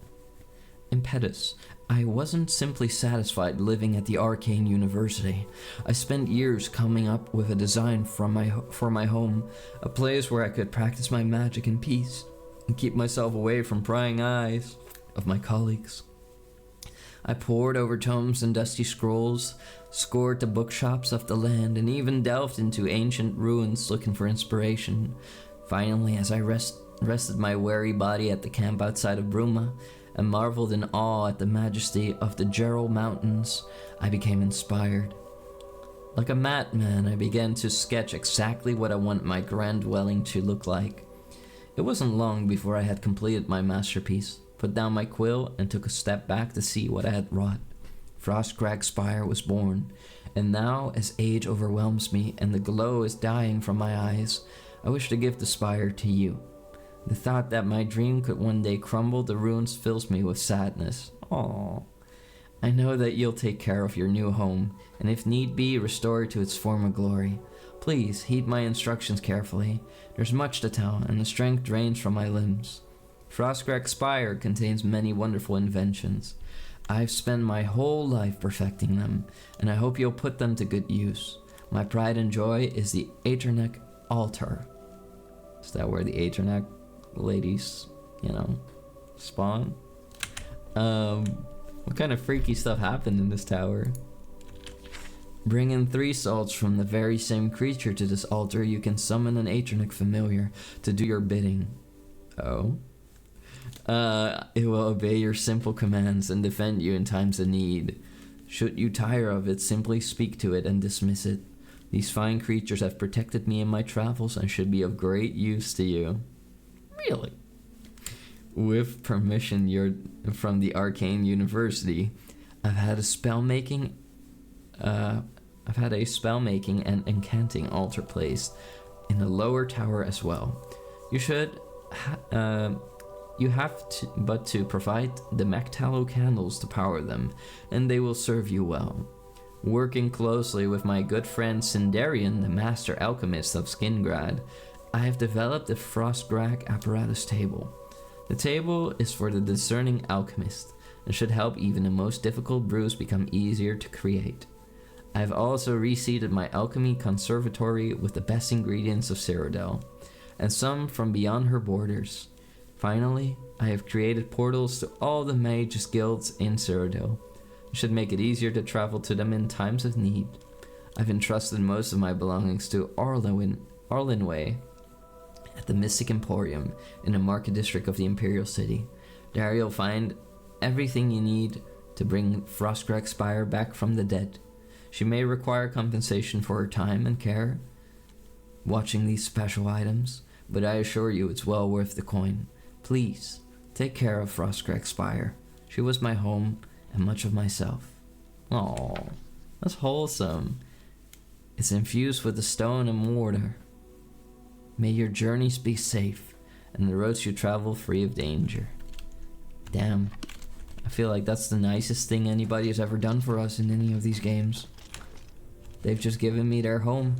Impetus. I wasn't simply satisfied living at the Arcane University. I spent years coming up with a design for my home, a place where I could practice my magic in peace and keep myself away from prying eyes of my colleagues. I pored over tomes and dusty scrolls, scoured the bookshops of the land, and even delved into ancient ruins looking for inspiration. Finally, as I rested my weary body at the camp outside of Bruma, and marveled in awe at the majesty of the Gerald Mountains, I became inspired. Like a madman, I began to sketch exactly what I want my grand dwelling to look like. It wasn't long before I had completed my masterpiece, put down my quill, and took a step back to see what I had wrought. Frostcrag Spire was born, and now, as age overwhelms me and the glow is dying from my eyes, I wish to give the spire to you. The thought that my dream could one day crumble the ruins fills me with sadness. Aww. I know that you'll take care of your new home, and if need be, restore it to its former glory. Please, heed my instructions carefully. There's much to tell, and the strength drains from my limbs. Frostcrag Spire contains many wonderful inventions. I've spent my whole life perfecting them, and I hope you'll put them to good use. My pride and joy is the Aeternac altar. Is that where the Aeternac ladies, you know, spawn? What kind of freaky stuff happened in this tower? Bring in 3 salts from the very same creature to this altar. You can summon an Atronic familiar to do your bidding. Oh. It will obey your simple commands and defend you in times of need. Should you tire of it, simply speak to it and dismiss it. These fine creatures have protected me in my travels and should be of great use to you. Really? With permission from the Arcane University, I've had a spellmaking and incanting altar placed in the lower tower as well. You have to provide the mech tallow candles to power them, and they will serve you well. Working closely with my good friend Sindarian, the master alchemist of Skingrad, I have developed a Frostgrag apparatus table. The table is for the discerning alchemist and should help even the most difficult brews become easier to create. I have also reseeded my alchemy conservatory with the best ingredients of Cyrodiil, and some from beyond her borders. Finally, I have created portals to all the mages guilds in Cyrodiil. It should make it easier to travel to them in times of need. I've entrusted most of my belongings to Arlenway at the Mystic Emporium in the market district of the Imperial City. There you'll find everything you need to bring Frostgrag Spire back from the dead. She may require compensation for her time and care watching these special items, but I assure you it's well worth the coin. Please, take care of Frostgrag Spire. She was my home and much of myself. Oh, that's wholesome. It's infused with the stone and mortar. May your journeys be safe, and the roads you travel free of danger. Damn, I feel like that's the nicest thing anybody has ever done for us in any of these games. They've just given me their home.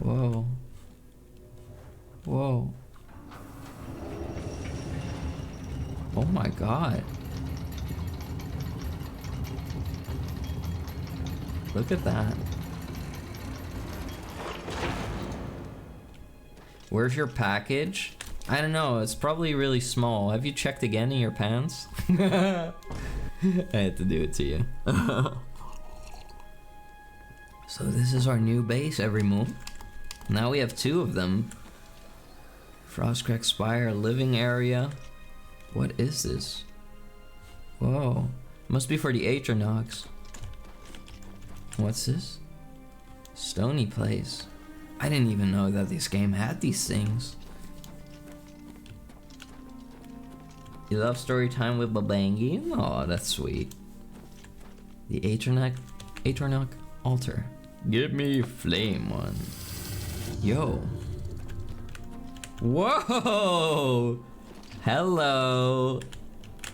Whoa. Whoa. Oh my god. Look at that. Where's your package? I don't know, it's probably really small. Have you checked again in your pants? I had to do it to you. So this is our new base, Everymoo. Now we have 2 of them. Frostgrag Spire, living area. What is this? Whoa. Must be for the Atronox. What's this? Stony Place. I didn't even know that this game had these things. You love story time with Babangi? Oh, that's sweet. The Atronox altar. Give me a flame one. Yo. Whoa! Hello.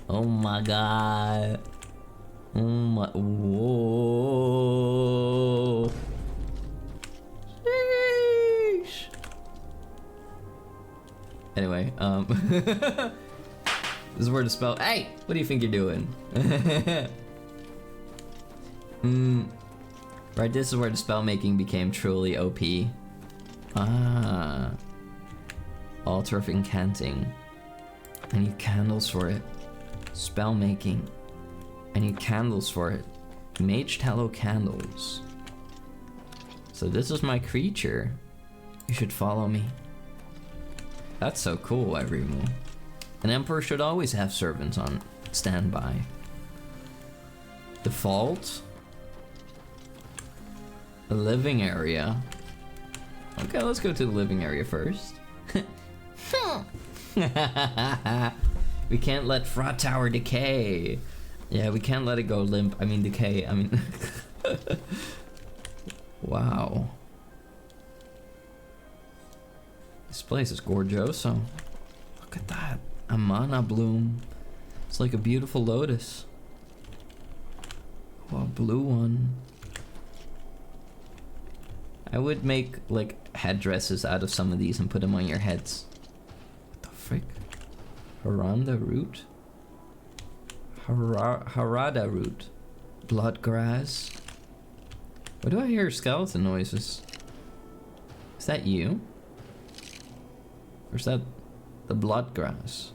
Oh my god. Oh my. Whoa. Sheesh. Anyway, this is where to spell. Hey, what do you think you're doing? Right, this is where the spell making became truly OP. Ah. Altar of Incanting. I need candles for it. Spell making. I need candles for it. Mage tallow candles. So this is my creature. You should follow me. That's so cool, Everymoo. An emperor should always have servants on standby. Default. A living area. Okay, let's go to the living area first. We can't let Frot Tower decay. Yeah, we can't let it go limp. I mean decay. I mean wow. This place is gorgeoso. Look at that. A mana bloom. It's like a beautiful lotus. Oh, a blue one. I would make like headdresses out of some of these and put them on your heads. What the frick? Harada root? Harada root. Bloodgrass. Why do I hear skeleton noises? Is that you? Or is that the bloodgrass?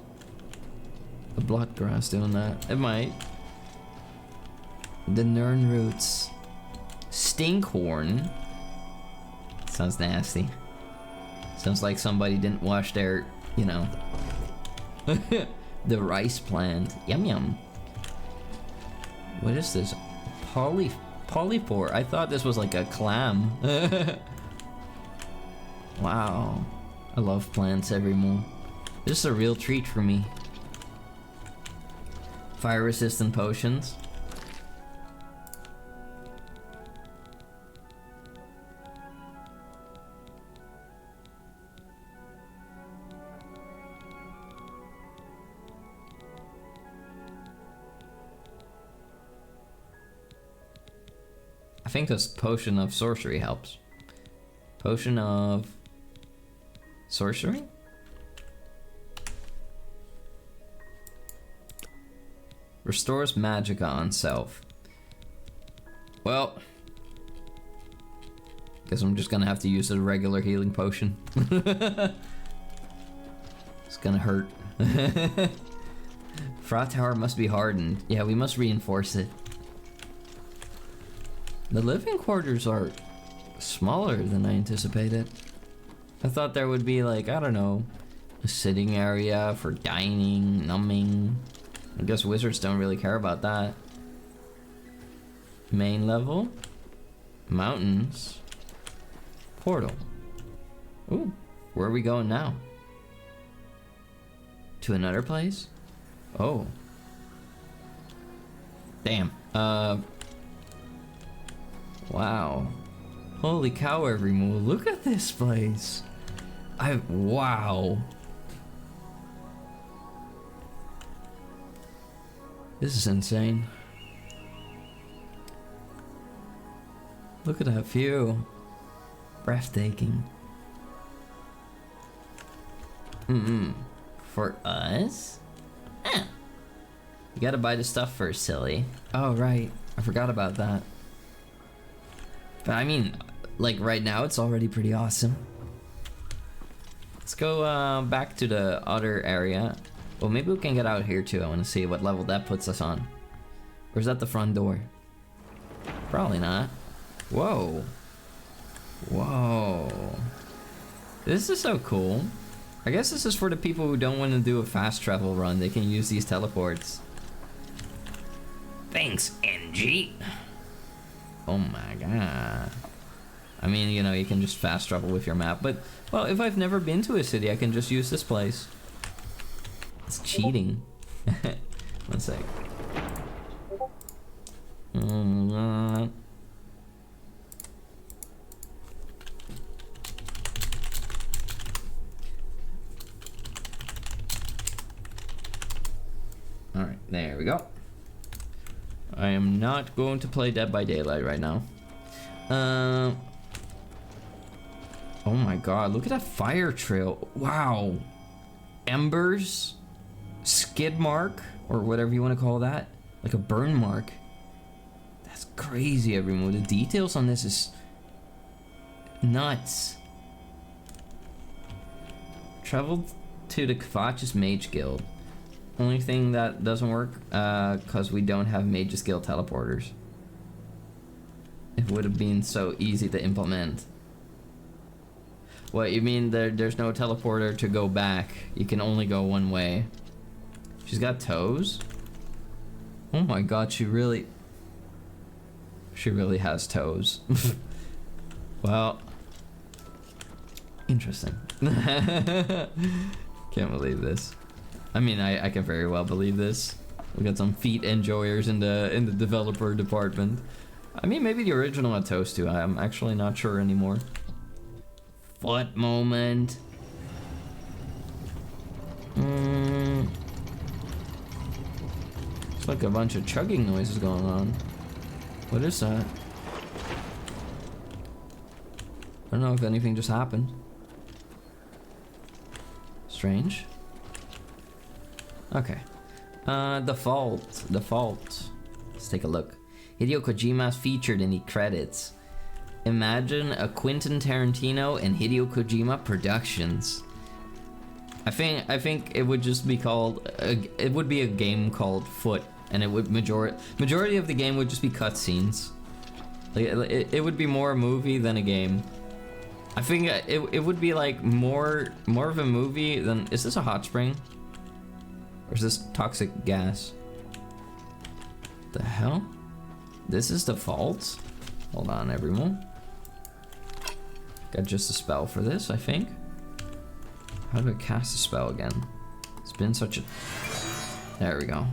The bloodgrass doing that? It might. The Nern roots. Stinkhorn. Sounds nasty. Sounds like somebody didn't wash their, you know, the rice plant. Yum yum. What is this? Polypore. I thought this was like a clam. Wow. I love plants evermore. This is a real treat for me. Fire resistant potions. I think this potion of sorcery helps. Potion of sorcery? Restores magicka on self. Well, guess I'm just gonna have to use a regular healing potion. It's gonna hurt. Fra Tower must be hardened. Yeah, we must reinforce it. The living quarters are smaller than I anticipated. I thought there would be like, I don't know, a sitting area for dining, numbing. I guess wizards don't really care about that. Main level. Mountains. Portal. Ooh, where are we going now? To another place? Oh. Damn. Wow. Holy cow, everyone. Look at this place. Wow. This is insane. Look at that view. Breathtaking. For us? Huh. You gotta buy the stuff first, silly. Oh, right. I forgot about that. But I mean, like right now, it's already pretty awesome. Let's go back to the other area. Well, maybe we can get out here too. I want to see what level that puts us on. Or is that the front door? Probably not. Whoa. Whoa. This is so cool. I guess this is for the people who don't want to do a fast travel run. They can use these teleports. Thanks, NG. Oh my god. I mean, you know, you can just fast travel with your map, but, well, if I've never been to a city, I can just use this place. It's cheating. One sec. Alright, there we go. I am not going to play Dead by Daylight right now. Oh my god, look at that fire trail. Wow. Embers, skid mark, or whatever you want to call that. Like a burn mark. That's crazy, everyone. The details on this is nuts. Traveled to the Kvatch's Mage Guild. Only thing that doesn't work, cause we don't have Mage's Guild teleporters. It would have been so easy to implement. What, you mean there's no teleporter to go back? You can only go one way. She's got toes? Oh my god, she really has toes. Well, interesting. Can't believe this. I mean, I can very well believe this. We got some feet enjoyers in the developer department. I mean, maybe the original had toes too. I'm actually not sure anymore. Foot moment. It's like a bunch of chugging noises going on. What is that? I don't know if anything just happened. Strange. Okay. The Fault. Let's take a look. Hideo Kojima's featured in the credits. Imagine a Quentin Tarantino and Hideo Kojima Productions. I think it would just be called. It would be a game called Foot, and it would majority of the game would just be cutscenes. Like, it would be more a movie than a game. I think it would be like more of a movie than... Is this a hot spring? Or is this toxic gas? The hell? This is the fault? Hold on, everyone. Got just a spell for this, I think. How do I cast a spell again? It's been such a... There we go.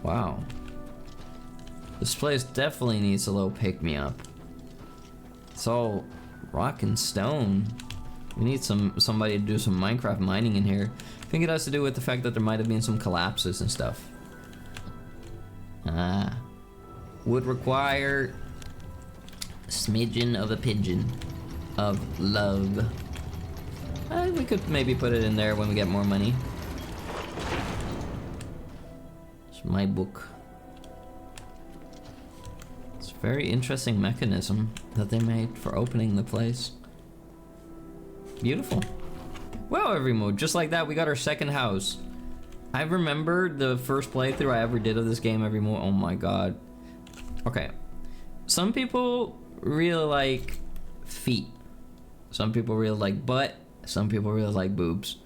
Wow. This place definitely needs a little pick-me-up. It's all rock and stone. We need somebody to do some Minecraft mining in here. I think it has to do with the fact that there might have been some collapses and stuff. Ah. Would require a smidgen of a pigeon of love. We could maybe put it in there when we get more money. It's my book. It's a very interesting mechanism that they made for opening the place. Beautiful. Well, everyone, just like that, we got our second house. I remember the first playthrough I ever did of this game, everyone. Oh my god. Okay. Some people really like feet. Some people really like butt. Some people really like boobs.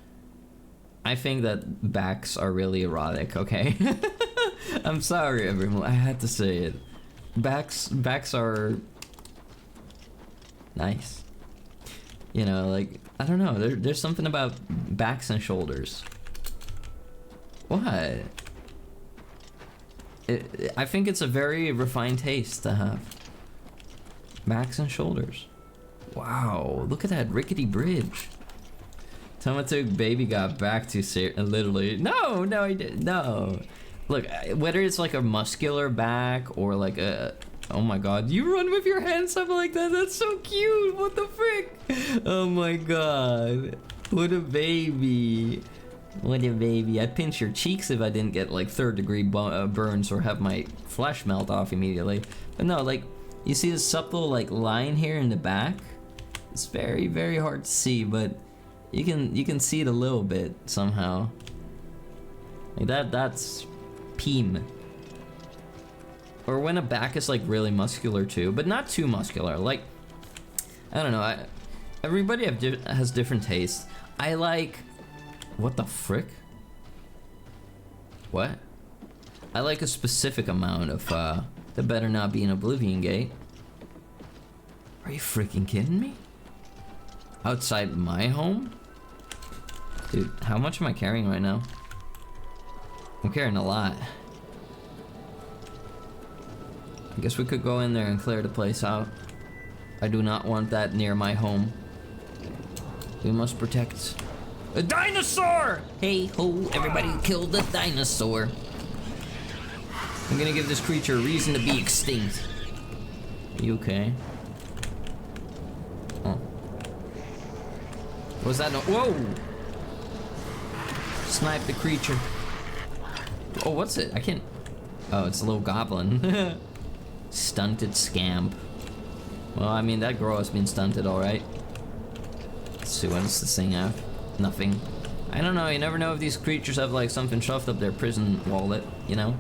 I think that backs are really erotic, okay? I'm sorry, everyone. I had to say it. Backs are nice. You know, like, I don't know. There's something about backs and shoulders. What? I think it's a very refined taste to have. Backs and shoulders. Wow, look at that rickety bridge. Tomato baby got back to literally. No, he didn't. No. Look, whether it's like a muscular back or like a... Oh my god, you run with your hands up like that? That's so cute. What the frick? Oh my god. What a baby. What a baby. I'd pinch your cheeks if I didn't get like 3rd degree burns or have my flesh melt off immediately. But no, like, you see this subtle like line here in the back? It's very, very hard to see, but you can see it a little bit somehow. Like that's Peem. Or when a back is like really muscular too, but not too muscular. Like, I don't know. Everybody has different tastes. I like... What the frick? What? I like a specific amount of, that better not be an Oblivion gate. Are you freaking kidding me? Outside my home? Dude, how much am I carrying right now? I'm carrying a lot. I guess we could go in there and clear the place out. I do not want that near my home. We must protect... A dinosaur! Hey ho, everybody killed the dinosaur. I'm gonna give this creature a reason to be extinct. You okay? Oh. Was that no? Whoa! Snipe the creature. Oh, what's it? I can't... Oh, it's a little goblin. Stunted scamp. Well, I mean, that girl has been stunted, alright. Let's see, what does this thing have? Nothing. I don't know, you never know if these creatures have like something shoved up their prison wallet, you know?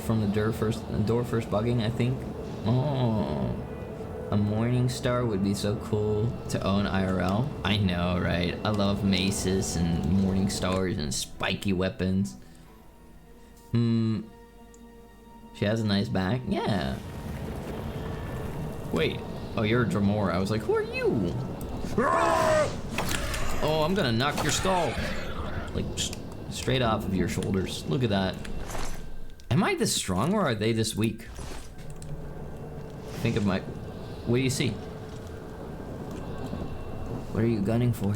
From the door first bugging, I think. Oh, a morning star would be so cool to own IRL. I know, right? I love maces and morning stars and spiky weapons. She has a nice back. Yeah. Wait. Oh, you're a Dramor. I was like, who are you? Oh, I'm gonna knock your skull. Like, straight off of your shoulders. Look at that. Am I this strong or are they this weak? Think of my... What do you see? What are you gunning for?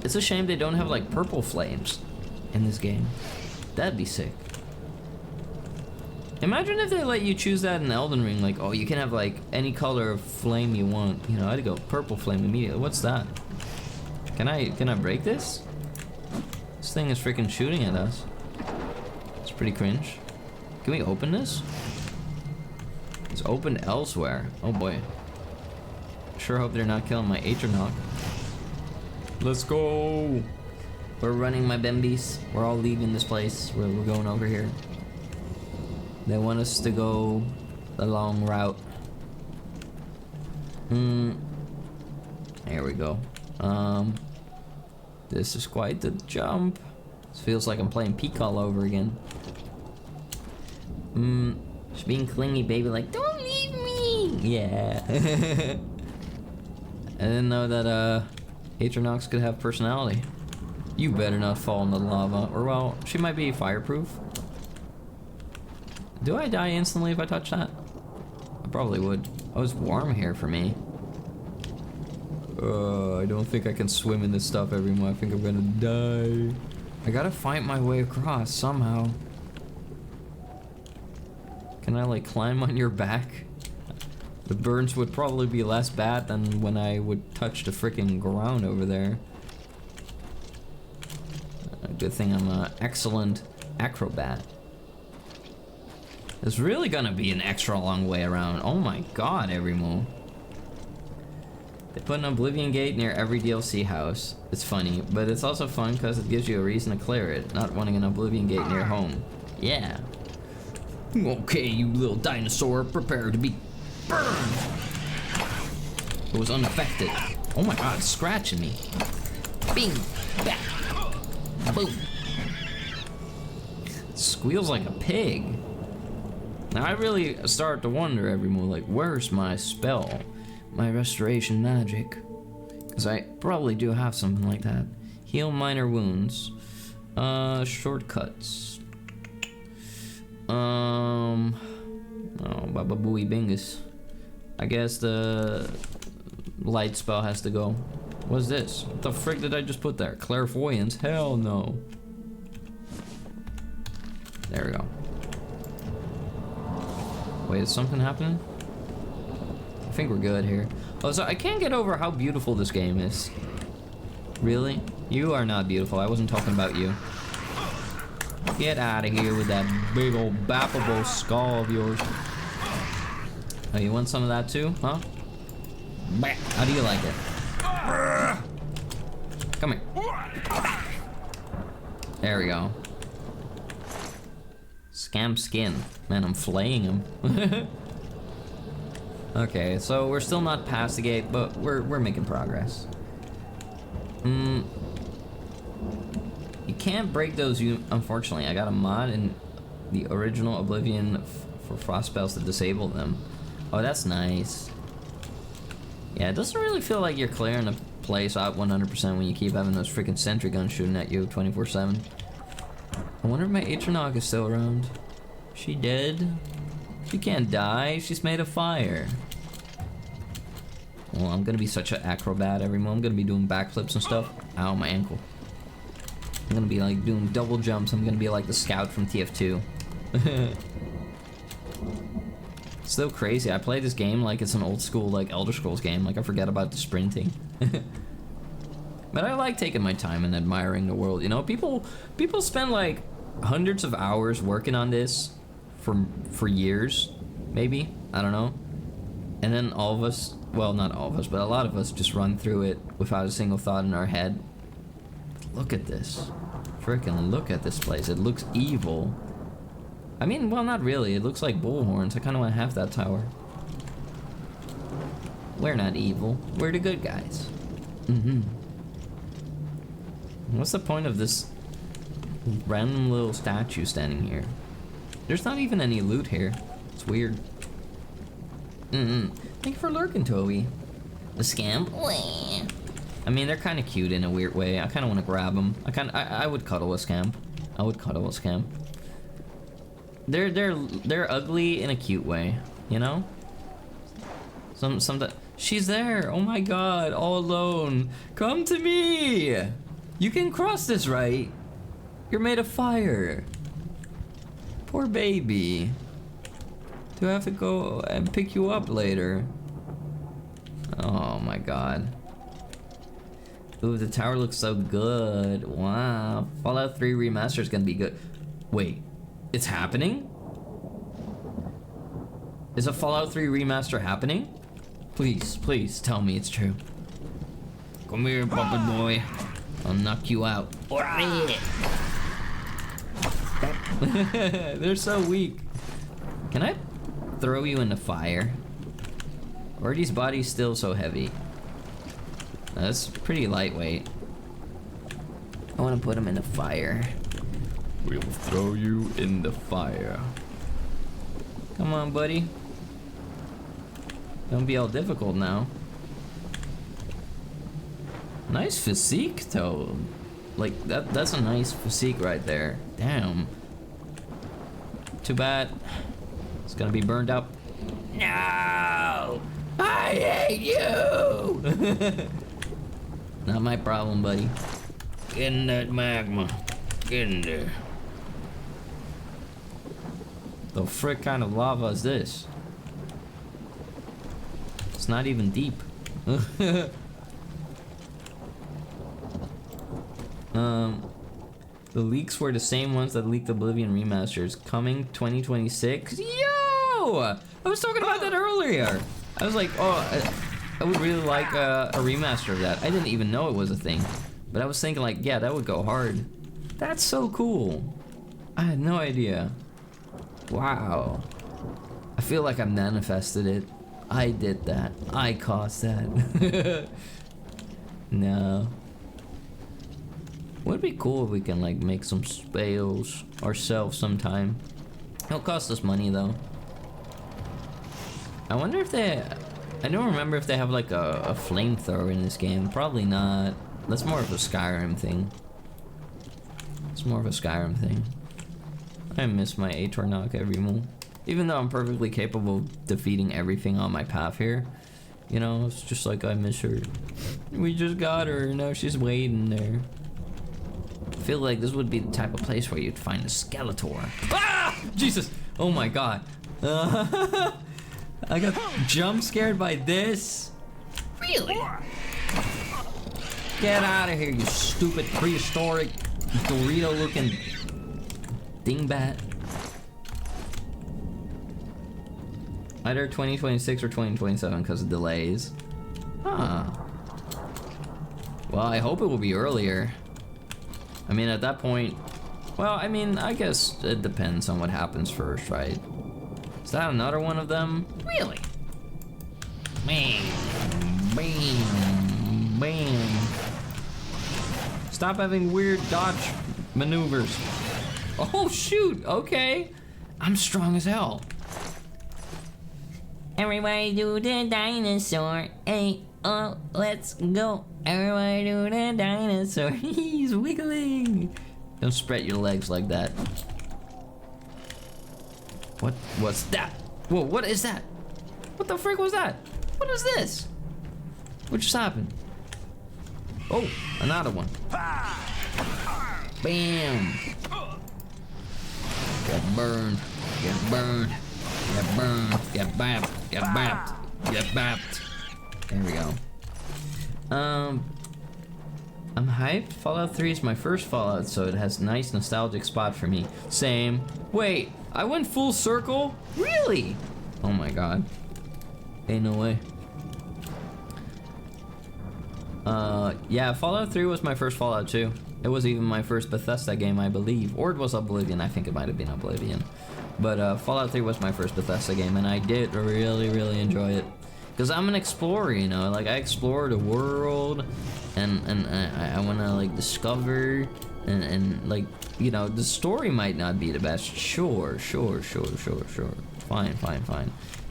It's a shame they don't have, like, purple flames in this game. That'd be sick. Imagine if they let you choose that in Elden Ring, like, oh, you can have, like, any color of flame you want. You know, I'd go purple flame immediately. What's that? Can I break this? This thing is freaking shooting at us. It's pretty cringe. Can we open this? It's opened elsewhere. Oh boy. Sure hope they're not killing my Atronach. Let's go! We're running, my bimbies. We're all leaving this place. We're going over here. They want us to go the long route. Here we go. This is quite the jump. This feels like I'm playing Peak all over again. Just being clingy, baby, like, don't leave me! Yeah. I didn't know that, Atronox could have personality. You better not fall in the lava. Or, well, she might be fireproof. Do I die instantly if I touch that? I probably would. Oh, it's warm here for me. I don't think I can swim in this stuff anymore. I think I'm gonna die. I gotta fight my way across somehow. Can I, like, climb on your back? The burns would probably be less bad than when I would touch the freaking ground over there. Good thing I'm an excellent acrobat. It's really gonna be an extra long way around. Oh my god, Erimu. They put an Oblivion gate near every DLC house. It's funny, but it's also fun because it gives you a reason to clear it, not wanting an Oblivion gate near home. Yeah. Okay, you little dinosaur, prepare to be burned. It was unaffected. Oh my god, it's scratching me. Bing! Back! Boom! It squeals like a pig. Now I really start to wonder every move, like, where's my spell? My restoration magic? Because I probably do have something like that. Heal minor wounds. Shortcuts. Oh, Baba Booey Bingus. I guess the light spell has to go. What's this? What the frick did I just put there? Clairvoyance? Hell no. There we go. Wait, is something happening? I think we're good here. Oh, so I can't get over how beautiful this game is. Really? You are not beautiful. I wasn't talking about you. Get out of here with that big old bappable skull of yours. Oh, you want some of that too, huh? How do you like it? Come here. There we go. Scam skin. Man, I'm flaying him. Okay, so we're still not past the gate, but we're making progress. You can't break those, unfortunately. I got a mod in the original Oblivion for frost spells to disable them. Oh, that's nice. Yeah, it doesn't really feel like you're clearing a place out 100% when you keep having those freaking sentry guns shooting at you 24/7. I wonder if my Atronog is still around. She dead? She can't die. She's made of fire. Well, I'm gonna be such an acrobat every moment. I'm gonna be doing backflips and stuff. Ow, my ankle. I'm gonna be like doing double jumps. I'm gonna be like the scout from TF2. So crazy. I play this game like it's an old school like Elder Scrolls game. Like I forget about the sprinting. But I like taking my time and admiring the world. You know, people spend like hundreds of hours working on this for years, maybe. I don't know. And then all of us, well, not all of us, but a lot of us just run through it without a single thought in our head. Look at this. Frickin' look at this place. It looks evil. I mean, well, not really. It looks like bullhorns. I kind of want to have that tower. We're not evil. We're the good guys. What's the point of this random little statue standing here? There's not even any loot here. It's weird. Thank you for lurking, Toby. The scamp. I mean, they're kind of cute in a weird way. I kind of want to grab them. I would cuddle a scamp. I would cuddle a scamp. They're ugly in a cute way, you know? She's there. Oh my god, all alone. Come to me. You can cross this, right? You're made of fire. Poor baby. Do I have to go and pick you up later? Oh my god. Ooh, the tower looks so good. Wow. Fallout 3 Remastered is gonna be good. Wait, it's happening? Is a Fallout 3 Remaster happening? Please, please tell me it's true. Come here, puppet boy. I'll knock you out. They're so weak. Can I throw you in the fire? Or are these bodies still so heavy? That's pretty lightweight. I want to put them in the fire. We'll throw you in the fire. Come on, buddy. Don't be all difficult now. Nice physique, though. Like, that's a nice physique right there. Damn. Too bad. It's gonna be burned up. No! I hate you! Not my problem, buddy. Get in that magma. Get in there. The frick kind of lava is this? It's not even deep. The leaks were the same ones that leaked Oblivion Remasters. Coming 2026. Yo! I was talking about that earlier. I was like, oh, I would really like a remaster of that. I didn't even know it was a thing. But I was thinking like, yeah, that would go hard. That's so cool. I had no idea. Wow. I feel like I manifested it. I did that. I caused that. No. Would be cool if we can like make some spells ourselves sometime. It'll cost us money though. I wonder if they... I don't remember if they have like a flamethrower in this game. Probably not. That's more of a Skyrim thing. It's more of a Skyrim thing. I miss my Atornok every move. Even though I'm perfectly capable of defeating everything on my path here. You know, it's just like I miss her. We just got her, now she's waiting there. I feel like this would be the type of place where you'd find a Skeletor. Ah! Jesus! Oh my god. I got jump scared by this? Really? Get out of here, you stupid prehistoric Dorito looking dingbat. Either 2026 or 2027 because of delays. Huh. Well, I hope it will be earlier. I mean, at that point, well, I mean, I guess it depends on what happens first, right? Is that another one of them? Really? Bam, bam, bam. Stop having weird dodge maneuvers. Oh, shoot, okay. I'm strong as hell. Everybody do the dinosaur. Hey, oh, let's go. Everybody do the dinosaur. He's wiggling. Don't spread your legs like that. What's that? Whoa, what is that? What the frick was that? What is this? What just happened? Oh, another one. Bam. Get burned. Get burned. Get burned. Get bapped. Get bapped. Get bapped. There we go. I'm hyped. Fallout 3 is my first Fallout, so it has a nice nostalgic spot for me. Same. Wait, I went full circle? Really? Oh my god. Ain't no way. Yeah, Fallout 3 was my first Fallout 2. It was even my first Bethesda game, I believe. Or it was Oblivion. I think it might have been Oblivion. But Fallout 3 was my first Bethesda game, and I did really, really enjoy it. Because I'm an explorer, you know? Like, I explore the world, and I want to, like, discover, and, like, you know, the story might not be the best. Sure. Fine.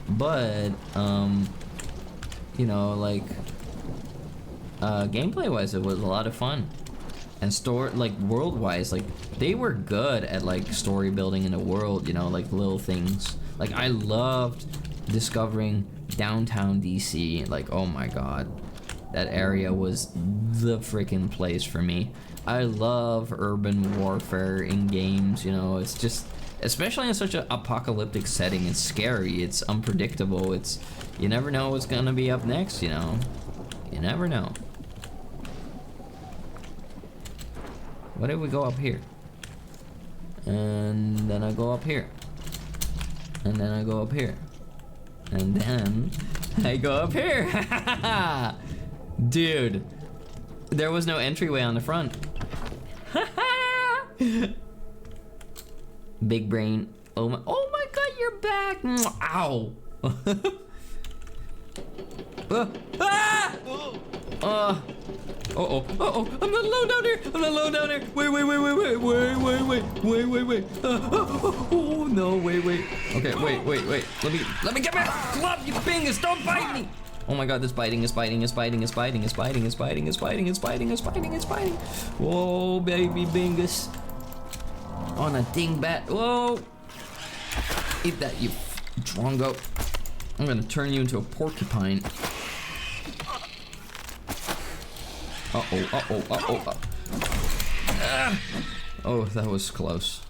But, you know, like, gameplay-wise, it was a lot of fun. And world-wise, like, they were good at, like, story building in the world, you know, like, little things. Like, I loved discovering downtown DC. Like, oh my god. That area was the freaking place for me. I love urban warfare in games, you know, it's just, especially in such an apocalyptic setting, it's scary, it's unpredictable, it's, you never know what's gonna be up next, you know? You never know. What if we go up here? And then I go up here. And then I go up here. And then I go up here. Dude, There was no entryway on the front. Big brain. Oh my god, you're back. Ow. Uh-oh. I'm not alone down here. Wait. Oh no, wait. Okay, wait. Let me get my club, you bingus. Don't bite me. Oh my god, this biting is biting. Whoa, baby bingus. On a dingbat. Whoa. Eat that, you drongo. I'm gonna turn you into a porcupine. Uh-oh. Oh, that was close.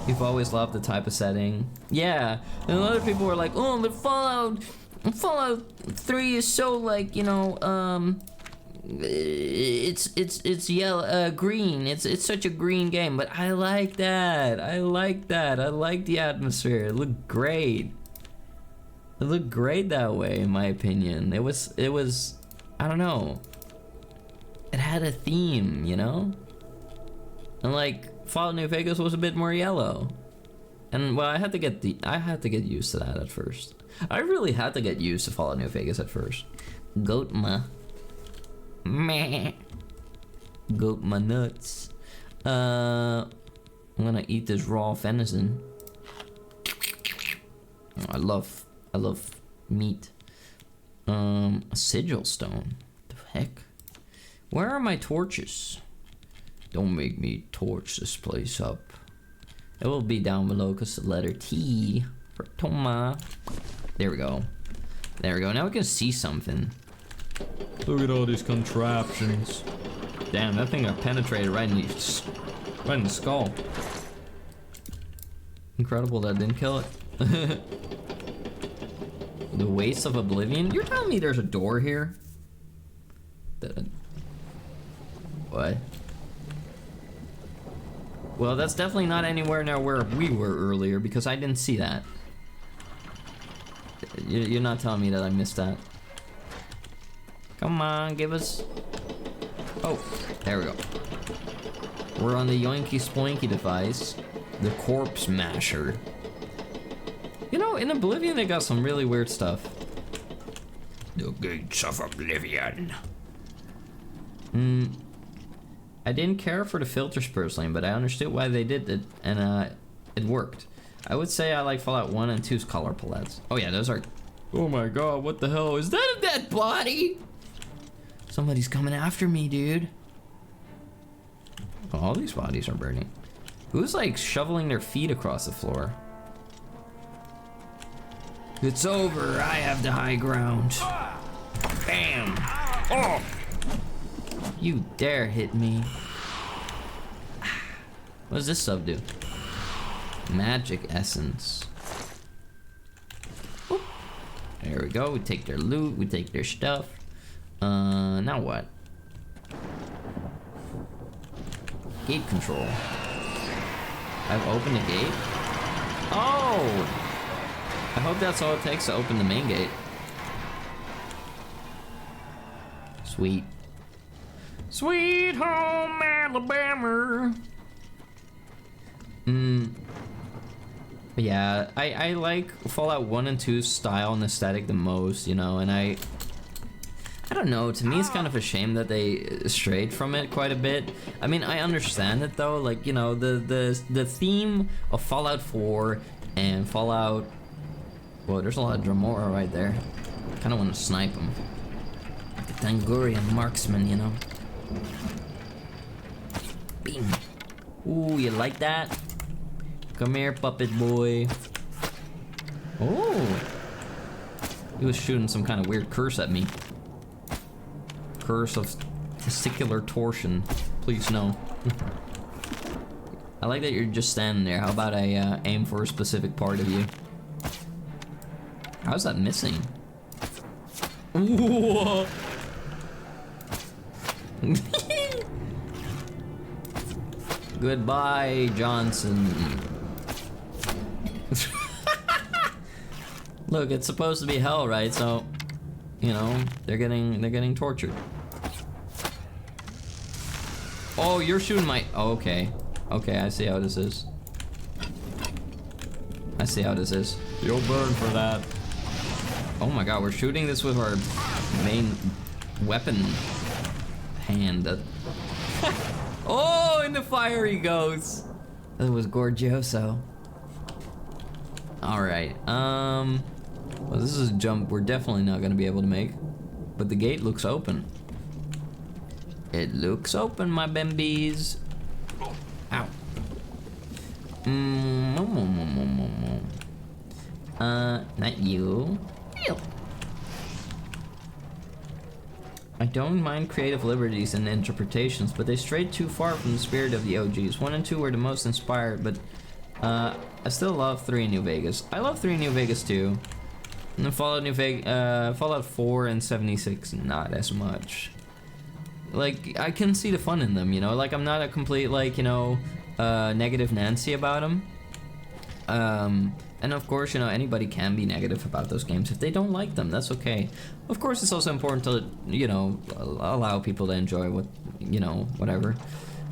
You've always loved the type of setting. Yeah, and a lot of people were like, oh, but Fallout 3 is so like, you know, it's yellow, green. It's such a green game, but I like that. I like the atmosphere. It looked great. It looked great that way, in my opinion. It was, I don't know. It had a theme, you know? And like, Fallout New Vegas was a bit more yellow. And well, I had to get used to that at first. I really had to get used to Fallout New Vegas at first. Goat ma. Meh. Goat my nuts. I'm gonna eat this raw venison. Oh, I love meat. A sigil stone. The heck? Where are my torches? Don't make me torch this place up. It will be down below because the letter T for Toma. There we go. Now we can see something. Look at all these contraptions. Damn, that thing got penetrated right in the skull. Incredible that didn't kill it. The Wastes of Oblivion? You're telling me there's a door here? What? Well, that's definitely not anywhere near where we were earlier because I didn't see that. You're not telling me that I missed that. Come on, give us... Oh, there we go. We're on the Yoinky Sploinky device. The Corpse Masher. You know, in Oblivion they got some really weird stuff. The Gates of Oblivion. I didn't care for the filters personally, but I understood why they did it, and it worked. I would say I like Fallout 1 and 2's color palettes. Oh yeah, those are... Oh my god, what the hell? Is that a dead body? Somebody's coming after me, dude. Oh, all these bodies are burning. Who's like shoveling their feet across the floor? It's over, I have the high ground. Bam! Oh! You dare hit me. What does this sub do? Magic essence. Oop. There we go, we take their loot, we take their stuff. Now what? Gate control. I've opened the gate? Oh! I hope that's all it takes to open the main gate. Sweet. Sweet home Alabama. Yeah, I like Fallout 1 and 2's style and aesthetic the most, you know, and I don't know, to me it's kind of a shame that they strayed from it quite a bit. I mean, I understand it though, like, you know, the theme of Fallout 4 and Fallout... Whoa, there's a lot of Dremora right there. Kind of want to snipe him. The Tangurian marksman, you know. Bing. Ooh, you like that? Come here, puppet boy. Oh. He was shooting some kind of weird curse at me. Curse of testicular torsion. Please no. I like that you're just standing there. How about I aim for a specific part of you? How's that missing? Ooh. Goodbye, Johnson. Look, it's supposed to be hell, right? So, you know, they're getting tortured. Oh, you're shooting my... Oh, okay. Okay, I see how this is. I see how this is. You'll burn for that. Oh my god, we're shooting this with our main weapon hand. Oh, in the fire he goes. That was gorgioso. Alright, well, this is a jump we're definitely not gonna be able to make. But the gate looks open. It looks open, my bambies. Ow. Not you. Ew. I don't mind creative liberties and interpretations, but they strayed too far from the spirit of the OGs. 1 and 2 were the most inspired, but I still love 3 in New Vegas. I love 3 in New Vegas too. And then Fallout 4 and 76, not as much. Like, I can see the fun in them, you know? Like, I'm not a complete, like, you know, negative Nancy about them. And of course, you know, anybody can be negative about those games if they don't like them. That's okay. Of course, it's also important to, you know, allow people to enjoy what, you know, whatever.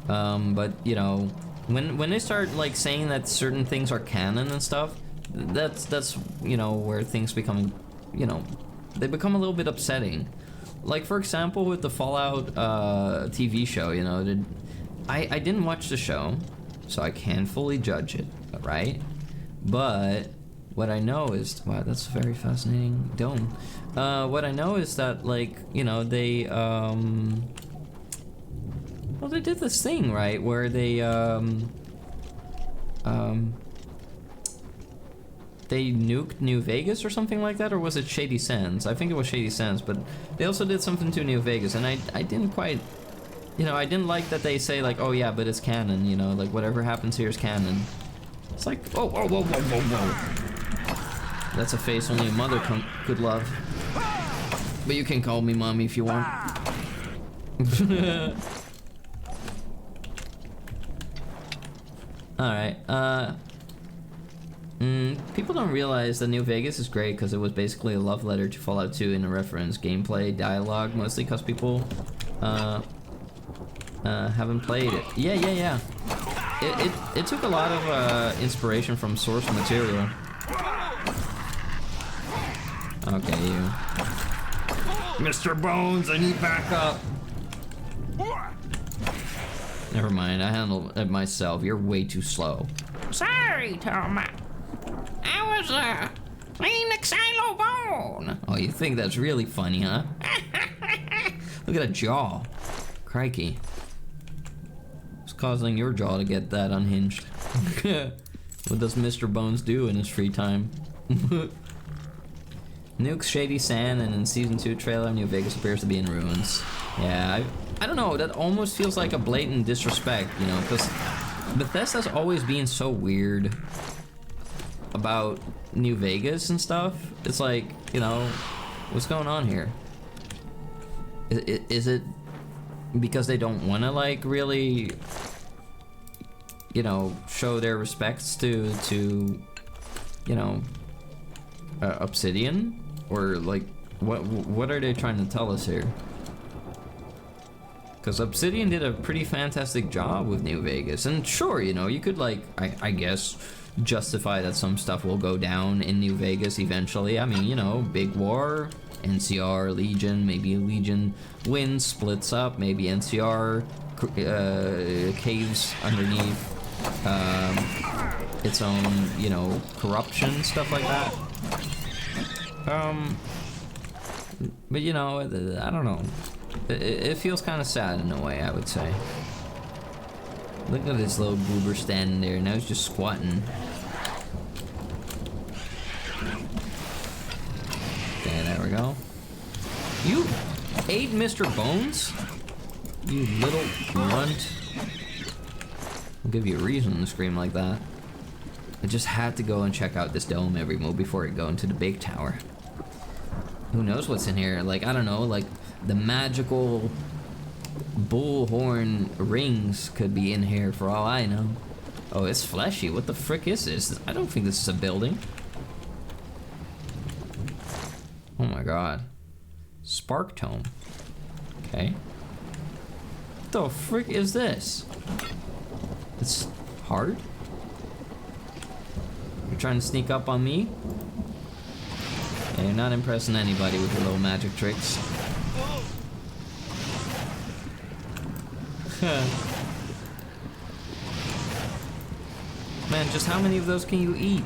But, you know, when they start, like, saying that certain things are canon and stuff, that's you know, where things become, you know, they become a little bit upsetting. Like, for example, with the Fallout TV show, you know, I didn't watch the show, so I can't fully judge it, right? But what I know is, wow, that's a very fascinating dome. What I know is that, like, you know, they, well, they did this thing, right, where they nuked New Vegas or something like that, or was it Shady Sands? I think it was Shady Sands, but they also did something to New Vegas, and I didn't quite, you know, I didn't like that they say, like, oh yeah, but it's canon, you know, like, whatever happens here is canon. It's like, whoa, whoa, whoa, whoa, whoa, whoa. That's a face only a mother could love. But you can call me mommy if you want. Alright, people don't realize that New Vegas is great because it was basically a love letter to Fallout 2 in a reference gameplay, dialogue, mostly because people, haven't played it. Yeah. It took a lot of, inspiration from source material. Okay, you. Mr. Bones, I need backup! Never mind, I handled it myself. You're way too slow. Sorry, Tom. I was, playing the xylophone. Oh, you think that's really funny, huh? Look at that jaw. Crikey. It's causing your jaw to get that unhinged. What does Mr. Bones do in his free time? Nuke's Shady Sand, and in Season 2 trailer, New Vegas appears to be in ruins. Yeah, I don't know, that almost feels like a blatant disrespect, you know, because Bethesda's always been so weird about New Vegas and stuff. It's like, you know, what's going on here? Is it because they don't want to, like, really, you know, show their respects to you know, Obsidian? Or, like, what are they trying to tell us here? Because Obsidian did a pretty fantastic job with New Vegas. And sure, you know, you could, like, I guess, justify that some stuff will go down in New Vegas eventually. I mean, you know, big war, NCR, Legion, maybe Legion wins, splits up, maybe NCR caves underneath its own, you know, corruption, stuff like that. But you know, I don't know. It feels kind of sad in a way, I would say. Look at this little goober standing there, now he's just squatting. Okay, there we go. You ate Mr. Bones? You little runt. I'll give you a reason to scream like that. I just had to go and check out this dome every move before I go into the big tower. Who knows what's in here? Like, I don't know, like the magical bullhorn rings could be in here for all I know. Oh, it's fleshy. What the frick is this? I don't think this is a building. Oh my god. Spark Tome. Okay. What the frick is this? It's hard? You're trying to sneak up on me? Yeah, you're not impressing anybody with your little magic tricks. Man, just how many of those can you eat?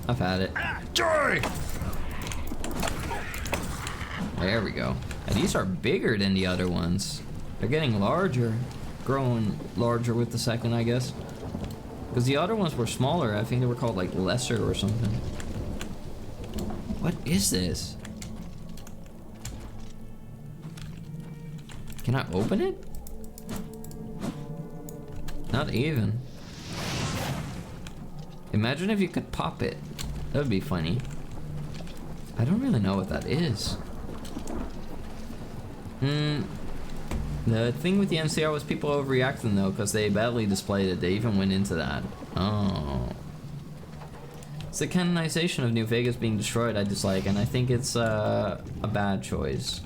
I've had it. Joy! There we go. And these are bigger than the other ones. They're getting larger. Growing larger with the second, I guess. Because the other ones were smaller. I think they were called like lesser or something. What is this? Can I open it? Not even. Imagine if you could pop it. That would be funny. I don't really know what that is. The thing with the NCR was people overreacting though, because they badly displayed it. They even went into that. Oh. It's the canonization of New Vegas being destroyed I dislike, and I think it's a bad choice.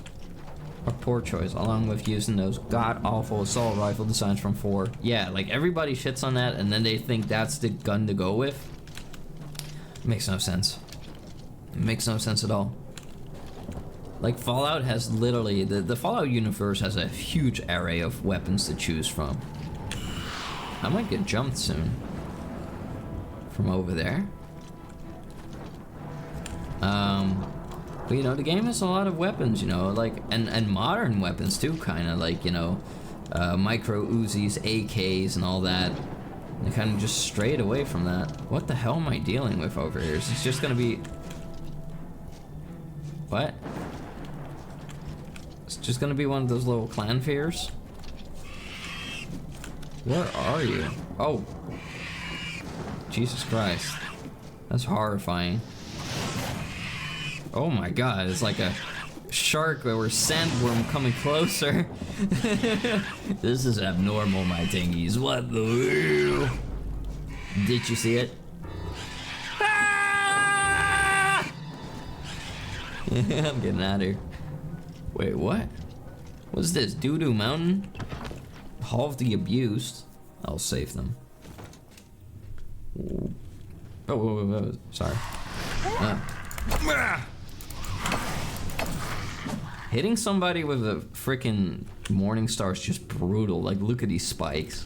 A poor choice, along with using those god-awful assault rifle designs from 4. Yeah, like everybody shits on that, and then they think that's the gun to go with. It makes no sense. It makes no sense at all. Like, Fallout has literally... The Fallout universe has a huge array of weapons to choose from. I might get jumped soon. From over there. But, you know, the game has a lot of weapons, you know, like... And modern weapons, too, kind of. Like, you know, micro Uzis, AKs, and all that. And kind of just strayed away from that. What the hell am I dealing with over here? Is this just gonna be... What? It's just gonna be one of those little clan fears? Where are you? Oh. Jesus Christ. That's horrifying. Oh my god, it's like a shark or sandworm coming closer. This is abnormal, my tingies. What the hell? Did you see it? Ah! I'm getting out of here. Wait, what? What's this? Doo-doo Mountain? Hall of the Abused. I'll save them. Oh, sorry. Hitting somebody with a freaking Morning Star is just brutal. Like, look at these spikes.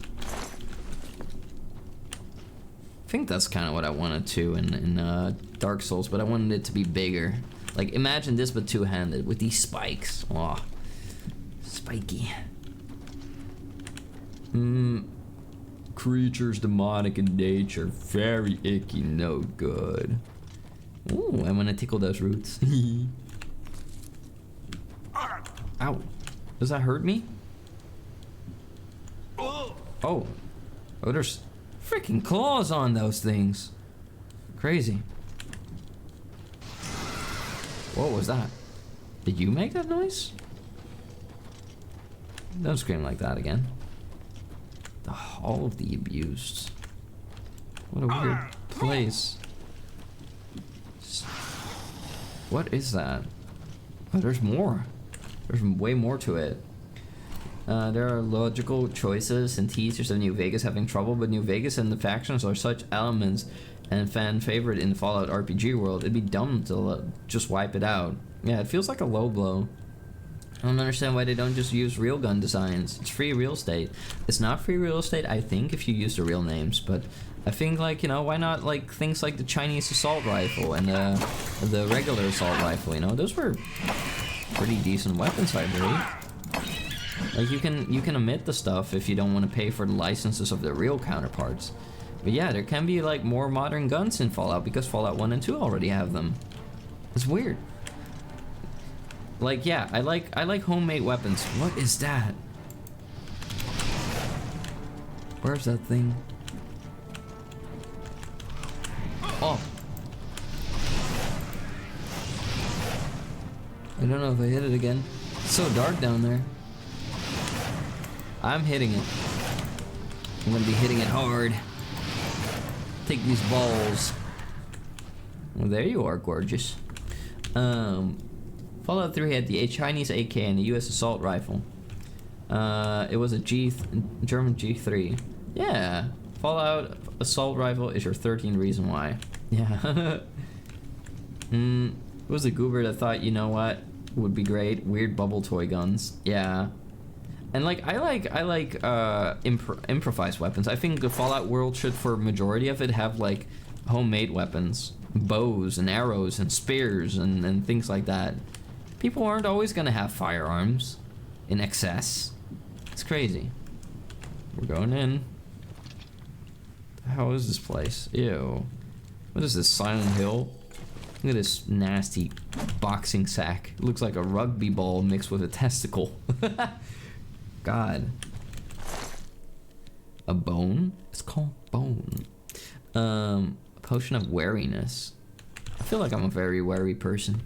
I think that's kind of what I wanted to in Dark Souls, but I wanted it to be bigger. Like, imagine this but two-handed with these spikes. Oh, spiky. Creatures demonic in nature, very icky, no good. Ooh, I want to tickle those roots. Ow. Does that hurt me? Oh, there's freaking claws on those things. Crazy. What was that? Did you make that noise? Don't scream like that again. The Hall of the Abused. What a weird place. What is that? Oh, there's more. There's way more to it. There are logical choices and teasers of New Vegas having trouble, but New Vegas and the factions are such elements and fan favorite in the Fallout RPG world. It'd be dumb to just wipe it out. Yeah, it feels like a low blow. I don't understand why they don't just use real gun designs. It's free real estate. It's not free real estate, I think, if you use the real names, but I think, like, you know, why not, like, things like the Chinese assault rifle and the regular assault rifle, you know? Those were pretty decent weapons, I believe. Like, you can omit the stuff if you don't want to pay for the licenses of the real counterparts. But yeah, there can be, like, more modern guns in Fallout because Fallout 1 and 2 already have them. It's weird. Like, yeah, I like homemade weapons. What is that? Where's that thing? Oh. I don't know if I hit it again. It's so dark down there. I'm hitting it. I'm gonna be hitting it hard. Take these balls. Well, there you are, gorgeous. Fallout 3 had the Chinese AK and the US assault rifle. It was a German G3. Yeah, Fallout assault rifle is your 13th reason why. Yeah. It was a goober that thought, you know what would be great? Weird bubble toy guns. Yeah. And like I like improvised weapons. I think the Fallout world should, for majority of it, have like homemade weapons, bows and arrows and spears and things like that. People aren't always gonna have firearms in excess. It's crazy. We're going in. How is this place? Ew. What is this, Silent Hill? Look at this nasty boxing sack. It looks like a rugby ball mixed with a testicle. God. A bone? It's called bone. A potion of wariness. I feel like I'm a very wary person.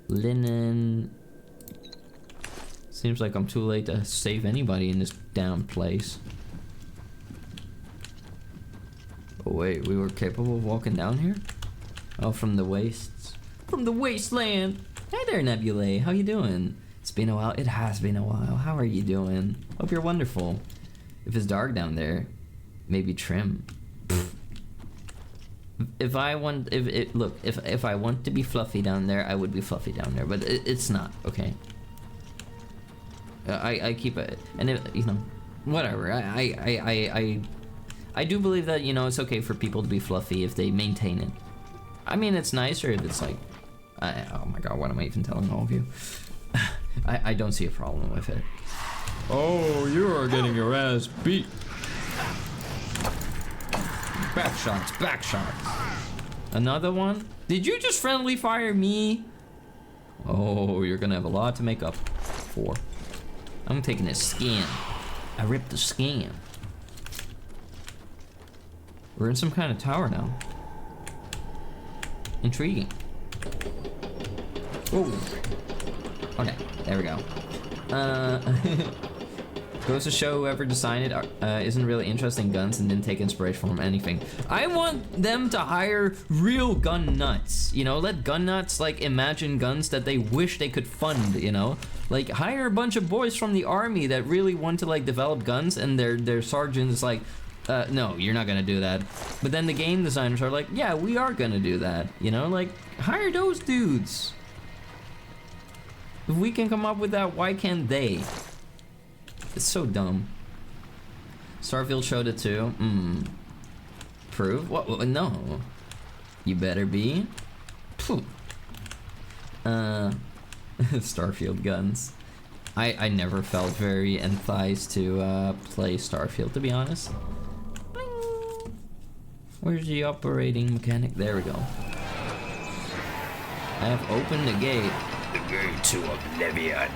Linen. Seems like I'm too late to save anybody in this damn place. Oh wait, we were capable of walking down here? Oh, from the wastes. From the wasteland! Hey there, Nebulae, how you doing? It's been a while. It has been a while. How are you doing? Hope you're wonderful. If it's dark down there, maybe trim. If I want to be fluffy down there, I would be fluffy down there, but it's not, okay? I keep it, and it, you know, whatever. I do believe that, you know, it's okay for people to be fluffy if they maintain it. I mean, it's nicer if it's like, oh my god, what am I even telling all of you? I don't see a problem with it. Oh, you are getting your ass beat. Back shots, back shots. Another one? Did you just friendly fire me? Oh, you're gonna have a lot to make up for. I'm taking his skin. I ripped the skin. We're in some kind of tower now. Intriguing. Whoa. Okay, there we go. Goes to show whoever designed it isn't really interested in guns and didn't take inspiration from anything. I want them to hire real gun nuts, you know? Let gun nuts like imagine guns that they wish they could fund, you know? Like hire a bunch of boys from the army that really want to like develop guns, and their sergeant is like, no, you're not gonna do that. But then the game designers are like, yeah, we are gonna do that, you know? Like, hire those dudes. If we can come up with that, why can't they? It's so dumb. Starfield showed it too. Prove? What? No. You better be. Phew. Starfield guns. I never felt very enthused to play Starfield, to be honest. Bling. Where's the operating mechanic? There we go. I have opened the gate. The gate to Oblivion.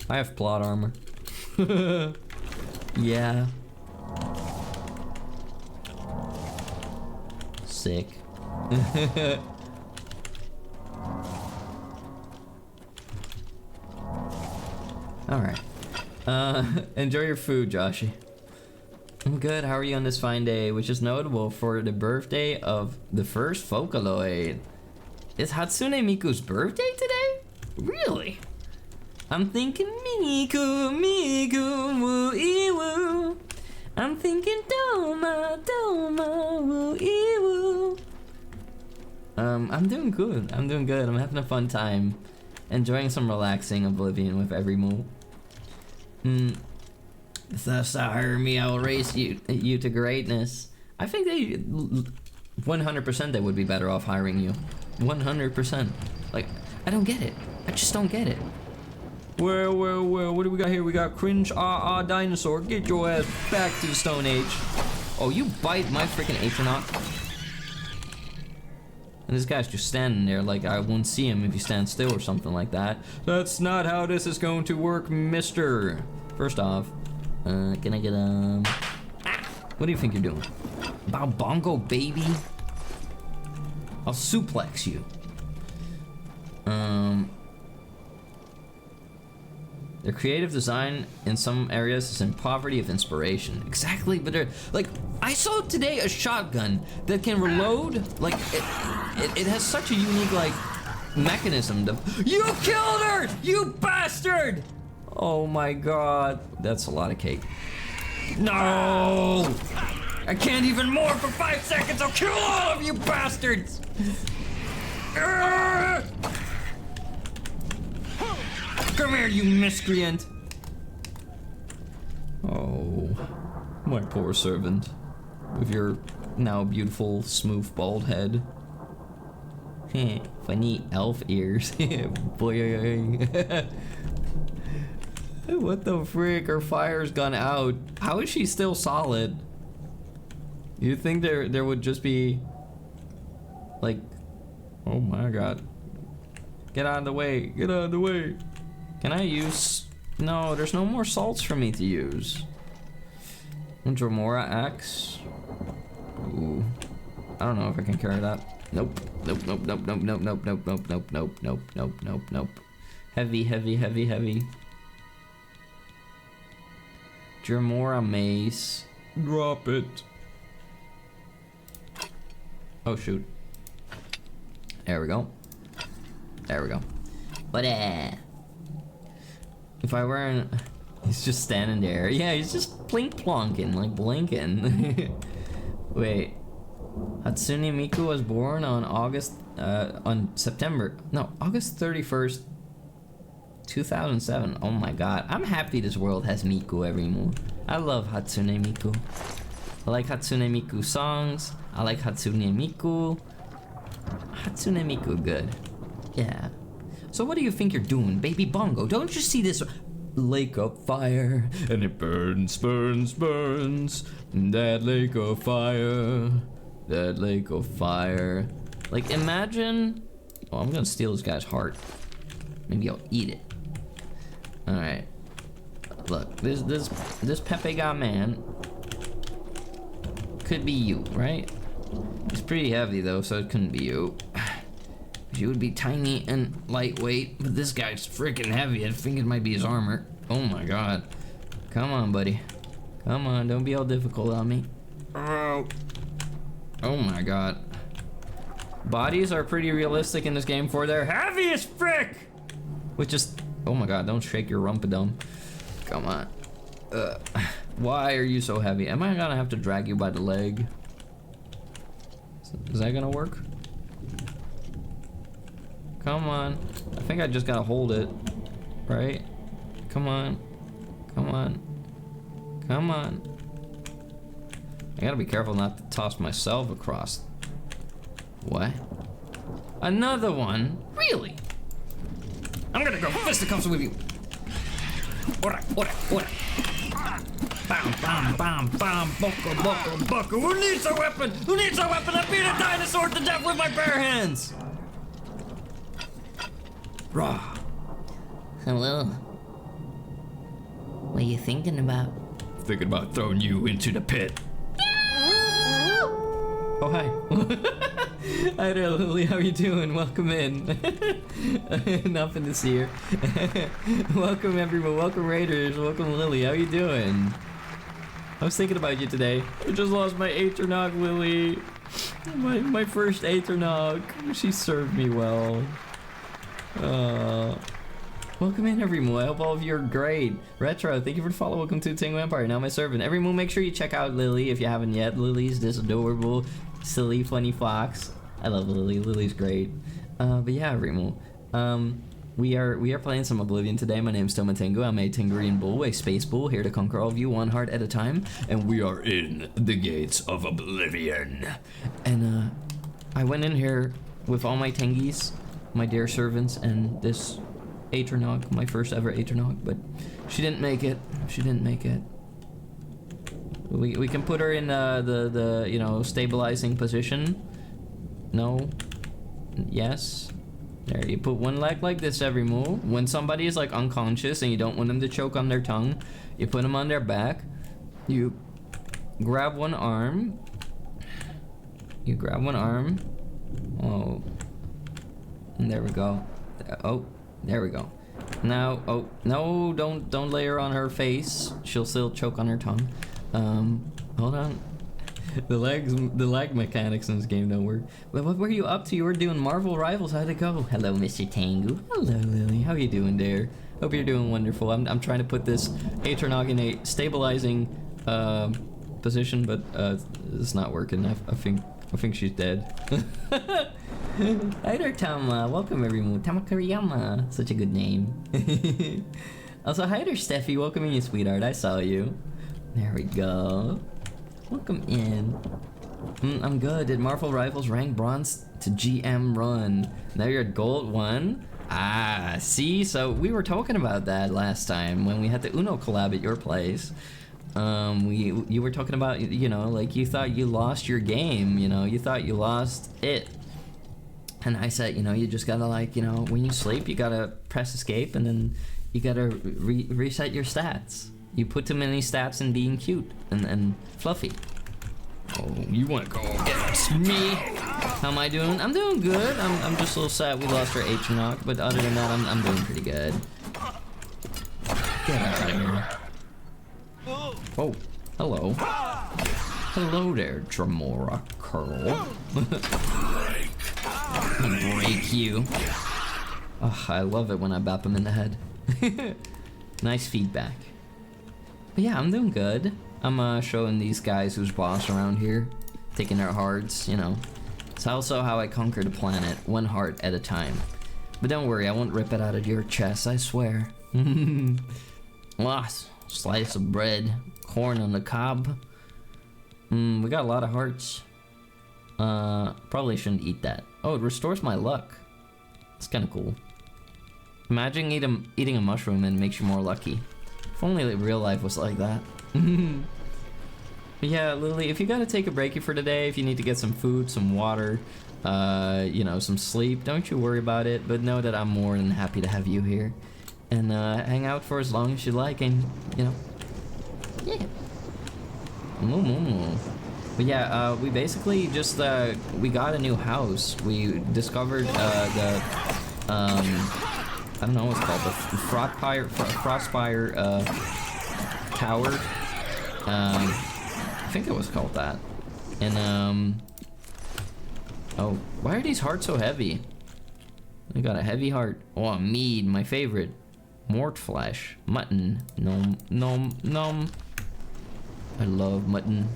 I have plot armor. Yeah. Sick. Alright. Enjoy your food, Joshy. I'm good. How are you on this fine day, which is notable for the birthday of the first Vocaloid? Is Hatsune Miku's birthday today? Really? I'm thinking Miku, Miku, woo-ee-woo. I'm thinking Doma, Doma, woo-ee-woo. I'm doing good. I'm doing good. I'm having a fun time. Enjoying some relaxing Oblivion with every move. If thou hire me, I will raise you to greatness. I think they 100% they would be better off hiring you. 100%. Like, I don't get it. I just don't get it. Well, what do we got here? We got cringe dinosaur. Get your ass back to the Stone Age. Oh, you bite my freaking Atronach. And this guy's just standing there like I won't see him if you stand still or something like that. That's not how this is going to work, mister. First off, can I get what do you think you're doing? Bow bongo, baby. I'll suplex you. Their creative design in some areas is in poverty of inspiration. Exactly, but they're like, I saw today a shotgun that can reload. Like, it has such a unique like mechanism. You killed her, you bastard! Oh my god, that's a lot of cake. No! I can't even more for 5 seconds. I'll kill all of you bastards! Come here, you miscreant! Oh, my poor servant. With your now beautiful, smooth, bald head. Funny elf ears. Boy. What the frick? Her fire's gone out. How is she still solid? You'd think there would just be... like... Oh my god. Get out of the way. Get out of the way. Can I use... No, there's no more salts for me to use. Dromora axe. Ooh. I don't know if I can carry that. Nope. Nope, nope, nope, nope, nope, nope, nope, nope, nope, nope, nope, nope, nope, nope. Heavy, heavy, heavy, heavy. Dromora mace. Drop it. Oh shoot. There we go. There we go. But if I were in... He's just standing there. Yeah, he's just plonking, like blinking. Wait. Hatsune Miku was born on August 31st, 2007. Oh my god. I'm happy this world has Miku every move. I love Hatsune Miku. I like Hatsune Miku songs. I like Hatsune Miku. Hatsune Miku good. Yeah. So what do you think you're doing, baby Bongo? Don't you see this lake of fire? And it burns, burns, burns. That lake of fire. That lake of fire. Like imagine... Oh, I'm gonna steal this guy's heart. Maybe I'll eat it. Alright. Look, this Pepe God man could be you, right? He's pretty heavy though, so it couldn't be you. You would be tiny and lightweight, but this guy's freaking heavy. I think it might be his armor. Oh my god. Come on, buddy. Come on, don't be all difficult on me. Oh. Oh my god. Bodies are pretty realistic in this game for their heavy as frick! Which is... Oh my god, don't shake your rumpadum. Come on. Why are you so heavy? Am I gonna have to drag you by the leg? Is that gonna work? Come on. I think I just gotta hold it. Right? Come on. Come on. Come on. I gotta be careful not to toss myself across. What? Another one? Really? I'm gonna go fisticuffs with you. Ora, ora, ora. Bam, bam, bam, bam, buckle, buckle, buckle. Who needs a weapon? Who needs a weapon? I beat a dinosaur to death with my bare hands. Rah. Hello. What are you thinking about? Thinking about throwing you into the pit. Oh, hi. Hi there, Lily. How you doing? Welcome in. Nothing to see here. Welcome, everyone. Welcome, Raiders. Welcome, Lily. How you doing? I was thinking about you today. I just lost my Aeternog, Lily. My first Aeternog. She served me well. Welcome in, everyone. I hope all of you are great. Retro, thank you for the follow. Welcome to Tango Empire. Now my servant. Everyone, make sure you check out Lily if you haven't yet. Lily's this adorable, silly, funny fox. I love Lily. Lily's great. But yeah, everyone. We are playing some Oblivion today. My name's Toma Tengu. I'm a Tengurian bull, a space bull, here to conquer all of you one heart at a time. And we are in the gates of Oblivion. And I went in here with all my Tengies, my dear servants, and this Aeternog, my first ever Aeternog, but she didn't make it. She didn't make it. We can put her in the you know, stabilizing position. No. Yes. There, you put one leg like this every move. When somebody is like unconscious and you don't want them to choke on their tongue, you put them on their back. You grab one arm. You grab one arm. Oh. And there we go. Oh, there we go. No, oh, no, don't lay her on her face. She'll still choke on her tongue. Hold on. The lag mechanics in this game don't work. But what were you up to? You were doing Marvel Rivals. How'd it go? Hello, Mr. Tengu. Hello, Lily. How you doing there? Hope you're doing wonderful. I'm trying to put this Atronog in a stabilizing position, but it's not working. I think she's dead. Hi there, Tama. Welcome, everyone. Tamakariyama. Such a good name. Also, hi there, Steffi. Welcome in, you sweetheart. I saw you. There we go. Welcome in. I'm good. Did Marvel Rivals rank bronze to GM run? Now you're at gold 1? Ah, see? So we were talking about that last time when we had the Uno collab at your place. You were talking about, you know, like you thought you lost your game, you know, you thought you lost it. And I said, you know, you just gotta, like, you know, when you sleep, you gotta press escape and then you gotta reset your stats. You put too many stats in being cute and fluffy. Oh, you wanna go against me? How am I doing? I'm doing good. I'm just a little sad we lost our Atronog, but other than that, I'm doing pretty good. Get out of here. Oh, hello. Hello there, Dremora Curl. I'll break you. Oh, I love it when I bap him in the head. Nice feedback. But yeah, I'm doing good. I'm showing these guys who's boss around here, taking their hearts, you know. It's also how I conquer the planet, one heart at a time. But don't worry, I won't rip it out of your chest, I swear. Lost. Slice of bread, corn on the cob. We got a lot of hearts. Probably shouldn't eat that. Oh, it restores my luck. It's kind of cool. Imagine eating a mushroom and it makes you more lucky. If only real life was like that. But yeah, Lily, if you gotta take a breaky for today, if you need to get some food, some water, you know, some sleep, don't you worry about it. But know that I'm more than happy to have you here. And hang out for as long as you like, and you know, yeah. But yeah, we basically just we got a new house. We discovered the I don't know what's called, the Frostfire tower. I think it was called that. And oh, why are these hearts so heavy? I got a heavy heart. Oh, mead, my favorite. Mort flesh, mutton, nom nom nom. I love mutton.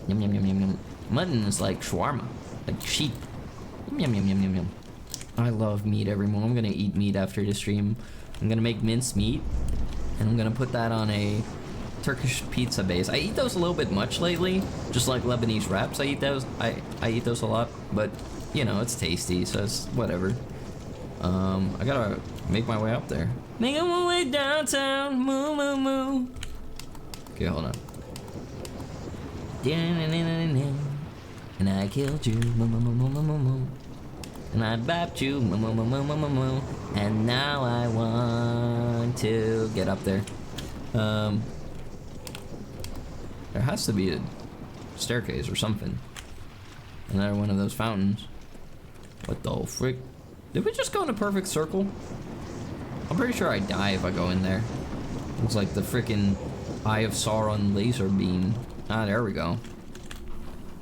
Yum yum yum yum yum. Mutton is like shawarma, like sheep. Yum yum yum yum yum. I love meat every morning. I'm gonna eat meat after the stream. I'm gonna make minced meat, and I'm gonna put that on a Turkish pizza base. I eat those a little bit much lately, just like Lebanese wraps. I eat those. I eat those a lot, but you know it's tasty, so it's whatever. I gotta make my way up there. Making my way downtown, moo moo moo. Okay, hold on. And I killed you, moo moo moo moo moo moo. And I bapped you, moo moo moo moo moo moo moo. And now I want to get up there. There has to be a staircase or something. Another one of those fountains. What the frick? Did we just go in a perfect circle? I'm pretty sure I die if I go in there. Looks like the frickin' Eye of Sauron laser beam. Ah, there we go.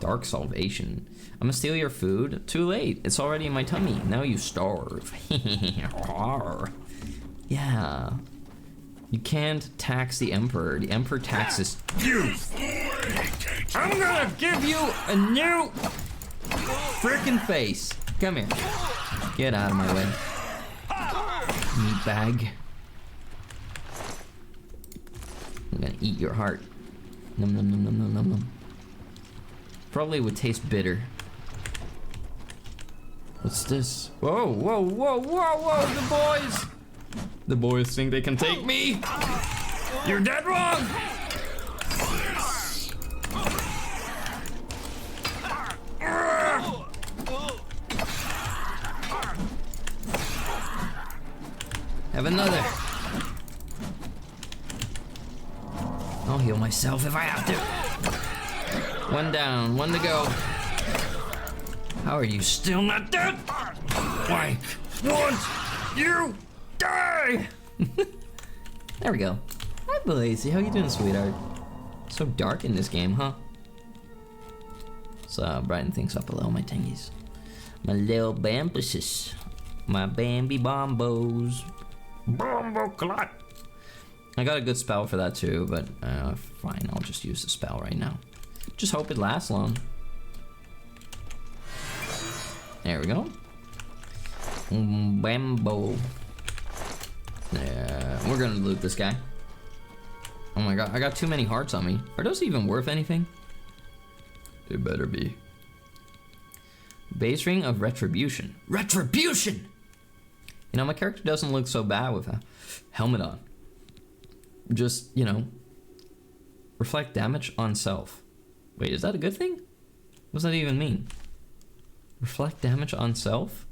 Dark Salvation. I'm gonna steal your food. Too late. It's already in my tummy. Now you starve. Yeah. You can't tax the Emperor. The Emperor taxes you. I'm gonna give you a new frickin' face. Come here. Get out of my way. Meat bag. I'm gonna eat your heart. Num num num num num num num. Probably would taste bitter. What's this? Whoa, whoa, whoa, whoa, whoa, the boys! The boys think they can take me? You're dead wrong! Have another. I'll heal myself if I have to. One down, one to go. How are you still not dead? I want you dead! Die! There we go. Hi, Blazy. How you doing, sweetheart? So dark in this game, huh? So brighten things up a little, my tingies. My little bambuses. My Bambi bombos. Bombo clot. I got a good spell for that too, but fine, I'll just use the spell right now. Just hope it lasts long. There we go. Bambo. Yeah, we're gonna loot this guy. Oh my god, I got too many hearts on me. Are those even worth anything? They better be. Base ring of retribution. Retribution! You know, my character doesn't look so bad with a helmet on. Just, you know, reflect damage on self. Wait, is that a good thing? What does that even mean? Reflect damage on self?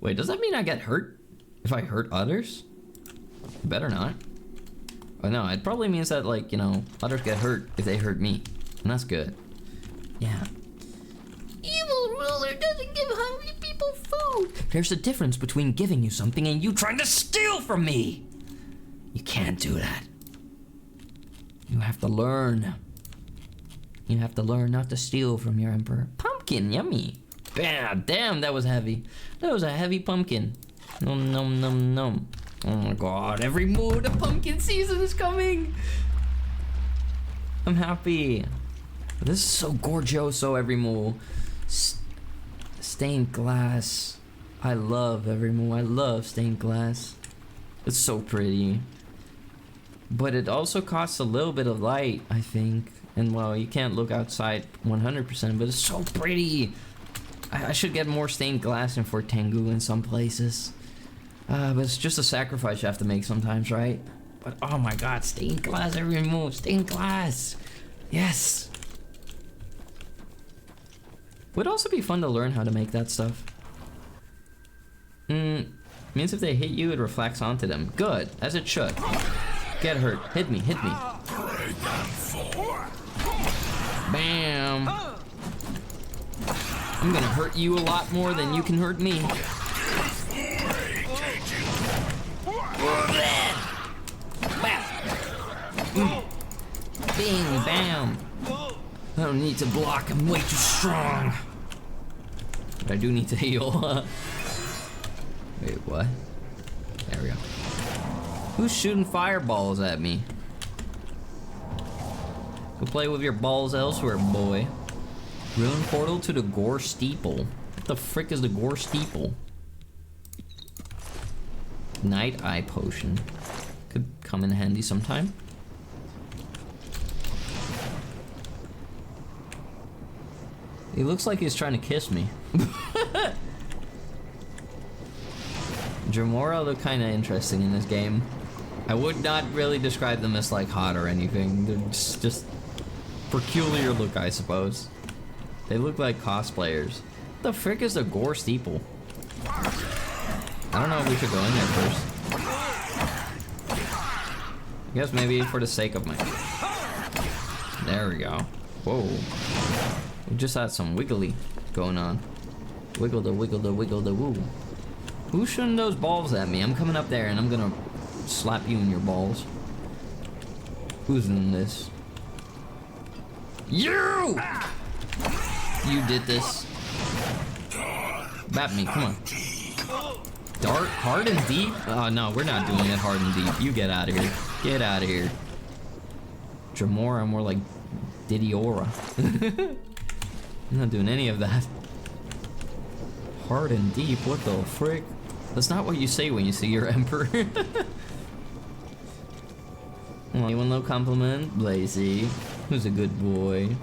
Wait, does that mean I get hurt if I hurt others? Better not. Oh no, it probably means that, like, you know, others get hurt if they hurt me. And that's good. Yeah. Evil ruler doesn't give hungry people food. There's a difference between giving you something and you trying to steal from me. You can't do that. You have to learn. You have to learn not to steal from your emperor. Pumpkin, yummy. Bam, damn, that was heavy. That was a heavy pumpkin. Nom nom nom nom. Oh my god, every mood of pumpkin season is coming. I'm happy. This is so gorgeoso, every move. Stained glass. I love every move. I love stained glass. It's so pretty. But it also costs a little bit of light, I think. And well, you can't look outside 100%, but it's so pretty. I should get more stained glass in Fort Tengu in some places. But it's just a sacrifice you have to make sometimes, right? But oh my god, stained glass every move. Stained glass. Yes. Would also be fun to learn how to make that stuff. Means if they hit you, it reflects onto them. Good, as it should. Get hurt. Hit me, hit me. Bam. I'm gonna hurt you a lot more than you can hurt me. Bing, bam. I don't need to block, I'm way too strong. But I do need to heal. Wait, what? There we go. Who's shooting fireballs at me? Go play with your balls elsewhere, boy. Ruin portal to the Gore Steeple. What the frick is the Gore Steeple? Night Eye Potion. Could come in handy sometime. He looks like he's trying to kiss me. Dremora look kind of interesting in this game. I would not really describe them as like hot or anything. They're just peculiar look, I suppose. They look like cosplayers. What the frick is the Gore Steeple? I don't know if we should go in there first. I guess maybe for the sake of my... There we go. Whoa. We just had some wiggly going on. Wiggle the wiggle the wiggle the woo. Who's shooting those balls at me? I'm coming up there and I'm gonna slap you in your balls. Who's in this? You! You did this. Bat me, come on. Dark, hard and deep? Oh no, we're not doing it hard and deep. You get out of here. Get out of here. Dremora, more like Didiora. I'm not doing any of that. Hard and deep, what the frick? That's not what you say when you see your emperor. Anyone no compliment? Blazy. Who's a good boy?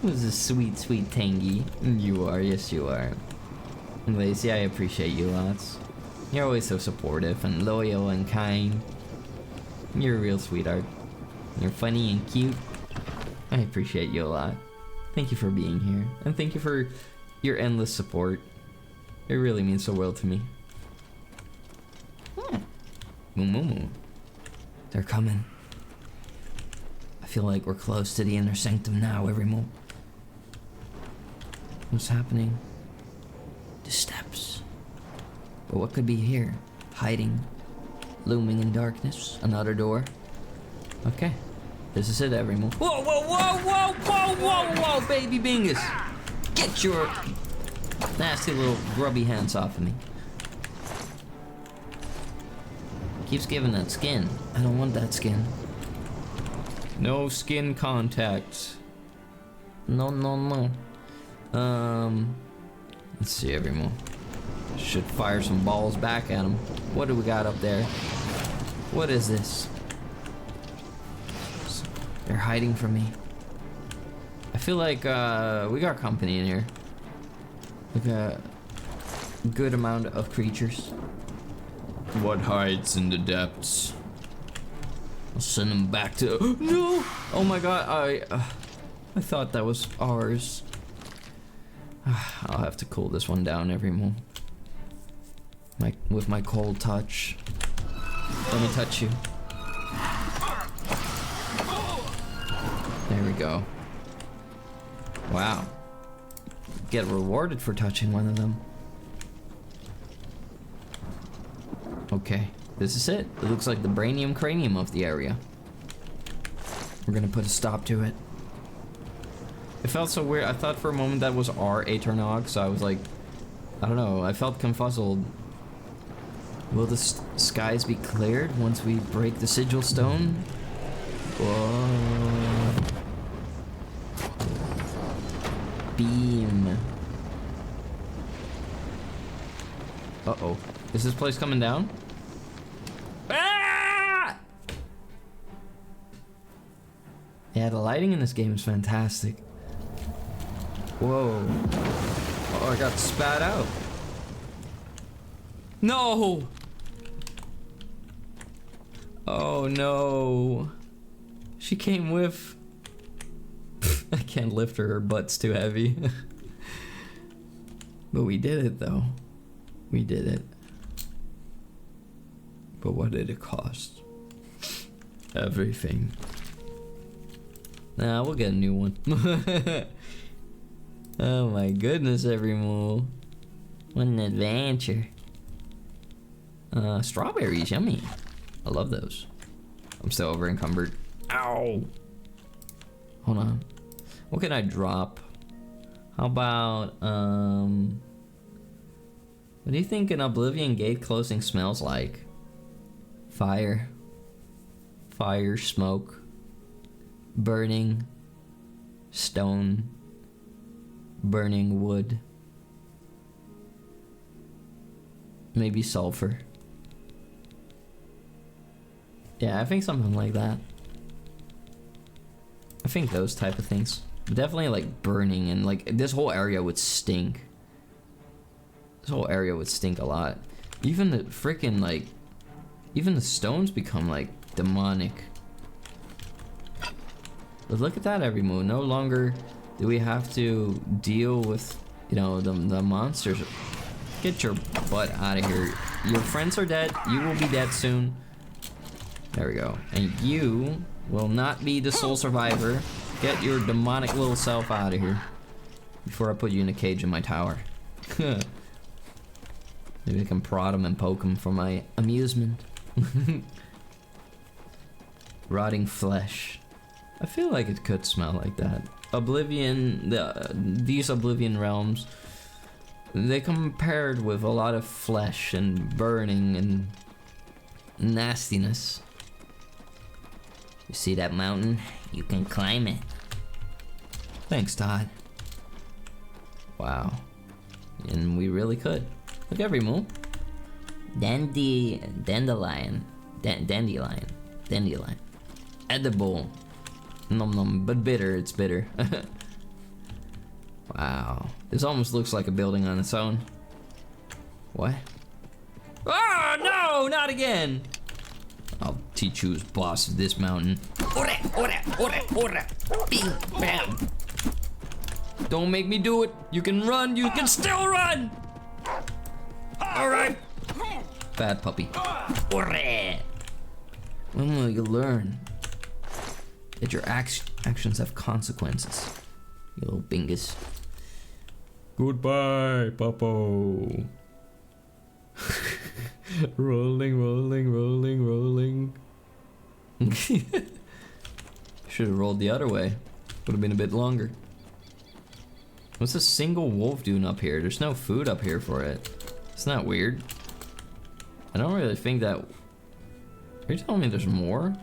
Who's a sweet, sweet tangy? You are, yes you are. Blazy, I appreciate you lots. You're always so supportive and loyal and kind. You're a real sweetheart. You're funny and cute. I appreciate you a lot. Thank you for being here, and thank you for your endless support. It really means the world to me. Moo. They're coming. I feel like we're close to the inner sanctum now, every move. What's happening? The steps. But what could be here? Hiding. Looming in darkness. Another door. Okay. This is it, every move. Whoa, whoa, whoa, whoa, whoa, whoa, whoa, baby bingus! Get your nasty little grubby hands off of me. Keeps giving that skin. I don't want that skin. No skin contact. No, no, no. Let's see, every move. Should fire some balls back at him. What do we got up there? What is this? They're hiding from me. I feel like we got company in here. Like a good amount of creatures. What hides in the depths? I'll send them back to. No! Oh my god! I thought that was ours. I'll have to cool this one down, every move. With my cold touch. Let me touch you. There we go. Wow. Get rewarded for touching one of them. Okay, this is it. It looks like the brainium cranium of the area. We're gonna put a stop to it. It felt so weird. I thought for a moment that was our Aeternog, so I was like, I don't know. I felt confuzzled. Will the skies be cleared once we break the sigil stone? Whoa. Beam. Uh-oh. Is this place coming down? Ah! Yeah, the lighting in this game is fantastic. Whoa. Oh, I got spat out. No! Oh no. She came with... I can't lift her butt's too heavy. But we did it though. We did it. But what did it cost? Everything. Nah, we'll get a new one. Oh my goodness, every mole. What an adventure. Strawberries, yummy. I love those. I'm still over encumbered. Ow! Hold on. What can I drop? How about, what do you think an Oblivion gate closing smells like? Fire. Fire, smoke, Burning. Stone. Burning wood. maybe sulfur. Yeah, I think something like that. I think those type of things. Definitely like burning, and like this whole area would stink. This whole area would stink a lot. Even the freaking like, even the stones become like demonic. But look at that, every moon. No longer do we have to deal with, you know, the monsters. Get your butt out of here. Your friends are dead. You will be dead soon. There we go. And you will not be the sole survivor. Get your demonic little self out of here before I put you in a cage in my tower. Maybe I can prod him and poke him for my amusement. Rotting flesh. I feel like it could smell like that. Oblivion, these Oblivion realms, they compared with a lot of flesh and burning and nastiness. You see that mountain? You can climb it. Thanks, Todd. Wow. And we really could. Look, every move. Dandelion. Edible. Nom nom, but bitter, it's bitter. Wow. This almost looks like a building on its own. What? Oh, no, not again! I'll teach you who's boss of this mountain. Ora, ora, ora, ora. Bing, bam. Don't make me do it. You can run, you can still run! Alright. Bad puppy. Ora. When will you learn that your actions have consequences, you little bingus? Goodbye, Papo. Rolling, rolling, rolling, rolling. Should have rolled the other way. Would have been a bit longer. What's a single wolf doing up here? There's no food up here for it. It's not weird. I don't really think that... Are you telling me there's more?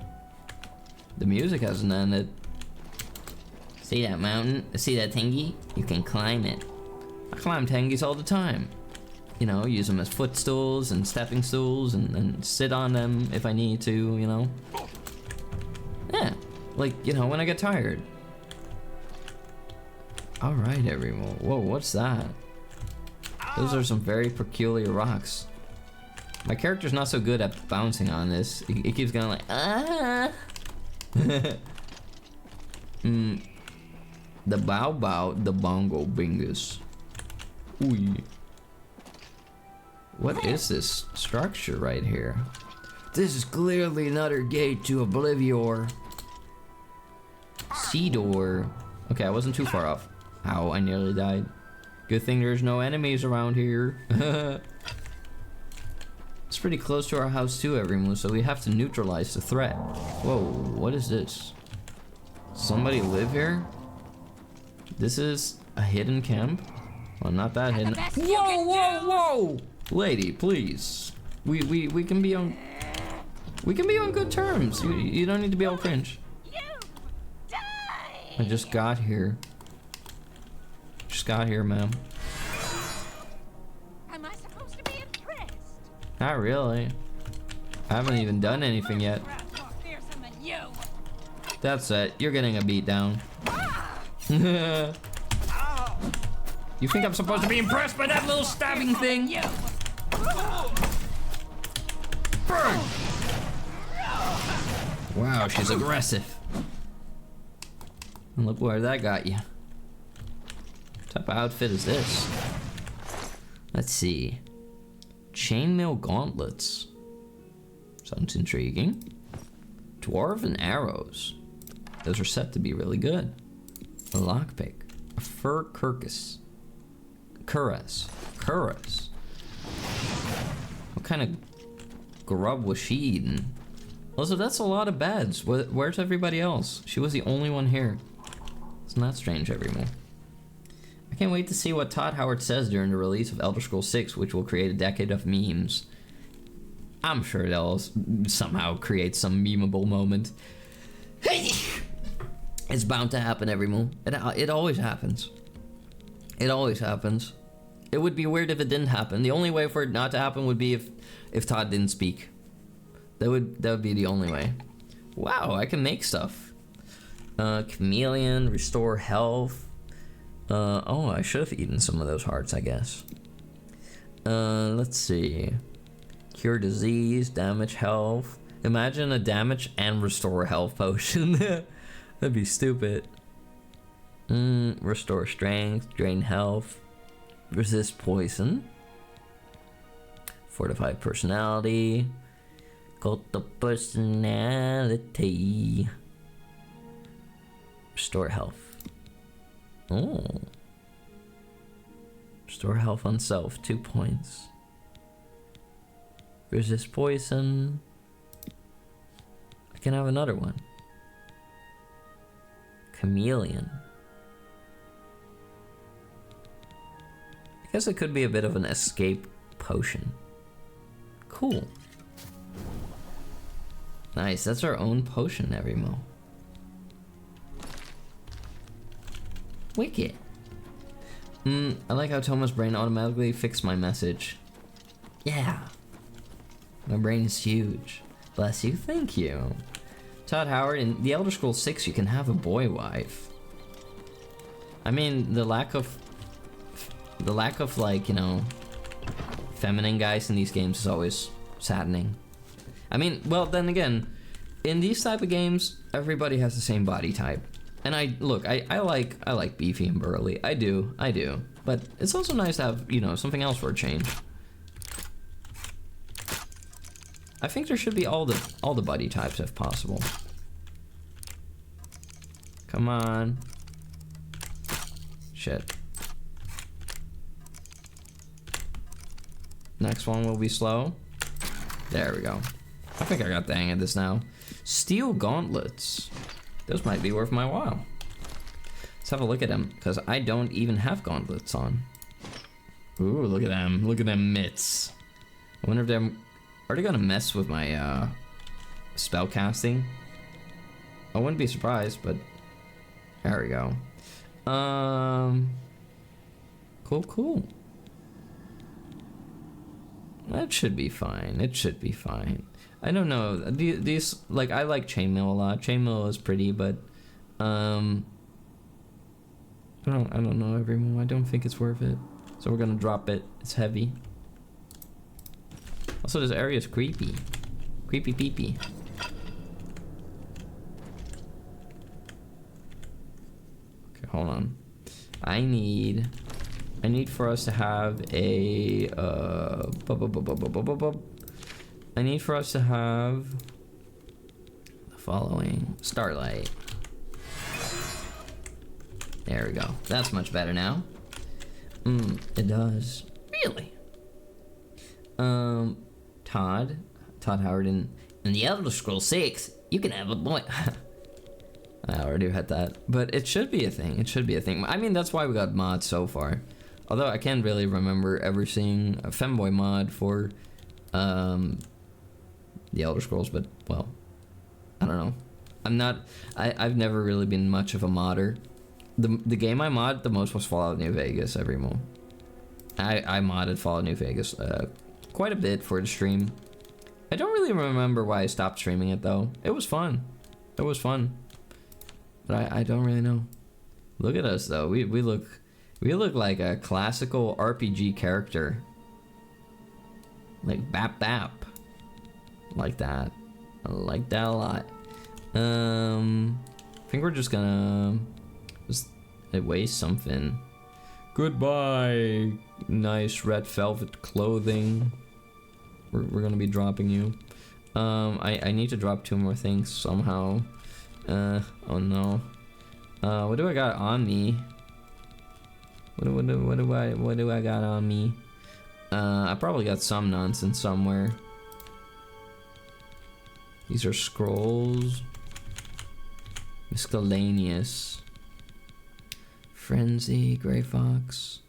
The music hasn't ended. See that mountain? See that thingy? You can climb it. I climb tangies all the time. You know, use them as footstools and stepping stools and sit on them if I need to, you know? Yeah, like, you know, when I get tired. Alright, everyone. Whoa, what's that? Those are some very peculiar rocks. My character's not so good at bouncing on this. It keeps going like, ah! The bow bow, the bongo bingus. Ooh. What is this structure right here? This is clearly another gate to Oblivion. Sea door. Okay, I wasn't too far off. Ow, I nearly died. Good thing there's no enemies around here. It's pretty close to our house too, everyone, so we have to neutralize the threat. Whoa, what is this? Somebody live here? This is a hidden camp? Well, not that hidden. Whoa, whoa, whoa! Lady, please. We can be on good terms. You don't need to be all cringe. I just got here. Just got here, ma'am. Am I supposed to be impressed? Not really. I haven't even done anything yet. That's it. You're getting a beat down. You think I'm supposed to be impressed by that little stabbing thing? Burn! Wow, she's aggressive. And look where that got you. What type of outfit is this? Let's see. Chainmail gauntlets. Sounds intriguing. Dwarven arrows. Those are set to be really good. A lockpick. A fur cuirass. Cuirass. What kind of grub was she eating? Also, that's a lot of beds. Where's everybody else? She was the only one here. Isn't that strange, everyone? I can't wait to see what Todd Howard says during the release of Elder Scrolls 6, which will create a decade of memes. I'm sure they'll somehow create some memeable moment. It's bound to happen, everyone. It always happens. It always happens. It would be weird if it didn't happen. The only way for it not to happen would be if Todd didn't speak. That would be the only way. Wow, I can make stuff. Chameleon, restore health. Oh, I should have eaten some of those hearts, I guess. Let's see. Cure disease, damage health. Imagine a damage and restore health potion. That'd be stupid. Restore strength, drain health, resist poison, fortify personality, got the personality, restore health. Oh. Restore health on self, 2 points. Resist poison. I can have another one. Chameleon. I guess it could be a bit of an escape potion. Cool. Nice, that's our own potion, Everimo. Wicked. I like how Thomas' brain automatically fixed my message. Yeah. My brain is huge. Bless you, thank you. Todd Howard, in The Elder Scrolls 6, you can have a boy wife. I mean, the lack of like, you know, feminine guys in these games is always saddening. I mean, well, then again, in these type of games, everybody has the same body type. And I like beefy and burly. I do. But it's also nice to have, you know, something else for a change. I think there should be all the body types if possible. Come on. Shit. Next one will be slow. There we go. I think I got the hang of this now. Steel gauntlets. Those might be worth my while. Let's have a look at them, because I don't even have gauntlets on. Ooh, look at them. Look at them mitts. I wonder if they're... Are they gonna mess with my spell casting? I wouldn't be surprised, but there we go. Cool. That should be fine. It should be fine. I don't know. These like I like chainmail a lot. Chainmail is pretty, but I don't know everyone. I don't think it's worth it. So we're gonna drop it. It's heavy. Also, this area is creepy. Creepy peepee. Okay, hold on. I need for us to have a I need for us to have the following. Starlight. There we go. That's much better now. It does. Really? Todd Howard in the Elder Scrolls 6, you can have a boy. I already had that, but it should be a thing. It should be a thing. I mean, that's why we got mods so far. Although I can't really remember ever seeing a femboy mod for the Elder Scrolls, but well, I don't know. I've never really been much of a modder. The game I mod the most was Fallout New Vegas every month. I modded Fallout New Vegas quite a bit for the stream. I don't really remember why I stopped streaming it though. It was fun. It was fun. But I don't really know. Look at us though. We look like a classical RPG character. Like bap. Like that. I like that a lot. I think we're just gonna waste something. Goodbye, nice red velvet clothing. We're gonna be dropping you. I need to drop 2 more things somehow. Oh no. What do I got on me? What do I got on me? I probably got some nonsense somewhere. These are scrolls. Miscellaneous. Frenzy, Grey Fox.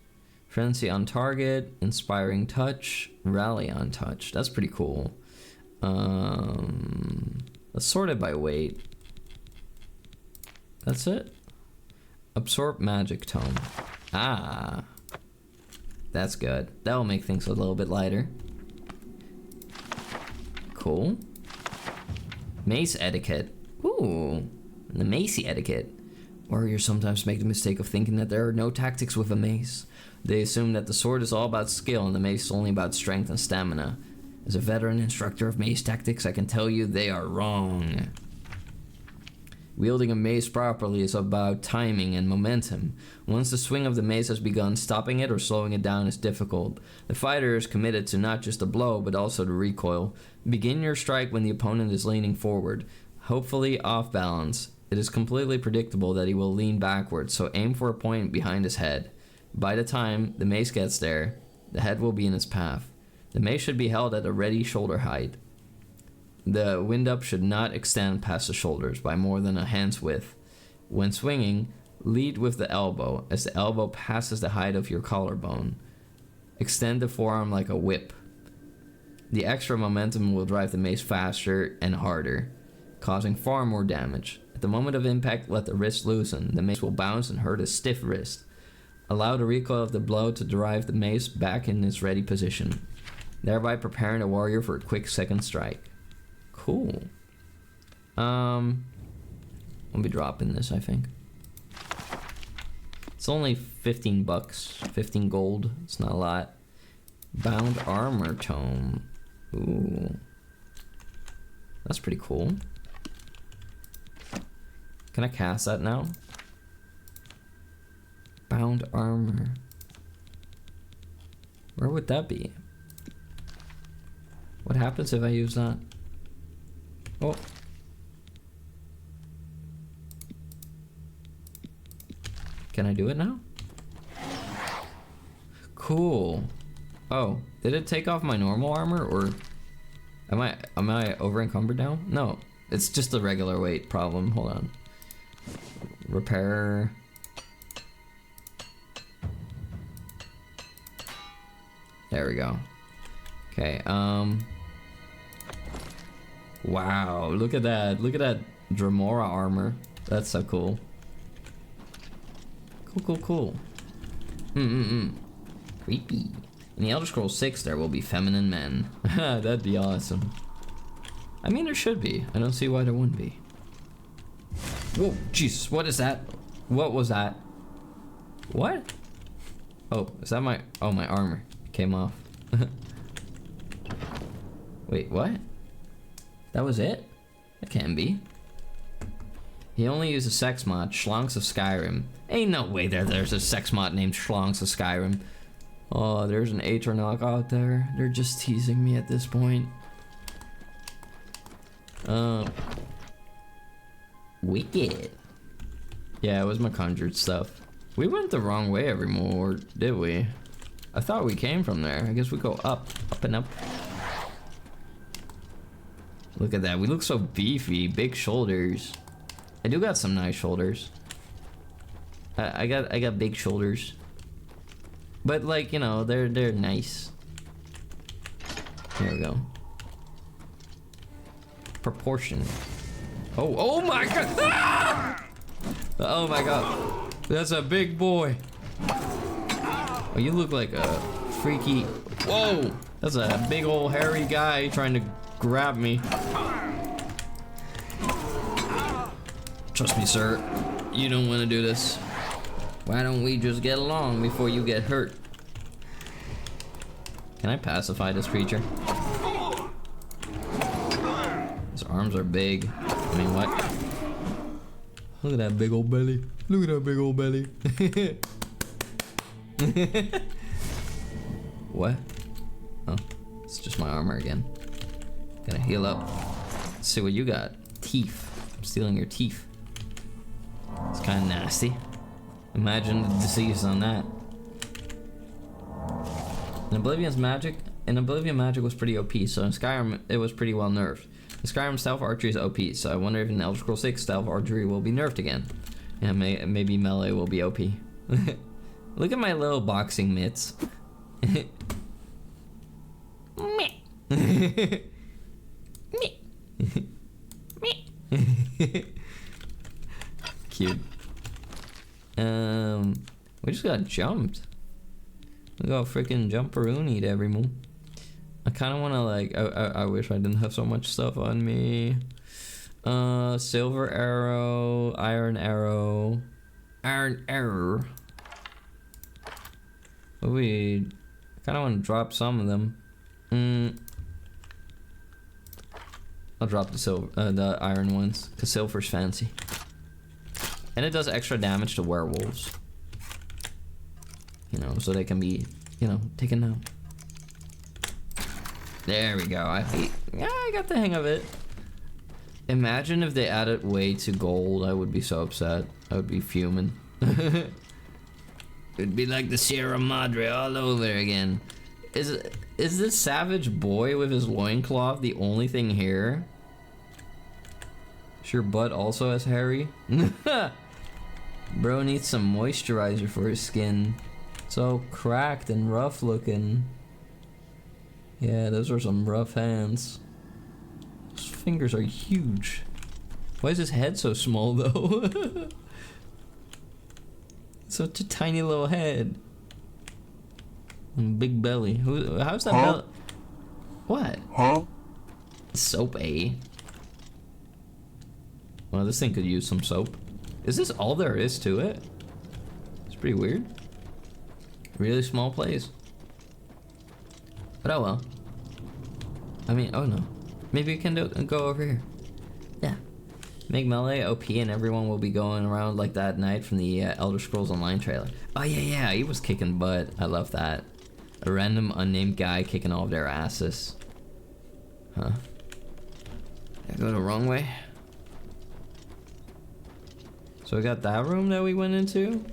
Frenzy on target, Inspiring Touch, Rally on touch. That's pretty cool. Let's sort it by weight. That's it. Absorb Magic Tome. Ah. That's good. That'll make things a little bit lighter. Cool. Mace Etiquette. Ooh. The Macy Etiquette. Warriors sometimes make the mistake of thinking that there are no tactics with a mace. They assume that the sword is all about skill and the mace is only about strength and stamina. As a veteran instructor of mace tactics, I can tell you they are wrong. Wielding a mace properly is about timing and momentum. Once the swing of the mace has begun, stopping it or slowing it down is difficult. The fighter is committed to not just the blow, but also the recoil. Begin your strike when the opponent is leaning forward, hopefully off balance. It is completely predictable that he will lean backwards, so aim for a point behind his head. By the time the mace gets there, the head will be in its path. The mace should be held at a ready shoulder height. The wind-up should not extend past the shoulders by more than a hand's width. When swinging, lead with the elbow, as the elbow passes the height of your collarbone. Extend the forearm like a whip. The extra momentum will drive the mace faster and harder, causing far more damage. At the moment of impact, let the wrist loosen. The mace will bounce and hurt a stiff wrist. Allow the recoil of the blow to drive the mace back in its ready position, thereby preparing the warrior for a quick second strike. Cool. I'll be dropping this, I think. It's only 15 bucks, 15 gold. It's not a lot. Bound armor tome. Ooh. That's pretty cool. Can I cast that now? Bound armor. Where would that be? What happens if I use that? Oh. Can I do it now? Cool. Oh, did it take off my normal armor or... Am I over encumbered now? No, it's just a regular weight problem. Hold on. Repair. There we go. Okay, wow, look at that. Look at that Dremora armor. That's so cool. Cool. Creepy. In the Elder Scrolls 6, there will be feminine men. That'd be awesome. I mean, there should be. I don't see why there wouldn't be. Whoa, Jesus, what is that? What was that? What? Oh, is that my... Oh, my armor came off. Wait, what? That was it? That can't be. He only used a sex mod, Schlonks of Skyrim. Ain't no way there's a sex mod named Schlonks of Skyrim. Oh, there's an Atronach out there. They're just teasing me at this point. Wicked. Yeah, it was my conjured stuff. We went the wrong way evermore, did we? I thought we came from there. I guess we go up and up. Look at that. We look so beefy. Big shoulders. I do got some nice shoulders. I got big shoulders. But like, you know, they're nice. There we go. Proportion. Oh my god! Ah! Oh my god. That's a big boy. Oh, you look like a freaky... Whoa! That's a big old hairy guy trying to grab me. Trust me, sir. You don't want to do this. Why don't we just get along before you get hurt? Can I pacify this creature? His arms are big. I mean, what? Look at that big old belly. Look at that big old belly. What? Oh, it's just my armor again. Gotta heal up. Let's see what you got. Teeth. I'm stealing your teeth. It's kind of nasty. Imagine the disease on that. In Oblivion's magic, magic was pretty OP, so in Skyrim it was pretty well nerfed. In Skyrim, stealth archery is OP, so I wonder if in Elder Scrolls 6 stealth archery will be nerfed again. Yeah, maybe melee will be OP. Look at my little boxing mitts. Cute. We just got jumped. We got freaking jumperoonied every move. I kind of want to like. I wish I didn't have so much stuff on me. Silver arrow, iron arrow, iron arrow. But we kind of want to drop some of them. I'll drop the silver, the iron ones, cause silver's fancy, and it does extra damage to werewolves. You know, so they can be, you know, taken out. There we go. Yeah, I got the hang of it. Imagine if they added weight to gold. I would be so upset. I would be fuming. It'd be like the Sierra Madre all over again. Is this savage boy with his loincloth the only thing here? Is your butt also as hairy? Bro needs some moisturizer for his skin. So cracked and rough looking. Yeah, those are some rough hands. His fingers are huge. Why is his head so small though? Such a tiny little head. And big belly. How's that belly? What? Huh? Soap, eh? Well, this thing could use some soap. Is this all there is to it? It's pretty weird. Really small place. But oh well. I mean, oh no. Maybe we can go over here. Yeah. Make melee OP and everyone will be going around like that night from the Elder Scrolls Online trailer. Oh yeah, he was kicking butt. I love that. A random unnamed guy kicking all of their asses. Huh. Did I go the wrong way? So we got that room that we went into?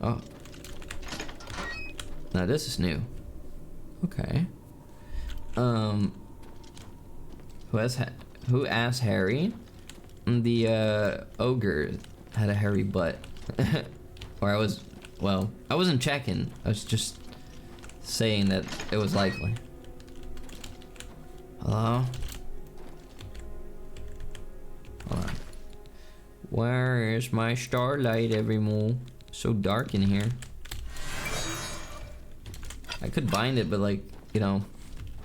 Oh. Now this is new. Okay. Who asked Harry? The ogre had a hairy butt. Or I wasn't checking. I was just saying that it was likely. Hello? Hold on. Where is my starlight evermore? So dark in here. I could bind it, but like, you know,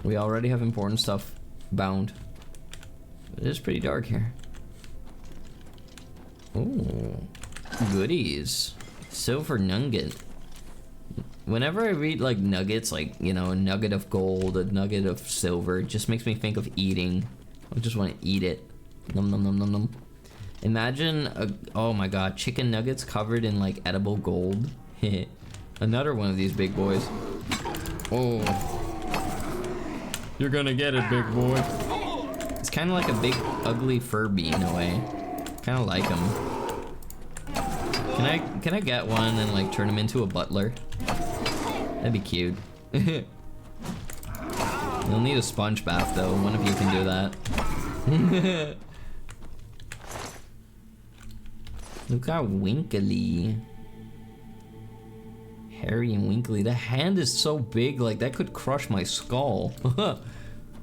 we already have important stuff bound. It is pretty dark here. Ooh, goodies. Silver nugget. Whenever I read like nuggets, like, you know, a nugget of gold, a nugget of silver, it just makes me think of eating. I just want to eat it. Nom nom nom nom nom. Imagine oh my god, chicken nuggets covered in like edible gold. Another one of these big boys. Oh. You're gonna get it, big boy. It's kind of like a big ugly Furby in a way. Kind of like him. Can I get one and like turn him into a butler? That'd be cute. You'll need a sponge bath though. One of you can do that. Look how winkly. Hairy and winkly. The hand is so big, like that could crush my skull.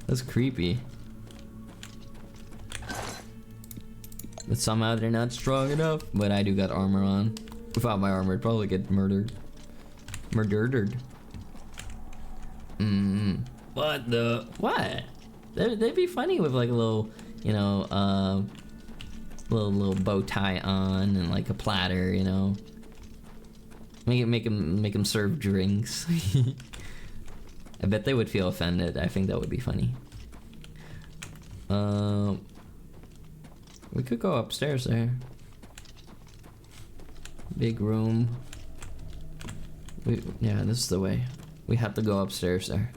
That's creepy. But somehow they're not strong enough. But I do got armor on. Without my armor, I'd probably get murdered. Murdered. What the? What? They'd be funny with like a little, you know, little bow tie on and like a platter, you know. Make him serve drinks. I bet they would feel offended. I think that would be funny. We could go upstairs there. Big room. Yeah, this is the way. We have to go upstairs there.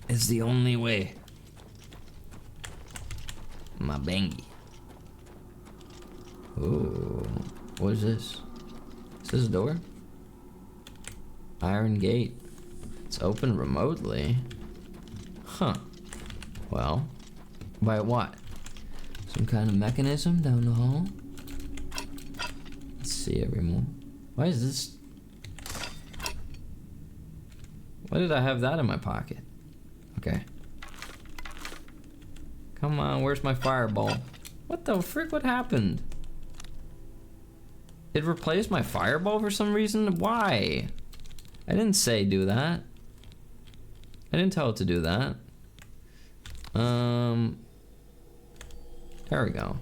It's the only way. My bangy. Ooh, what is this? Is this a door? Iron gate. It's open remotely. Huh. Well, by what? Some kind of mechanism down the hall? Let's see everyone. Why is this? Why did I have that in my pocket? Okay. Come on, where's my fireball? What the frick? What happened? It replaced my fireball for some reason? Why? I didn't say do that. I didn't tell it to do that. There we go.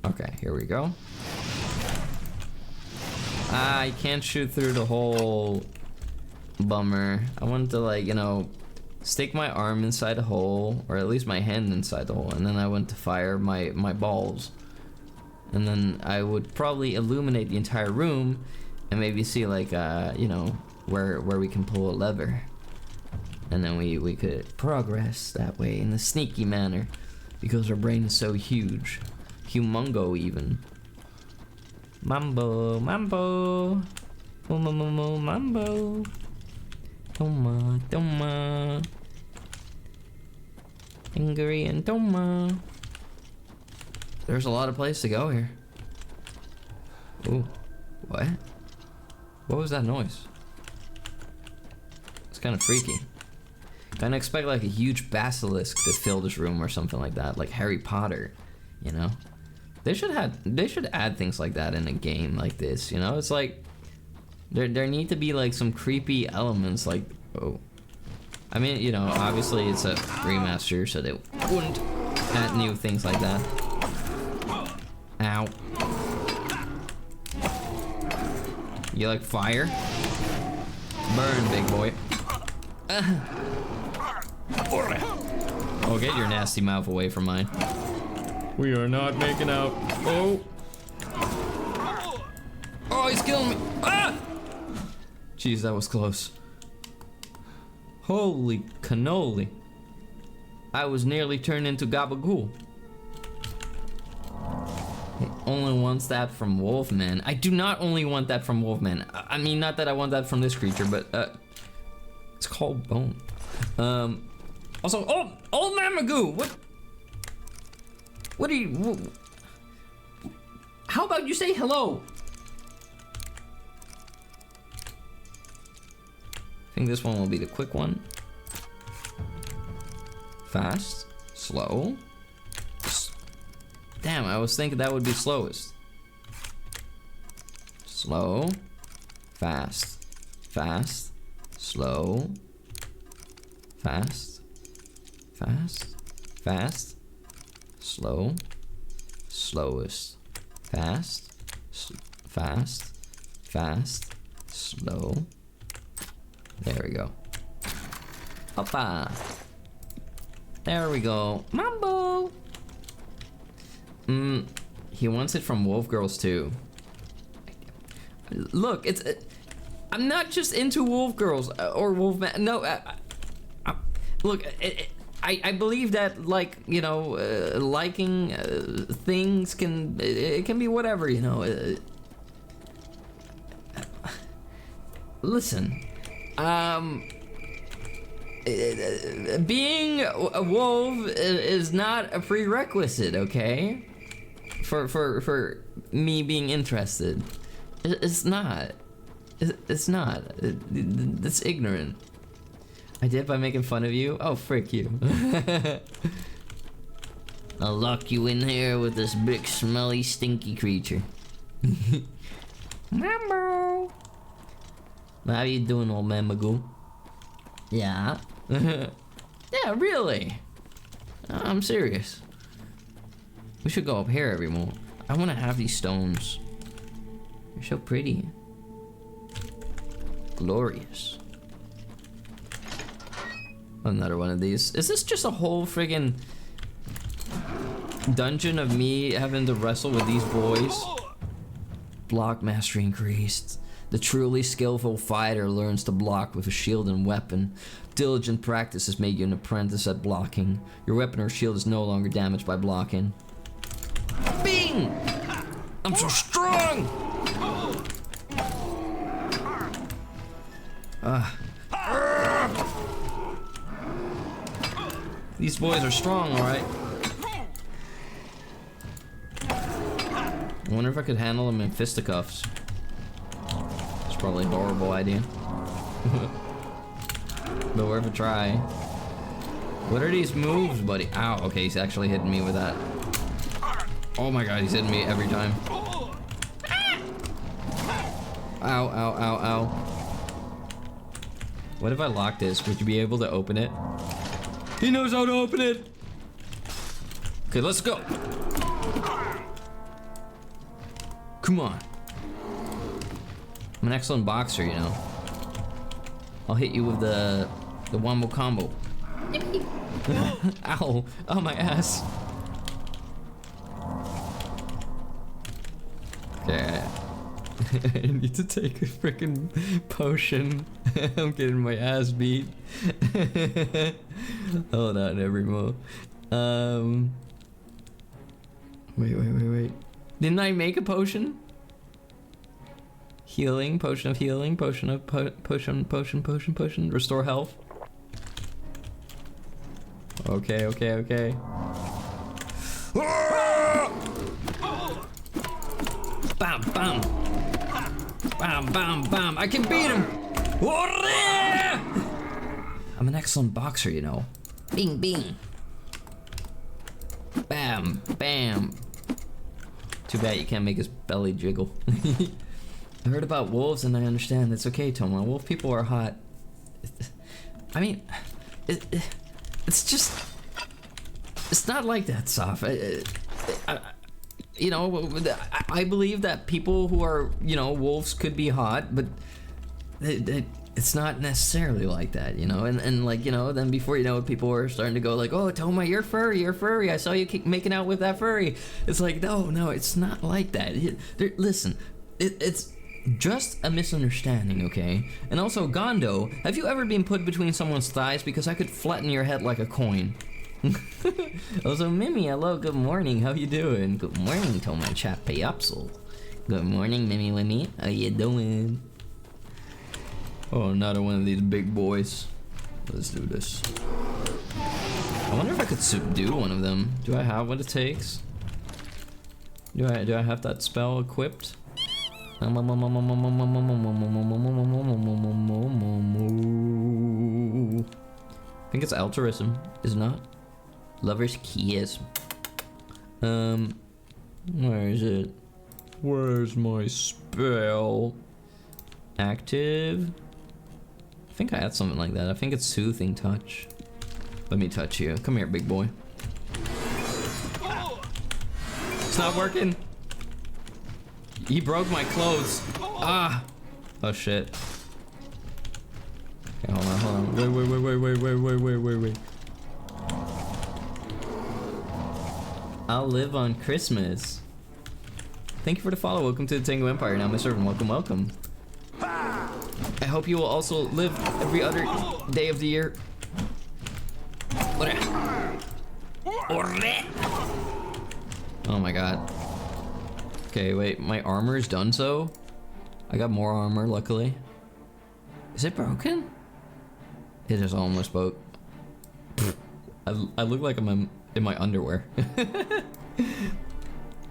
Okay, here we go. I can't shoot through the hole. Bummer. I wanted to, like, you know, stick my arm inside a hole, or at least my hand inside the hole, and then I went to fire my balls. And then I would probably illuminate the entire room and maybe see like you know, where we can pull a lever. And then we could progress that way in a sneaky manner because our brain is so huge. Humongo even. Mambo, mambo. Mambo. Toma, toma. Angry and toma. There's a lot of place to go here. Ooh, what? What was that noise? It's kind of freaky. Kinda expect like a huge basilisk to fill this room or something like that, like Harry Potter, you know? They should add things like that in a game like this, you know? It's like there need to be like some creepy elements, like, oh. I mean, you know, obviously it's a remaster, so they wouldn't add new things like that. Ow. You like fire? Burn, big boy. Oh, get your nasty mouth away from mine. We are not making out. Oh. Oh, he's killing me. Ah! Jeez, that was close. Holy cannoli. I was nearly turned into Gabagool. Only wants that from Wolfman. I do not only want that from Wolfman. I mean, not that I want that from this creature, but It's called bone. Also, old man Magoo, what are you? How about you say hello? I think this one will be the quick one. Fast, slow. Damn, I was thinking that would be slowest. Slow, fast, fast, slow, fast, fast, fast, slow, slowest, fast, fast, fast, slow. There we go. Hoppa. There we go. Mambo. He wants it from Wolf Girls too. Look, I'm not just into Wolf Girls or Wolf Man. No, look, I believe that, like, you know, liking things can be whatever, you know. Listen, being a wolf is not a prerequisite, okay? For me being interested. It's not. It's not. It's ignorant. I did by making fun of you? Oh, frick you. I'll lock you in here with this big, smelly, stinky creature. Mambo! How you doing, old man Magoo? Yeah? Yeah, really? I'm serious. We should go up here every more. I want to have these stones. They're so pretty. Glorious. Another one of these. Is this just a whole friggin' dungeon of me having to wrestle with these boys? Block mastery increased. The truly skillful fighter learns to block with a shield and weapon. Diligent practice has made you an apprentice at blocking. Your weapon or shield is no longer damaged by blocking. Bing! I'm so strong! These boys are strong, alright. I wonder if I could handle them in fisticuffs. It's probably a horrible idea. But worth a try. What are these moves, buddy? Ow, okay, he's actually hitting me with that. Oh my god, he's hitting me every time. Ow, ow, ow, ow. What if I lock this? Would you be able to open it? He knows how to open it! Okay, let's go! Come on. I'm an excellent boxer, you know. I'll hit you with the wombo combo. Ow! Oh, my ass. Okay. I need to take a freaking potion. I'm getting my ass beat. Hold on, everyone. Wait. Didn't I make a potion? Healing, potion of healing, potion of potion. Restore health. Okay. Bam, bam. Bam, bam, bam. I can beat him. I'm an excellent boxer, you know. Bing, bing. Bam, bam. Too bad you can't make his belly jiggle. I heard about wolves and I understand. It's okay, Toma. Wolf people are hot. I mean, it's just... It's not like that, Soph. You know, I believe that people who are, you know, wolves could be hot, but it's not necessarily like that, you know? And like, you know, then before you know it, people are starting to go like, oh, Toma, you're furry. I saw you making out with that furry. It's like, no, it's not like that. Listen, it's just a misunderstanding, okay? And also, Gondo, have you ever been put between someone's thighs? Because I could flatten your head like a coin. Also, Mimi, hello, good morning, how you doing? Good morning, Toma Chapayapsel. Good morning, Mimi Wimmy, how you doing? Oh, another one of these big boys. Let's do this. I wonder if I could subdue one of them. Do I have what it takes? Do I have that spell equipped? I think it's altruism, is it not? Lover's kiss. Where is it? Where's my spell? Active? I think I had something like that. I think it's soothing touch. Let me touch you. Come here, big boy. It's not working. He broke my clothes. Ah! Oh shit. Okay, hold on. Wait. I'll live on Christmas. Thank you for the follow. Welcome to the Tango Empire. Now my servant. Welcome. I hope you will also live every other day of the year. Oh my god. Okay, wait. My armor is done so? I got more armor, luckily. Is it broken? It is almost broke. I look like I'm in my underwear. I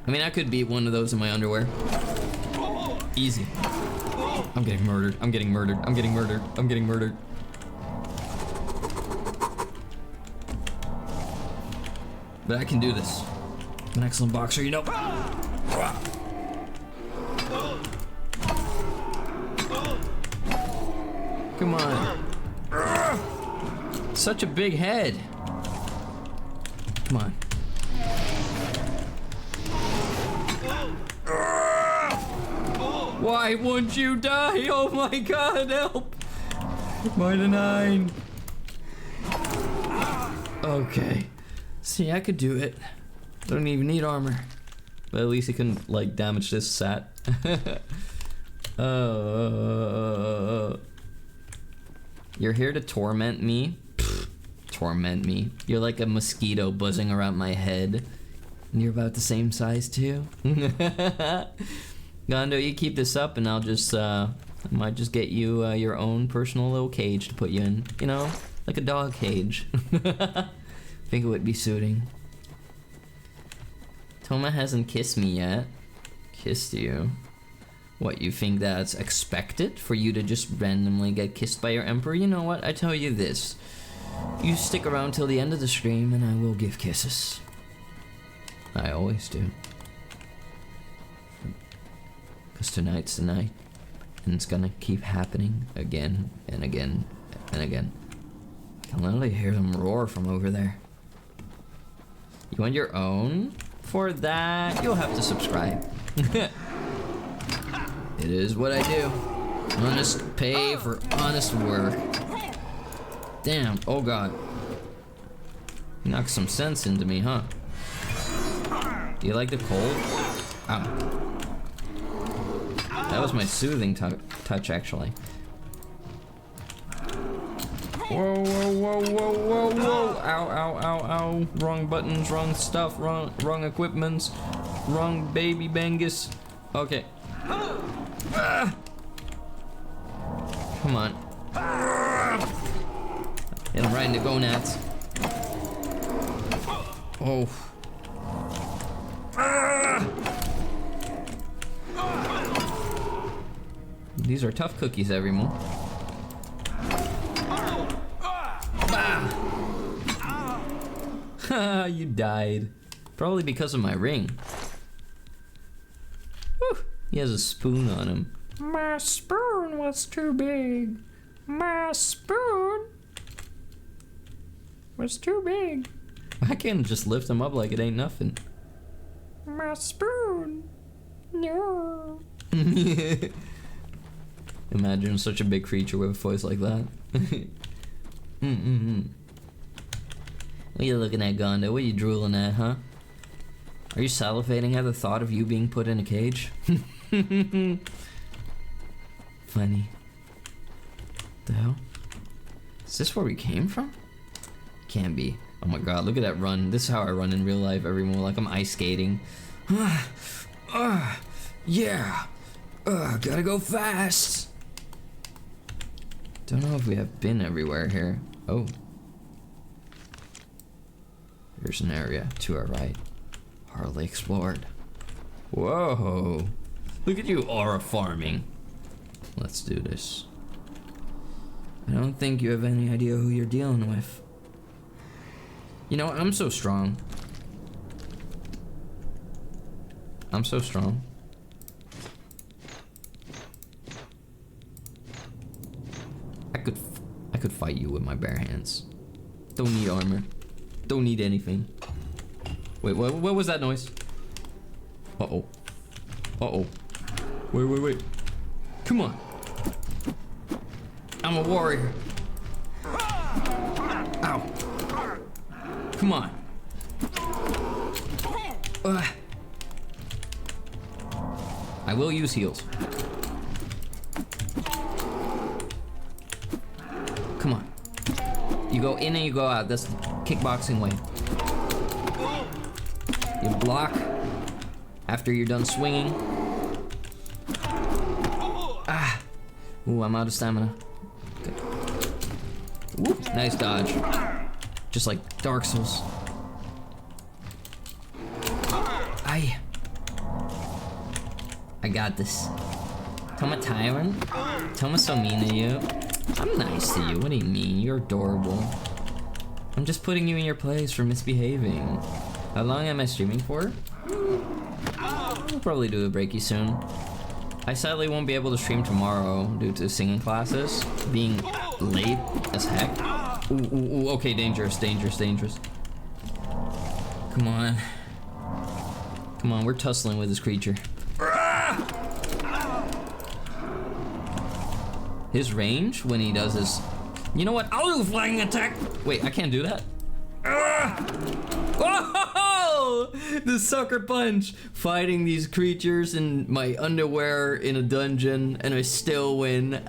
mean, I could be one of those in my underwear. Easy. I'm getting murdered. I'm getting murdered. I'm getting murdered. I'm getting murdered. But I can do this. I'm an excellent boxer, you know. Come on. Such a big head. Come on. Why won't you die? Oh my god, help! Minor 9. Okay. See, I could do it. Don't even need armor. But at least he can, like, damage this sat. You're here to torment me? Pfft, torment me. You're like a mosquito buzzing around my head. And you're about the same size too? Gondo, you keep this up and I'll just, I might just get you your own personal little cage to put you in. You know, like a dog cage. Think it would be suiting. Toma hasn't kissed me yet. Kissed you? What, you think that's expected for you to just randomly get kissed by your emperor? You know what, I tell you this. You stick around till the end of the stream and I will give kisses. I always do. Because tonight's the night. And it's gonna keep happening again and again and again. I can literally hear them roar from over there. You want your own? For that, you'll have to subscribe. It is what I do. Honest pay for honest work. Damn, oh god. You knocked some sense into me, huh? Do you like the cold? Ow. That was my soothing touch, actually. Whoa, whoa, whoa, whoa, whoa, whoa. Ow, ow, ow, ow. Wrong buttons, wrong stuff, wrong equipments, wrong baby bangus. Okay. Come on. Hit him right in the gonads. Oh. These are tough cookies, everyone. Bah! You died. Probably because of my ring. Whew. He has a spoon on him. My spoon was too big. My spoon was too big. I can just lift him up like it ain't nothing. My spoon. No. Imagine such a big creature with a voice like that. What are you looking at, Gondo? What are you drooling at, huh? Are you salivating at the thought of you being put in a cage? Funny. The hell? Is this where we came from? Can't be. Oh my god, look at that run. This is how I run in real life every more like I'm ice skating. Yeah. Gotta go fast. Don't know if we have been everywhere here. Oh. Here's an area to our right. Hardly explored. Whoa. Look at you aura farming. Let's do this. I don't think you have any idea who you're dealing with. You know, I'm so strong. I'm so strong. I could fight you with my bare hands. Don't need armor. Don't need anything. Wait, what was that noise? Uh-oh. Uh-oh. Wait. Come on. I'm a warrior. Ow. Come on. I will use heals. Come on. You go in and you go out. That's the kickboxing way. You block after you're done swinging. Ah. Ooh, I'm out of stamina. Okay. Ooh, nice dodge. Just like Dark Souls. I got this. Toma Tyrant? Toma's so mean to you. I'm nice to you. What do you mean? You're adorable. I'm just putting you in your place for misbehaving. How long am I streaming for? I'll probably do a breaky soon. I sadly won't be able to stream tomorrow due to singing classes being late as heck. Ooh, okay, dangerous. Come on. Come on, we're tussling with this creature. His range when he does his... You know what? I'll do flying attack. Wait, I can't do that. Whoa! The sucker punch. Fighting these creatures in my underwear in a dungeon, and I still win.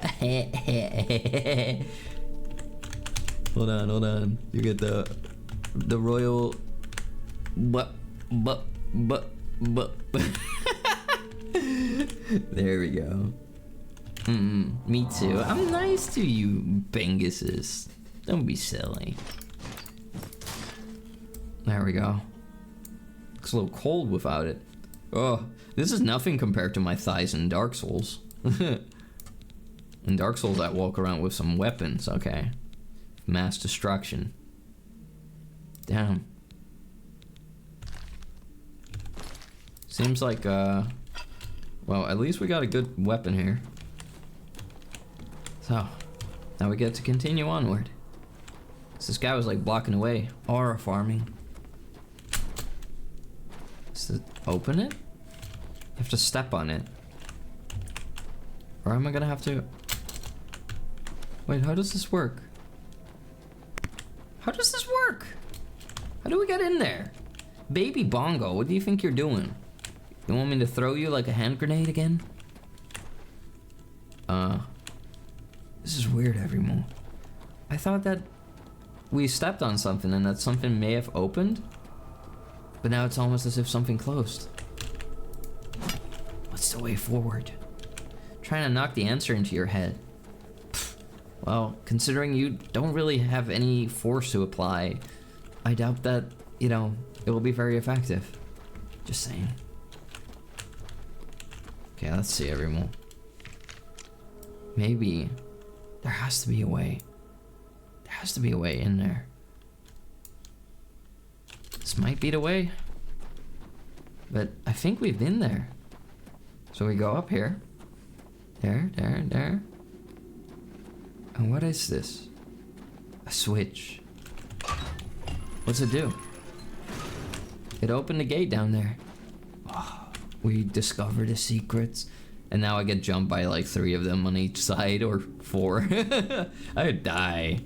Hold on. You get the royal... But. There we go. Me too. I'm nice to you, Benguses. Don't be silly. There we go. Looks a little cold without it. Oh, this is nothing compared to my thighs in Dark Souls. In Dark Souls, I walk around with some weapons, okay? Mass destruction. Damn. Seems like, well, at least we got a good weapon here. So, now we get to continue onward. This guy was like blocking away. Aura farming. Does it open it? You have to step on it. Or am I gonna have to... Wait, how does this work? How does this work? How do we get in there? Baby Bongo, what do you think you're doing? You want me to throw you like a hand grenade again? This is weird, everyone. I thought that we stepped on something and that something may have opened, but now it's almost as if something closed. What's the way forward? Trying to knock the answer into your head. Well, considering you don't really have any force to apply, I doubt that, you know, it will be very effective. Just saying. Okay, let's see, everyone. Maybe there has to be a way. There has to be a way in there. This might be the way. But I think we've been there. So we go up here. There. And what is this? A switch. What's it do? It opened the gate down there. Oh, we discovered the secrets. And now I get jumped by like 3 of them on each side, or 4. I would die.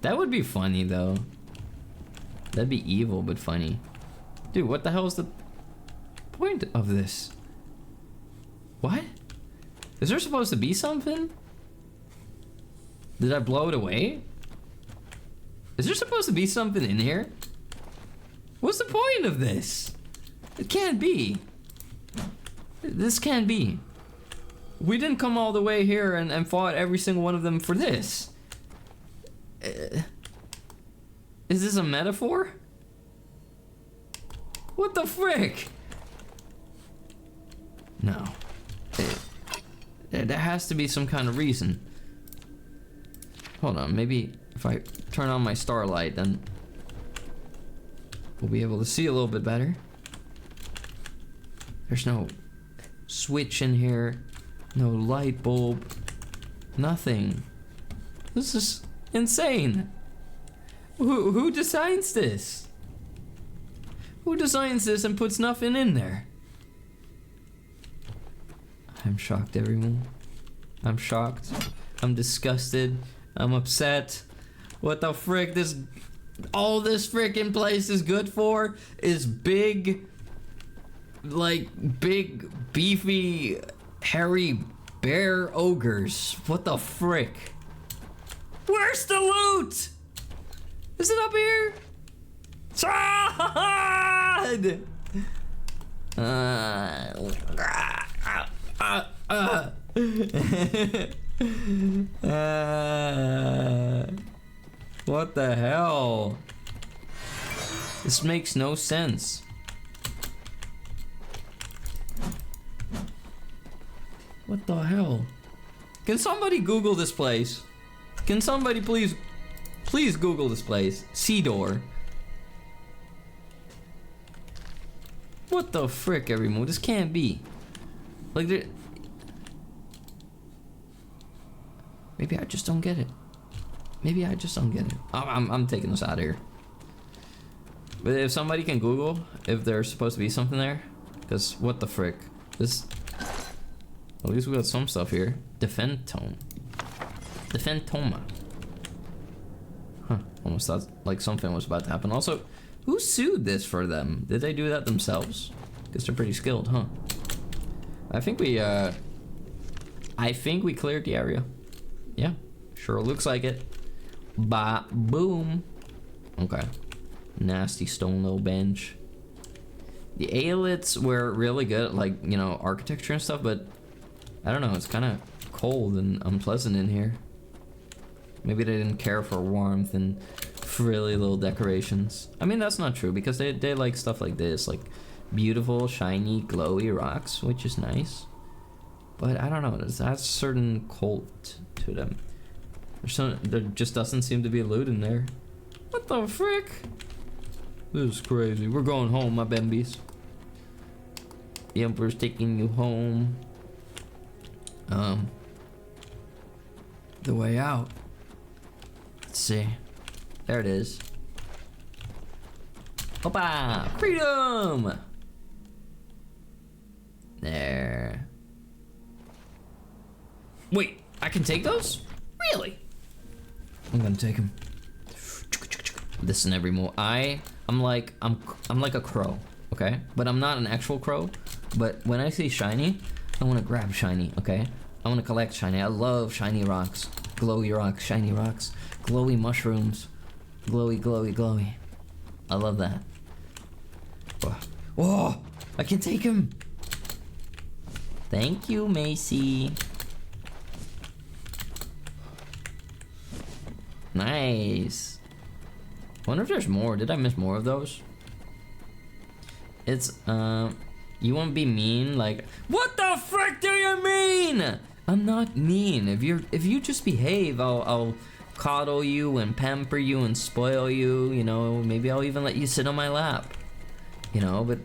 That would be funny though. That'd be evil but funny. Dude, what the hell is the point of this? What? Is there supposed to be something? Did I blow it away? Is there supposed to be something in here? What's the point of this? It can't be. This can't be. We didn't come all the way here and fought every single one of them for this. Is this a metaphor? What the frick? No. There has to be some kind of reason. Hold on, maybe if I turn on my starlight, then we'll be able to see a little bit better. There's no switch in here, no light bulb, nothing. This is insane. Who designs this? Who designs this and puts nothing in there? I'm shocked, everyone. I'm shocked. I'm disgusted. I'm upset. What the frick? All this frickin' place is good for is big, beefy, hairy bear ogres. What the frick? Where's the loot? Is it up here? Chad! What the hell? This makes no sense. What the hell? Can somebody Google this place? Can somebody please Google this place? Sea door. What the frick, everyone? This can't be. Like, maybe I just don't get it. Maybe I just don't get it. I'm taking this out of here. But if somebody can Google if there's supposed to be something there, because what the frick? This. At least we got some stuff here. Defentoma. Huh. Almost thought like something was about to happen. Also, who sued this for them? Did they do that themselves? Because they're pretty skilled, huh? I think we cleared the area. Yeah, sure looks like it. Ba boom. Okay. Nasty stone little bench. The Aelits were really good at, like, you know, architecture and stuff, but I don't know, it's kind of cold and unpleasant in here. Maybe they didn't care for warmth and frilly little decorations. I mean, that's not true, because they like stuff like this, like beautiful, shiny, glowy rocks, which is nice. But I don't know, there's a certain cult to them. There just doesn't seem to be loot in there. What the frick? This is crazy. We're going home, my bambies. The Emperor's taking you home. The way out. Let's see. There it is. Opa! Freedom! There. Wait, I can take those? Really? I'm gonna take them. Listen, everyone. I'm like a crow, okay? But I'm not an actual crow. But when I see shiny, I want to grab shiny, okay? I want to collect shiny. I love shiny rocks, glowy rocks, shiny rocks, glowy mushrooms, glowy, glowy, glowy. I love that. Whoa! I can take him. Thank you, Macy. Nice. Wonder if there's more. Did I miss more of those? It's you won't be mean, like, what the frick do you mean? I'm not mean. If you just behave, I'll coddle you and pamper you and spoil you, you know, maybe I'll even let you sit on my lap. You know, but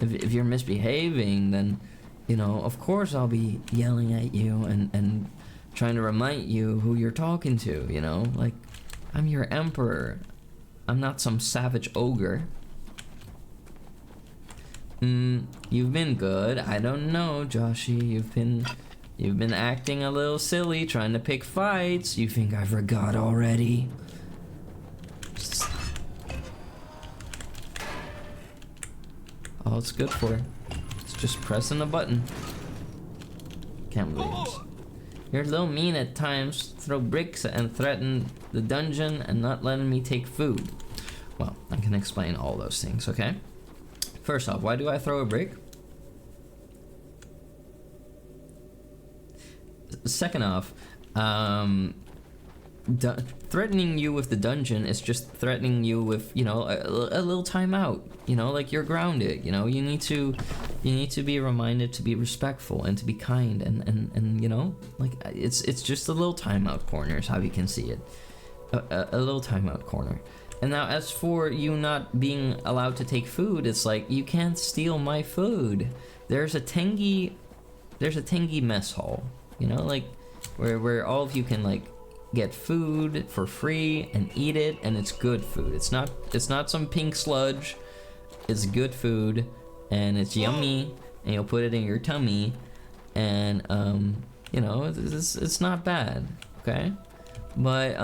if you're misbehaving, then, you know, of course I'll be yelling at you and trying to remind you who you're talking to, you know? Like, I'm your emperor. I'm not some savage ogre. You've been good. I don't know, Joshy. You've been acting a little silly, trying to pick fights. You think I forgot already? All it's good for. It's just pressing a button. Can't believe this. You're a little mean at times. Throw bricks and threaten the dungeon and not letting me take food. Well, I can explain all those things, okay? First off, why do I throw a brick? second off, threatening you with the dungeon is just threatening you with, you know, a little timeout. You know, like you're grounded. You know, you need to be reminded to be respectful and to be kind and you know, like it's just a little timeout corner is how you can see it, a little timeout corner. And now as for you not being allowed to take food, it's like you can't steal my food. There's a Tengi mess hall, you know, like where all of you can like get food for free and eat it, and it's good food. It's not some pink sludge. It's good food, and it's yummy, and you'll put it in your tummy, and you know, it's not bad, okay? But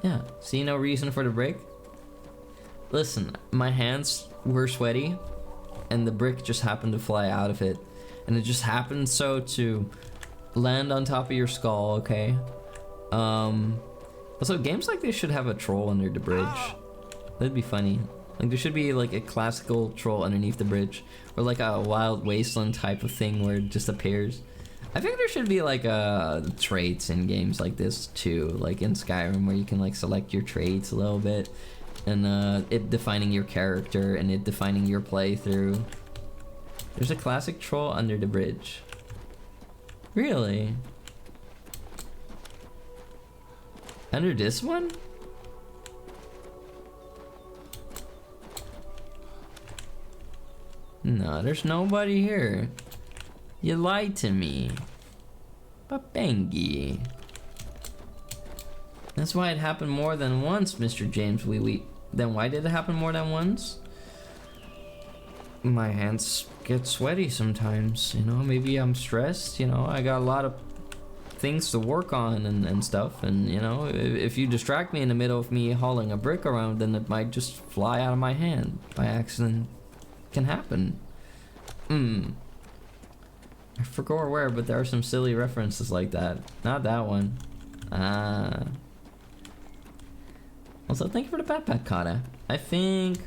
yeah, see no reason for the brick. Listen, my hands were sweaty, and the brick just happened to fly out of it, and it just happened so to land on top of your skull, okay? Also, games like this should have a troll under the bridge. That'd be funny. Like, there should be like a classical troll underneath the bridge, or like a wild wasteland type of thing where it just appears. I think there should be like traits in games like this too, like in Skyrim, where you can like select your traits a little bit, and it defining your character and it defining your playthrough. There's a classic troll under the bridge. Really? Under this one? No, there's nobody here. You lied to me. Papengi. That's why it happened more than once, Mr. James UwU. Then why did it happen more than once? My hands get sweaty sometimes, you know, maybe I'm stressed, you know, I got a lot of things to work on and stuff, and you know, if you distract me in the middle of me hauling a brick around, then it might just fly out of my hand by accident. Can happen. I forgot where, but there are some silly references like that. Not that one. Also, thank you for the backpack, Kata. I think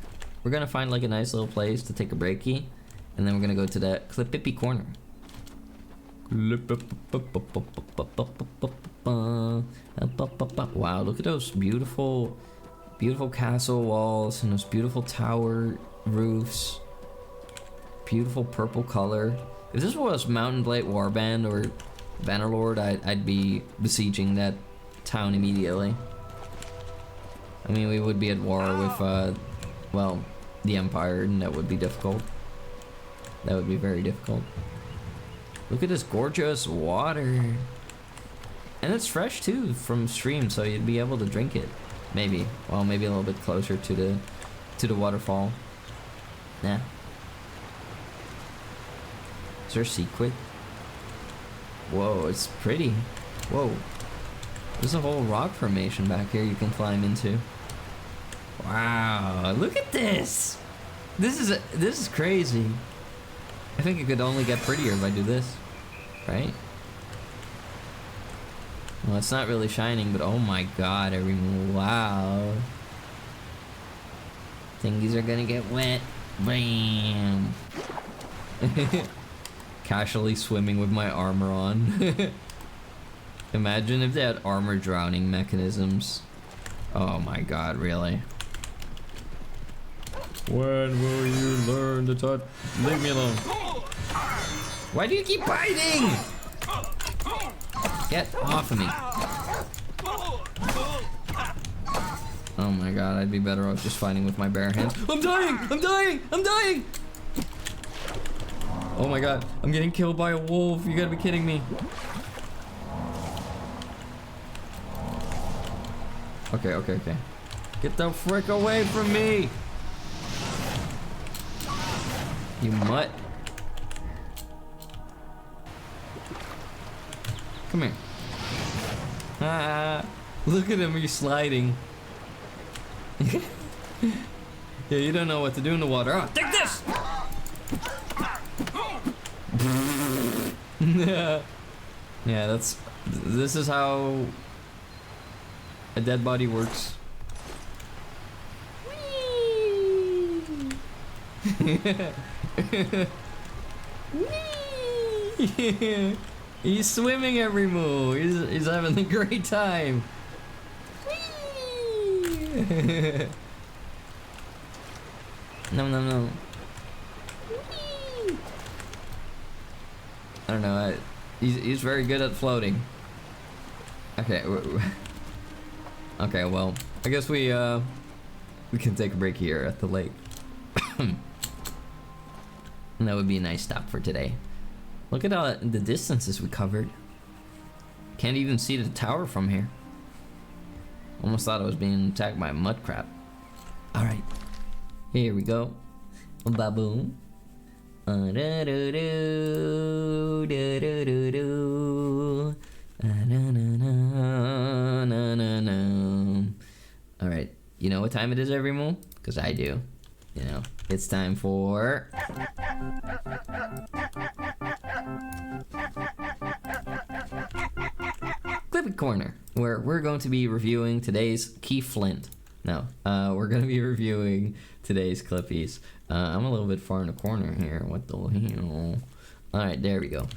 we're gonna find like a nice little place to take a breaky, and then we're gonna go to the Clippy corner. Wow, look at those beautiful castle walls and those beautiful tower roofs. Beautiful purple color. If this was Mountain Blade Warband or Bannerlord, I'd be besieging that town immediately. I mean, we would be at war with, well, the Empire, and that would be difficult. That would be very difficult. Look at this gorgeous water. And it's fresh too from stream, so you'd be able to drink it. Maybe. Well, maybe a little bit closer to the waterfall. Yeah. Is there a secret? Whoa, it's pretty. Whoa. There's a whole rock formation back here you can climb into. Wow, look at this! This is crazy. I think it could only get prettier if I do this, right? Well, it's not really shining, but oh my god, wow. Thingies are gonna get wet. Bam! Casually swimming with my armor on. Imagine if they had armor drowning mechanisms. Oh my god, really? When will you learn to touch? Leave me alone. Why do you keep biting? Get off of me. Oh my god, I'd be better off just fighting with my bare hands. I'm dying! I'm dying! I'm dying! Oh my god, I'm getting killed by a wolf. You gotta be kidding me. Okay, okay, okay. Get the frick away from me! You mutt. Come here. Ah, look at him, he's sliding. Yeah, you don't know what to do in the water. Oh, take this! Yeah, this is how a dead body works. He's swimming every move. He's having a great time. Whee! No. I don't know. He's very good at floating. Okay. Okay. Well, I guess we can take a break here at the lake. And that would be a nice stop for today. Look at all the distances we covered. Can't even see the tower from here. Almost thought I was being attacked by a mud crab. All right. Here we go. Baboom. All right. You know what time it is, every move? Because I do. You know, it's time for Clippy Corner, where we're going to be reviewing today's Key Flint. No, we're going to be reviewing today's Clippies. I'm a little bit far in the corner here. What the hell? All right, there we go.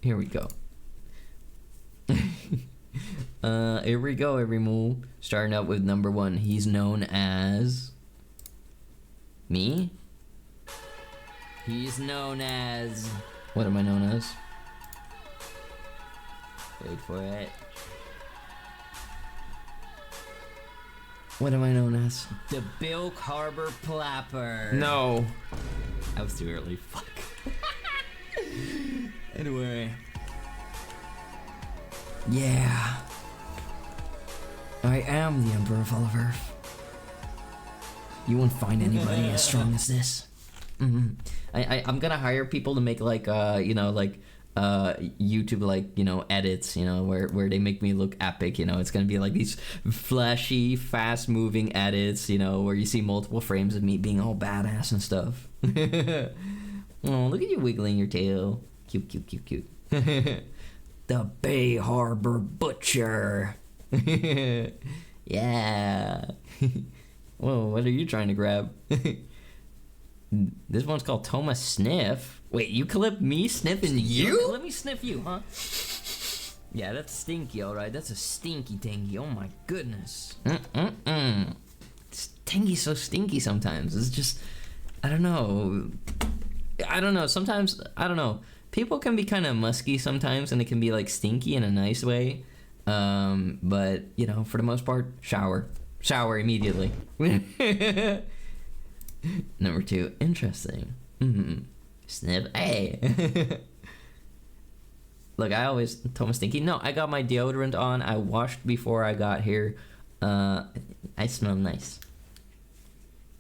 Here we go. Here we go, every move. Starting out with number 1. He's known as... Me? He's known as... What am I known as? Wait for it. What am I known as? The Bilk Harbor Plapper. No. That was too early. Fuck. Anyway. Yeah. I am the Emperor of all of Earth. You won't find anybody as strong as this. I'm gonna hire people to make like YouTube like edits where they make me look epic. It's gonna be like these flashy, fast moving edits where you see multiple frames of me being all badass and stuff. Oh, look at you wiggling your tail. Cute. The Bay Harbor Butcher. Yeah. Whoa, what are you trying to grab? This one's called Thomas Sniff. Wait, you clip me sniffing you? Let me sniff you, huh? Yeah, that's stinky, alright. That's a stinky tingy. Oh my goodness. Tingy's so stinky sometimes. It's just, I don't know. Sometimes, I don't know. People can be kind of musky sometimes, and it can be like stinky in a nice way. But for the most part, shower immediately. Number 2, interesting. Sniff. Hey. Look, I always Thomas stinky. No, I got my deodorant on. I washed before I got here. I smell nice.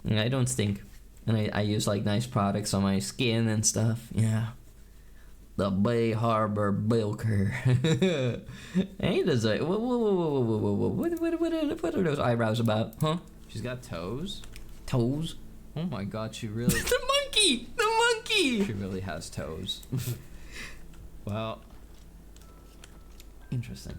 I don't stink, and I use like nice products on my skin and stuff. Yeah. The Bay Harbor Bilker. Ain't this a... Whoa. What are those eyebrows about? Huh? She's got toes? Toes? Oh my god, she really... The monkey! She really has toes. Well... Interesting.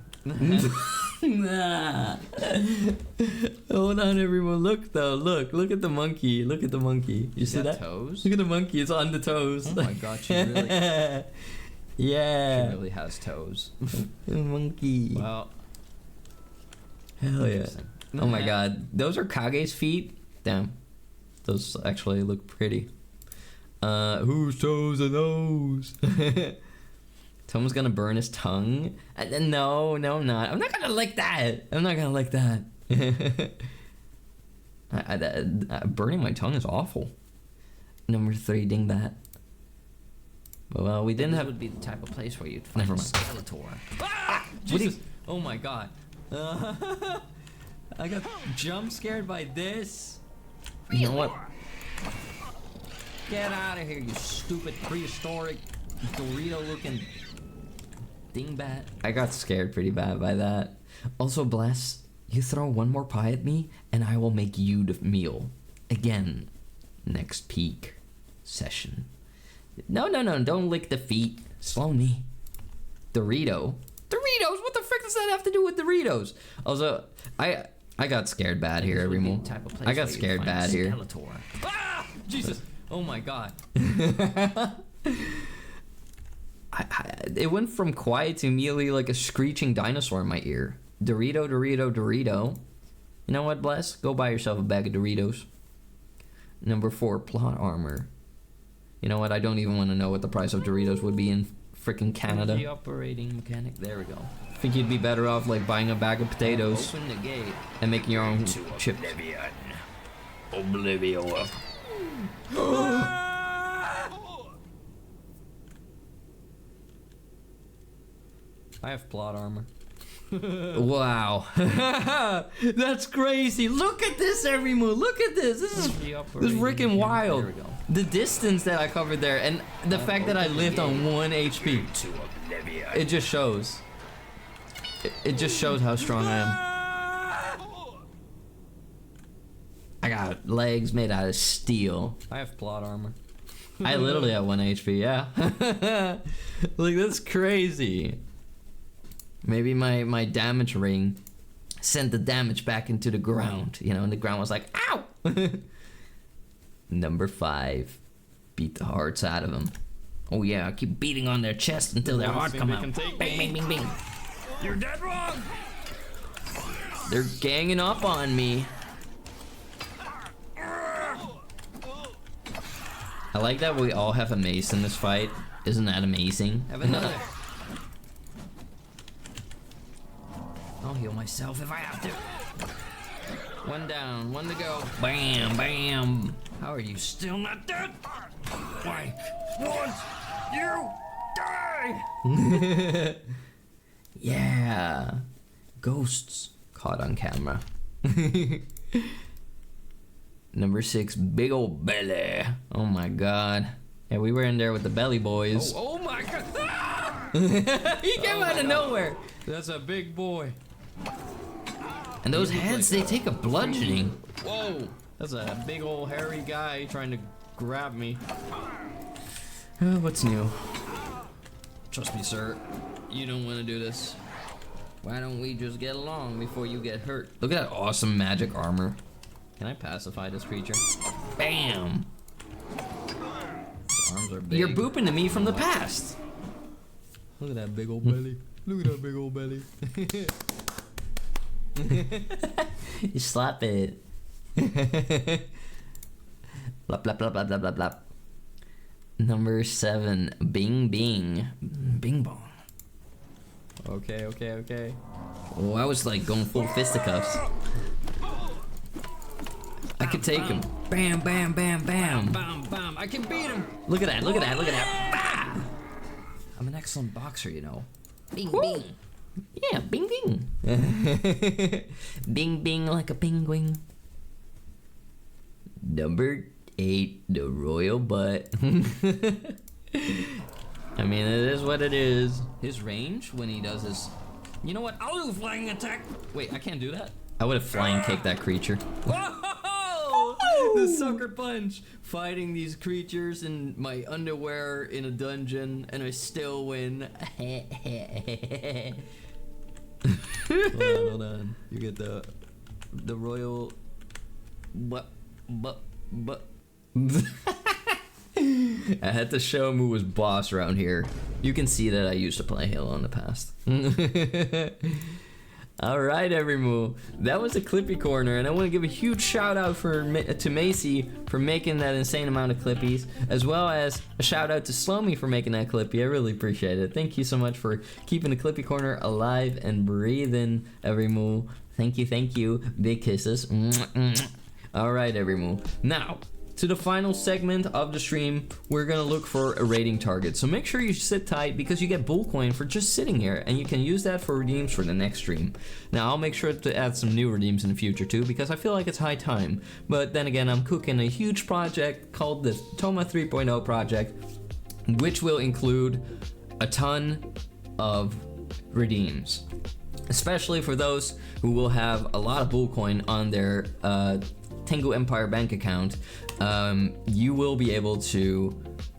Hold on, everyone. Look, though. Look at the monkey. Look at the monkey. You see that? Toes? Look at the monkey. It's on the toes. Oh my god, she really... Yeah. She really has toes. The monkey. Well... Hell yeah. Oh my god. Those are Kage's feet? Damn. Those actually look pretty. Whose toes are those? Someone's gonna burn his tongue? No, I'm not. I'm not gonna lick that. Burning my tongue is awful. Number 3, Dingbat. Well, we didn't have... would be the type of place where you'd find a Skeletor. Ah! Jesus! Oh my god. I got jump scared by this. You know what? Get out of here, you stupid prehistoric Dorito-looking dingbat. I got scared pretty bad by that. Also, Bless, you throw one more pie at me, and I will make you the meal. Again, next peak session. No, don't lick the feet. Slow me. Doritos? What the frick does that have to do with Doritos? Also, I got scared bad here, every move. I got scared bad here. Ah! Jesus! Oh my god. It went from quiet to immediately like a screeching dinosaur in my ear. Dorito, Dorito, Dorito. You know what, Bless? Go buy yourself a bag of Doritos. Number 4, plot armor. You know what? I don't even want to know what the price of Doritos would be in freaking Canada. The operating mechanic. There we go. I think you'd be better off like buying a bag of potatoes. Open the gate. And making your own chips. Oblivion. I have plot armor. Wow. That's crazy. Look at this, every move. Look at this. This is freaking wild. There we go. The distance that I covered there and the fact that I lived on 1 HP. It just shows. It just shows how strong I am. I got legs made out of steel. I have plot armor. I literally have 1 HP, yeah. Like, that's crazy. Maybe my damage ring sent the damage back into the ground, you know, and the ground was like, ow! Number 5, beat the hearts out of them. Oh yeah, keep beating on their chest until their heart come out. Bing, bing, bing, bing. You're dead wrong. They're ganging up on me. I like that we all have a mace in this fight. Isn't that amazing? Have another. I'll heal myself if I have to. 1 down, 1 to go. Bam, bam. How are you still not dead? Why won't you die? Yeah. Ghosts caught on camera. Number 6, big old belly. Oh my god. Yeah, we were in there with the belly boys. Oh my god. He came out of nowhere. That's a big boy. And those heads, they take a bludgeoning. Whoa. That's a big old hairy guy trying to grab me. What's new? Trust me, sir. You don't want to do this. Why don't we just get along before you get hurt? Look at that awesome magic armor. Can I pacify this creature? Bam! His arms are big. You're booping to me from the past. Look at that big old belly. Look at that big old belly. You slap it. Blah, blah, blah, blah, blah, blah, blah. Number 7, Bing Bing. Bing Bong. Okay, okay, okay. Oh, I was like going full fisticuffs. I could take him. Bam, bam, bam, bam. Bam, bam. I can beat him. Look at that, look at that, look at that. Bah! I'm an excellent boxer, you know. Bing, bing. Yeah, bing, bing. Bing, bing like a penguin. Number 8, the royal butt. I mean, it is what it is. His range when he does his... You know what? I'll do a flying attack. Wait, I can't do that? I would have flying kicked that creature. Whoa! The sucker punch. Fighting these creatures in my underwear in a dungeon, and I still win. Hold on. You get the royal... But... I had to show him who was boss around here. You can see that I used to play Halo in the past. Alright, everyone. That was a Clippy Corner, and I want to give a huge shout out to Macy for making that insane amount of Clippies, as well as a shout out to Slomy for making that Clippy. I really appreciate it. Thank you so much for keeping the Clippy Corner alive and breathing, everyone. Thank you, thank you. Big kisses. Alright, everyone. Now, to the final segment of the stream, we're gonna look for a rating target. So make sure you sit tight because you get bull coin for just sitting here, and you can use that for redeems for the next stream. Now I'll make sure to add some new redeems in the future too, because I feel like it's high time. But then again, I'm cooking a huge project called the Toma 3.0 project, which will include a ton of redeems, especially for those who will have a lot of bull coin on their Tengu Empire bank account. You will be able to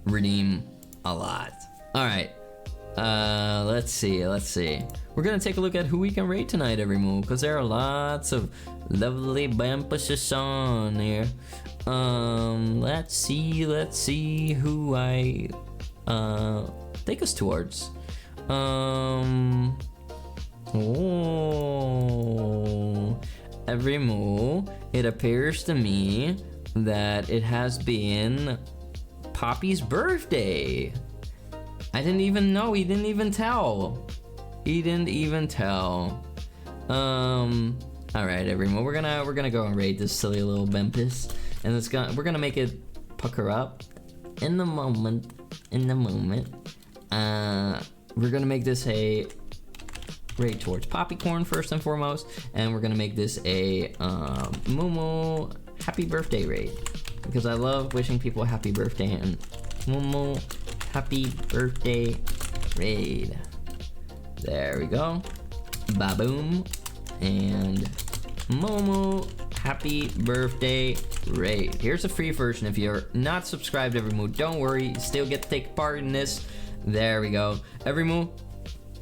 redeem a lot. All right, let's see. We're gonna take a look at who we can raid tonight, everyone, because there are lots of lovely bumpers on here. Let's see who I take us towards? Oh, Evrimu, it appears to me that it has been Poppy's birthday. I didn't even know. He didn't even tell. He didn't even tell. All right, Evrimu, we're gonna go and raid this silly little Bempus, and we're gonna make it pucker up in the moment. We're gonna make this a raid towards Poppycorn first and foremost, and we're gonna make this a Mumu happy birthday raid, because I love wishing people happy birthday, and Mumu happy birthday raid. There we go. Baboom. And Mumu happy birthday raid. Here's a free version. If you're not subscribed to Evrimu, don't worry, you still get to take part in this. There we go. Evrimu,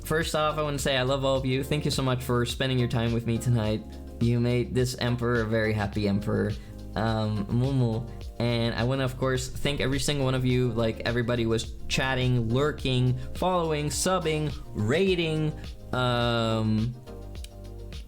first off, I want to say I love all of you. Thank you so much for spending your time with me tonight. You made this emperor a very happy emperor. Mumu. And I want to, of course, thank every single one of you. Like, everybody was chatting, lurking, following, subbing, rating.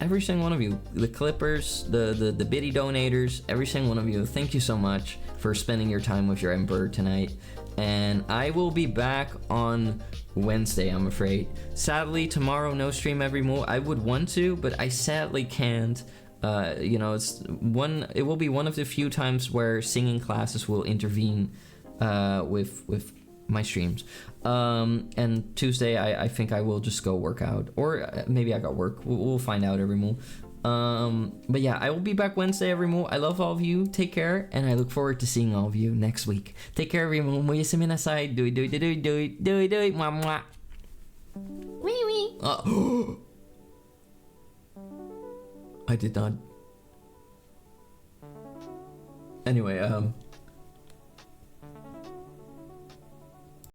Every single one of you. The Clippers, the biddy donators, every single one of you. Thank you so much for spending your time with your emperor tonight. And I will be back on Wednesday, I'm afraid. Sadly, tomorrow, no stream Evrimu. I would want to, but I sadly can't. You know, it will be one of the few times where singing classes will intervene with my streams. And Tuesday, I think I will just go work out, or maybe I got work. We'll find out, Evrimu. But yeah, I will be back Wednesday, Evrimu. I love all of you. Take care, and I look forward to seeing all of you next week. Take care, Evrimu. Moyasumi nasai. Do it. Mwah, mwah. Wee wee. I did not. Anyway,